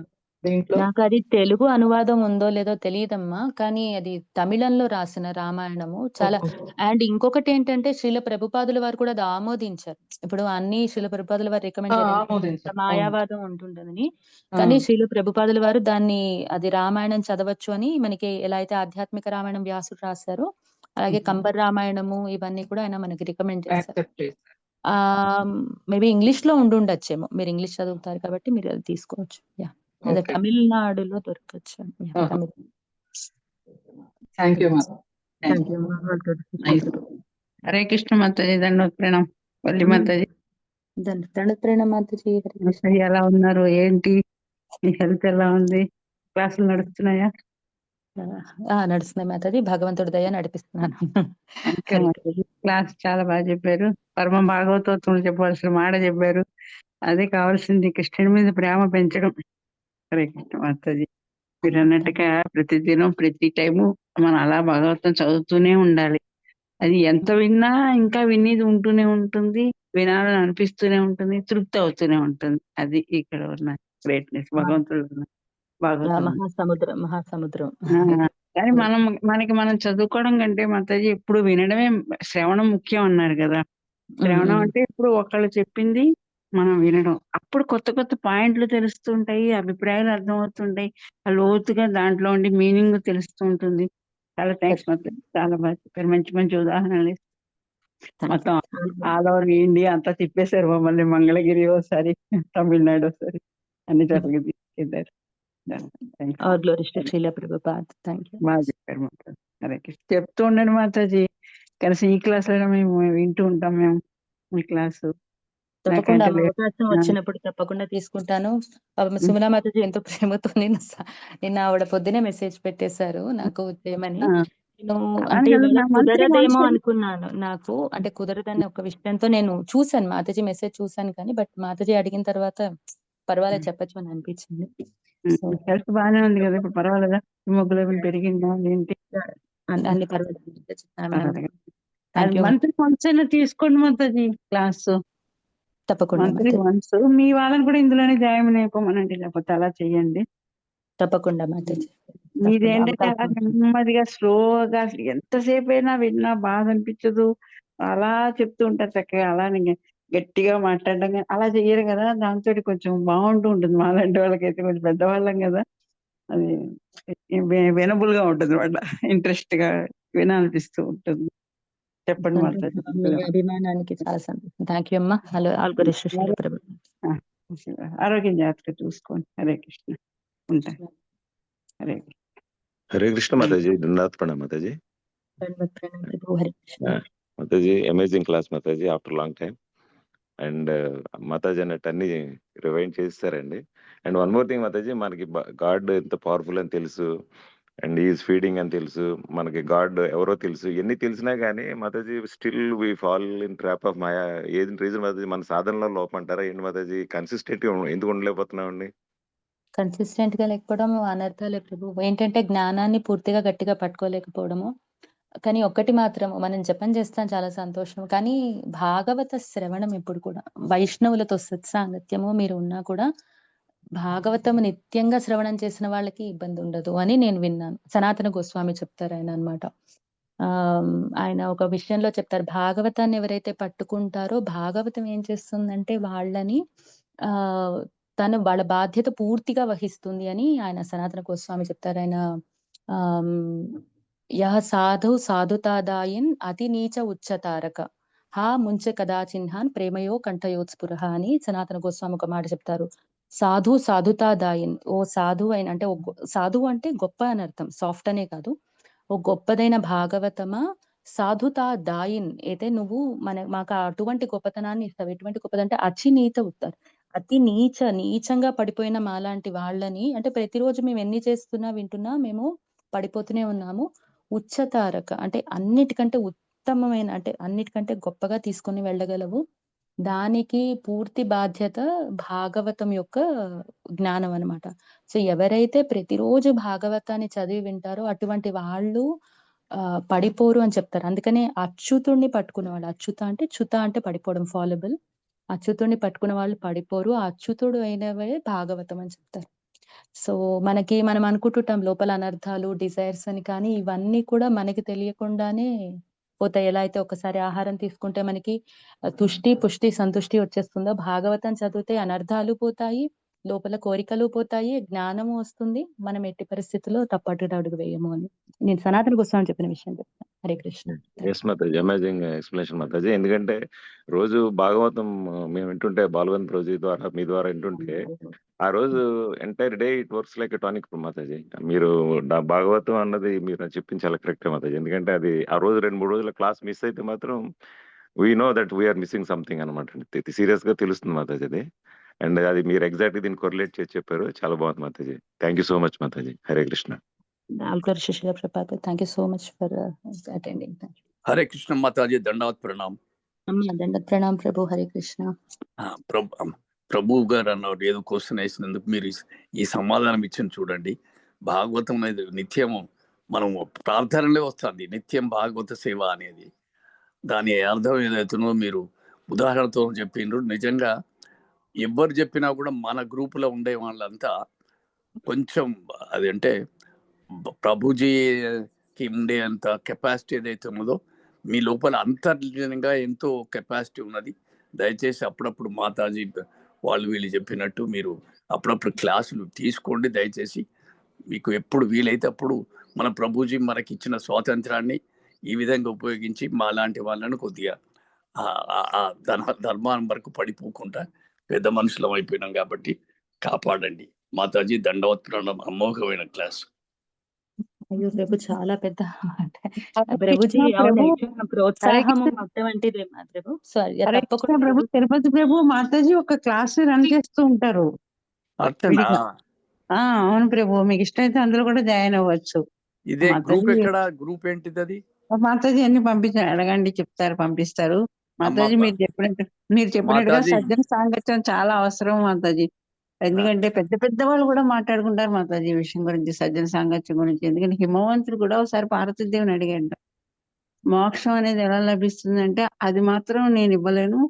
దీంట్లో? నాకు అది తెలుగు అనువాదం ఉందో లేదో తెలియదమ్మా, కానీ అది తమిళంలో రాసిన రామాయణము చాలా. అండ్ ఇంకొకటి ఏంటంటే శ్రీల ప్రభుపాదుల వారు కూడా అది ఆమోదించారు. ఇప్పుడు అన్ని శ్రీల ప్రభుపాదుల వారు రికమెండ్ చేయడం ఆమోదించారు. మాయావాదం ఉంటుండదని, కానీ శ్రీల ప్రభుపాదుల వారు దాన్ని అది రామాయణం చదవచ్చు అని మనకి ఎలా అయితే ఆధ్యాత్మిక రామాయణం వ్యాసుడు రాశారో అలాగే కంబర్ రామాయణము ఇవన్నీ కూడా ఆయన మనకి రికమెండ్ చేశారు. యాక్సెప్ట్ చేశారు. మేబీ ఇంగ్లీష్ లో ఉండుండొచ్చేమో, మీరు ఇంగ్లీష్ చదువుతారు కాబట్టి మీరు అది తీసుకోవచ్చు. అదే Okay. తమిళనాడులో దొరకచ్చు. థ్యాంక్ యూ మాత. హరే కృష్ణ మాతాజీ, దండోత్ ప్రణాం. వల్లి మాతాజీ, దండ మాతాజీ. మాతాజీ ఎలా ఉన్నారు? ఏంటి మీ హెల్త్ ఎలా ఉంది? క్లాసులు నడుస్తున్నాయా? నడుస్తున్నాయి మాతాజీ, భగవంతుడి దయ నడిపిస్తున్నాను. థాంక్యూ మాతాజీ. క్లాస్ చాలా బాగా చెప్పారు. పరమ భాగవతోత్తులు చెప్పవలసిన మాట చెప్పారు. అదే కావాల్సింది, కృష్ణుడి మీద ప్రేమ పెంచడం. హరే కృష్ణ మాతాజీ. మీరు అన్నట్టుగా ప్రతిదినం ప్రతి టైము మనం అలా భాగవతం చదువుతూనే ఉండాలి. అది ఎంత విన్నా ఇంకా వినేది ఉంటూనే ఉంటుంది, వినాలని అనిపిస్తూనే ఉంటుంది, తృప్తి అవుతూనే ఉంటుంది. అది ఇక్కడ ఉన్న గ్రేట్నెస్, భగవంతుడు ఉన్న భాగవతం. మహాసముద్రం. కానీ మనం చదువుకోవడం కంటే మాతాజీ ఎప్పుడు వినడమే, శ్రవణం ముఖ్యం అన్నారు కదా. శ్రవణం అంటే ఇప్పుడు ఒకళ్ళు చెప్పింది మనం వినడం, అప్పుడు కొత్త కొత్త పాయింట్లు తెలుస్తుంటాయి, అభిప్రాయాలు అర్థమవుతుంటాయి, లోతుగా దాంట్లో ఉండి మీనింగ్ తెలుస్తూ ఉంటుంది. చాలా థ్యాంక్స్ మాతాజీ, చాలా బాగా చెప్పారు. మంచి మంచి ఉదాహరణలు మొత్తం ఆల్ ఓవర్ ఇండియా అంతా తిప్పేశారు మమ్మల్ని. మంగళగిరి ఒకసారి, తమిళనాడు ఒకసారి, అన్ని చోట్లకి తీసుకెళ్ళారు. బాగా చెప్పారు మాతాజీ. హరే కృష్ణ. చెప్తూ ఉండండి మాతాజీ, కనీసం ఈ క్లాస్ లో మేము వింటూ ఉంటాం. మేము మీ క్లాసు తప్పకుండా అవకాశం వచ్చినప్పుడు తప్పకుండా తీసుకుంటాను. సుమనా మాతాజీ ఎంతో ప్రేమతో నిన్న ఆవిడ పొద్దునే మెసేజ్ పెట్టేశారు నాకు చేయమని. నేను అంటే కుదరదేమో అనుకున్నాను. నాకు అంటే కుదరదని ఒక విషయంతో నేను చూసాను, మాతాజీ మెసేజ్ చూసాను, కానీ బట్ మాతాజీ అడిగిన తర్వాత పర్వాలేదు చెప్పచ్చు అని అనిపించింది. హెల్త్ బాగానే ఉంది కదా ఇప్పుడు? పర్వాలేదా? హిమోగ్లోబిన్ పెరిగిందా ఏంటి? అన్ని పర్వాలేదు. మంత్లీ వన్స్ అయినా తీసుకోండి మాతాజీ క్లాసు. తప్పకుండా మంత్లీ వన్స్ మీ వాళ్ళని కూడా ఇందులోనే జాయిన్ అయిపోమనండి, లేకపోతే అలా చెయ్యండి. తప్పకుండా మాతాజీ. మీదేంటంటే అలా నెమ్మదిగా స్లోగా, అసలు ఎంతసేపు అయినా విన్నా బాధ అనిపించదు, అలా చెప్తూ ఉంటారు చక్కగా. అలా గట్టిగా మాట్లాడడం అలా చెయ్యరు కదా, దాంతో కొంచెం బాగుంటూ ఉంటుంది. మాలాంటి వాళ్ళకైతే కొంచెం పెద్దవాళ్ళం కదా, అది వినబుల్ గా ఉంటుంది అన్నమాట, ఇంట్రెస్ట్ గా వినాలనిపిస్తూ ఉంటుంది. చెప్పండి మాతాజీ. అభిమానానికి చాలా సంతోషం. థ్యాంక్ యూ అమ్మా. ఆరోగ్యం జాగ్రత్తగా చూసుకోండి. హరే కృష్ణ. ఉంటా. హరే హరే కృష్ణ మాతాజీ. దండాత్ ప్రణామ్ Mataji. Mataji amazing class Mataji, after long time. And Mataji అన్నట్టు అన్ని రివైండ్ చేస్తారండి. And one more thing Mataji, మనకి గాడ్ ఎంత పవర్ఫుల్ అని తెలుసు, అండ్ ఈజ్ ఫీడింగ్ అని తెలుసు, మనకి గాడ్ ఎవరో తెలుసు, ఎన్ని తెలిసినా కానీ Mataji still we fall in trap of maya. ఏది రీజన్ మాతాజీ? మన సాధనలో లోపం అంటారా ఏంటి మాతాజీ? కన్సిస్టెంట్ గా ఎందుకు ఉండలేకపోతున్నామండి? కన్సిస్టెంట్ గా లేకపోవడం అనర్థాలే ప్రభు. ఏంటంటే జ్ఞానాన్ని పూర్తిగా గట్టిగా పట్టుకోలేకపోవడము. కానీ ఒక్కటి మాత్రం మనం జపం చేస్తాం, చాలా సంతోషం. కానీ భాగవత శ్రవణం ఎప్పుడు కూడా వైష్ణవులతో సత్సాంగత్యము మీరు ఉన్నా కూడా భాగవతము నిత్యంగా శ్రవణం చేసిన వాళ్ళకి ఇబ్బంది ఉండదు అని నేను విన్నాను. సనాతన గోస్వామి చెప్తారు ఆయన అన్నమాట. ఆయన ఒక విషయంలో చెప్తారు, భాగవతాన్ని ఎవరైతే పట్టుకుంటారో భాగవతం ఏం చేస్తుందంటే వాళ్ళని తను వాళ్ళ బాధ్యత పూర్తిగా వహిస్తుంది అని ఆయన సనాతన గోస్వామి చెప్తారు. ఆయన యహ సాధు సాధుతాదాయిన్ అతి నీచ ఉచ్చతారక హా ముంచె కదాచిన్హాన్ ప్రేమయో కంఠయోత్స్ఫుర అని సనాతన గోస్వామి ఒక మాట చెప్తారు. సాధు సాధుతాదాయిన్, ఓ సాధు అయిన అంటే సాధువు అంటే గొప్ప అని అర్థం, సాఫ్ట్ అనే కాదు. ఓ గొప్పదైన భాగవతమా, సాధుతా దాయిన్ అయితే నువ్వు మాకు అటువంటి గొప్పతనాన్ని ఇస్తావు. ఎటువంటి గొప్పది అంటే అచినీత ఉత్తారు, అతి నీచంగా పడిపోయిన మాలాంటి వాళ్ళని, అంటే ప్రతిరోజు మేము ఎన్ని చేస్తున్నా వింటున్నా మేము పడిపోతూనే ఉన్నాము. ఉచ్చతారక అంటే అన్నిటికంటే ఉత్తమమైన, అంటే అన్నిటికంటే గొప్పగా తీసుకొని వెళ్ళగలవు. దానికి పూర్తి బాధ్యత భాగవతం యొక్క జ్ఞానం అన్నమాట. సో ఎవరైతే ప్రతిరోజు భాగవతాన్ని చదివి వింటారో అటువంటి వాళ్ళు పడిపోరు అని చెప్తారు. అందుకనే అచ్యుతుడిని పట్టుకునేవాళ్ళు. అచ్యుత అంటే చ్యుత అంటే పడిపోవడం ఫాలబుల్. అచ్యుతుడిని పట్టుకున్న వాళ్ళు పడిపోరు. ఆ అచ్యుతుడు అయినవే భాగవతం అని చెప్తారు. సో, మనం అనుకుంటుంటాం లోపల అనర్థాలు, డిజైర్స్ అని. కానీ ఇవన్నీ కూడా మనకి తెలియకుండానే పోతాయి. ఎలా అయితే ఒకసారి ఆహారం తీసుకుంటే మనకి తుష్టి, పుష్టి, సంతుష్టి వచ్చేస్తుందో, భాగవతం చదివితే అనర్థాలు పోతాయి, లోపల కోరికలు పోతాయి, జ్ఞానము వస్తుంది. మనం ఎట్టి పరిస్థితుల్లో తప్పటడుగు అడుగు వేయము అని. నేను సనాతన గోస్వామి చెప్పిన విషయం చెప్తాను. హరే కృష్ణ. ఎస్ మాతాజీ, అమేజింగ్ ఎక్స్ప్లెనేషన్ మాతాజీ. ఎందుకంటే రోజు భాగవతం మేము వింటుంటే, బాలవంత్ రోజు ద్వారా మీ ద్వారా వింటుంటే, ఆ రోజు entire day it works like tonic Mataji. మీరు భాగవతం అన్నది మీరు చెప్పింది చాలా కరెక్ట్ మాతాజీ. ఎందుకంటే అది ఆ రోజు 2-3 రోజుల క్లాస్ మిస్ అయితే మాత్రం we know that we are missing something అనమాట. సీరియస్ గా తెలుస్తుంది మాతాజీ అది. అండ్ అది మీరు ఎగ్జాక్ట్ దీన్ని కొరిలేట్ చేసి చెప్పారు. చాలా బాగుంది Mataji. Thank you so much Mataji. Hare Krishna. Shishila Prabhakar, thank you so much for attending. Hare Krishna Mataji, దండవత్ ప్రణామ్. దండవత్ ప్రణామ్ ప్రభు. హరే కృష్ణ. ప్రభు గారు అన్నవాడు ఏదో క్వశ్చన్ వేసినందుకు మీరు ఈ సమాధానం ఇచ్చింది చూడండి. భాగవతం అనేది నిత్యము మనం ప్రార్థనలే వస్తుంది, నిత్యం భాగవత సేవ అనేది. దాని అర్థం ఏదైతుందో మీరు ఉదాహరణతో చెప్పిండ్రు. నిజంగా ఎవరు చెప్పినా కూడా మన గ్రూపులో ఉండే వాళ్ళంతా కొంచెం అది అంటే ప్రభుజీకి ఉండే అంత కెపాసిటీ ఏదైతే ఉన్నదో మీ లోపల అంతర్లీనంగా ఎంతో కెపాసిటీ ఉన్నది. దయచేసి అప్పుడప్పుడు మాతాజీ వాళ్ళు వీళ్ళు చెప్పినట్టు మీరు అప్పుడప్పుడు క్లాసులు తీసుకోండి. దయచేసి మీకు ఎప్పుడు వీలైతే అప్పుడు మన ప్రభుజీ మనకి ఇచ్చిన స్వాతంత్రాన్ని ఈ విధంగా ఉపయోగించి మా లాంటి వాళ్ళను కొద్దిగా ధర్మాన్ని వరకు పడిపోకుండా పెద్ద మనుషులం అయిపోయినాం కాబట్టి కాపాడండి. మాతాజీ దండవత్ ప్రణామం. అమోఘమైన క్లాస్. అయ్యో ప్రభు, చాలా పెద్ద ప్రభుజీ. ప్రోత్సాహము అటువంటిదే ప్రభు. సారీ, తప్పకుండా ప్రభు. తిరుపతి ప్రభు మాతాజీ ఒక క్లాస్ రన్ చేస్తూ ఉంటారు. అవును ప్రభు, మీకు ఇష్టమైతే అందులో కూడా జాయిన్ అవ్వచ్చు. ఇదే గ్రూప్ ఎక్కడ? గ్రూప్ ఏంటిది అది? మాతాజీ అన్ని పంపించారు, అడగండి, చెప్తారు, పంపిస్తారు. మాతాజీ మీరు చెప్పినట్టుగా సజ్జన సాంగత్యం చాలా అవసరం మాతాజీ. ఎందుకంటే పెద్ద పెద్ద వాళ్ళు కూడా మాట్లాడుకుంటారు మాతాజీ ఈ విషయం గురించి, సజ్జన సాంగత్యం గురించి. ఎందుకంటే హిమవంతుడు కూడా ఒకసారి పార్వతీదేవిని అడిగాడు, మోక్షం అనేది ఎలా లభిస్తుంది అంటే అది మాత్రం నేను ఇవ్వలేను,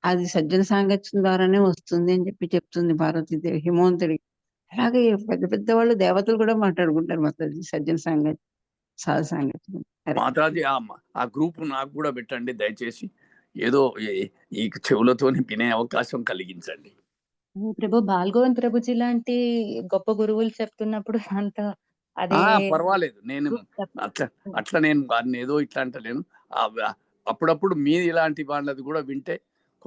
అది సజ్జన సాంగత్యం ద్వారానే వస్తుంది అని చెప్తుంది పార్వతీదేవి హిమవంతుడికి. అలాగే పెద్ద పెద్ద వాళ్ళు దేవతలు కూడా మాట్లాడుకుంటారు మాతాజీ సజ్జన సాంగత్యం, సాధు సాంగత్యం. మాతాజీ ఆ గ్రూప్ నాకు కూడా పెట్టండి దయచేసి. ఏదో ఈ చెవులతో వినే అవకాశం కలిగించండి ప్రభు. బాల్గోవింద్ ప్రభుజీ లాంటి గొప్ప గురువులు చెప్తున్నప్పుడు అంత అదే పర్వాలేదు. నేను అట్లా నేను వారిని ఏదో ఇట్లా అంటలేను. అప్పుడప్పుడు మీ ఇలాంటి వాళ్ళది కూడా వింటే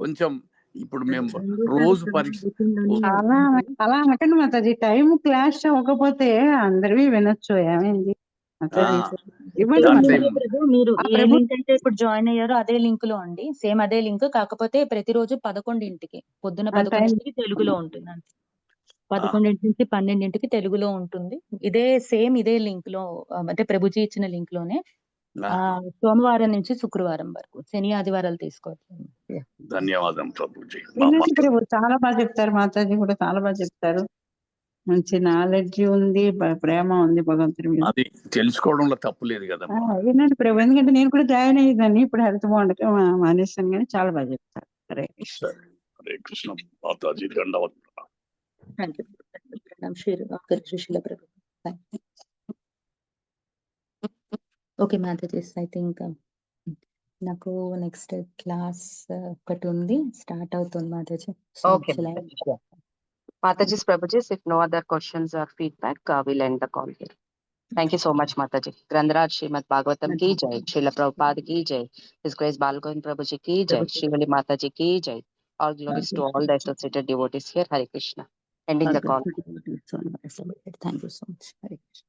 కొంచెం, ఇప్పుడు మేము రోజు పరీక్ష అలా అనకండి మాతాజీ. టైం క్లాష్ అవ్వకపోతే అందరివి వినొచ్చు. ఏమైంది మీరు ఏ లింక్ అయితే ఇప్పుడు జాయిన్ అయ్యారో అదే లింక్ లో అండి, సేమ్ అదే లింక్. కాకపోతే ప్రతిరోజు 11ంటికి, పొద్దున 11ంటికి తెలుగులో ఉంటుంది. 11 నుంచి 12 తెలుగులో ఉంటుంది. ఇదే సేమ్ ఇదే లింక్ లో, అంటే ప్రభుజీ ఇచ్చిన లింక్ లోనే సోమవారం నుంచి శుక్రవారం వరకు, శని ఆదివారాలు తీసుకోవచ్చు. ధన్యవాదం ప్రభుజీ. ప్రభు చాలా బాగా చెప్తారు. మాతాజీ కూడా చాలా బాగా చెప్తారు. మంచి నాలెడ్జ్ ఉంది, ప్రేమ ఉంది భగవంతుడి మీద. అది తెలుసుకోవడంలో తప్పు లేదు కదా. వినండి ప్రభు, ఎందుకంటే నేను కూడా జాయిన్ అయ్యేదాన్ని, ఇప్పుడు హెల్త్ బాగుండక మానేస్తాను, కానీ చాలా బాగా చెప్తారు. హరే కృష్ణ. హరే కృష్ణ మాతాజీ, దండవత్. సుశీల ప్రభు. ఓకే మాతాజీ, ఐ థింక్ నాకు నెక్స్ట్ క్లాస్ ఒకటి ఉంది, స్టార్ట్ అవుతుంది Mataji. Okay. Mataji's Prabhuji's, if no other questions or feedback, we'll end the call here. Thank you so much, Mataji. Grandraj Srimad Bhagavatam ki jai, Srila Prabhupada ki jai, His Grace Balgovind Prabhuji ki jai, Srimali Mataji ki jai. All glories to all the associated devotees here. Hare Krishna. Ending the call. Thank you so much. Hare Krishna.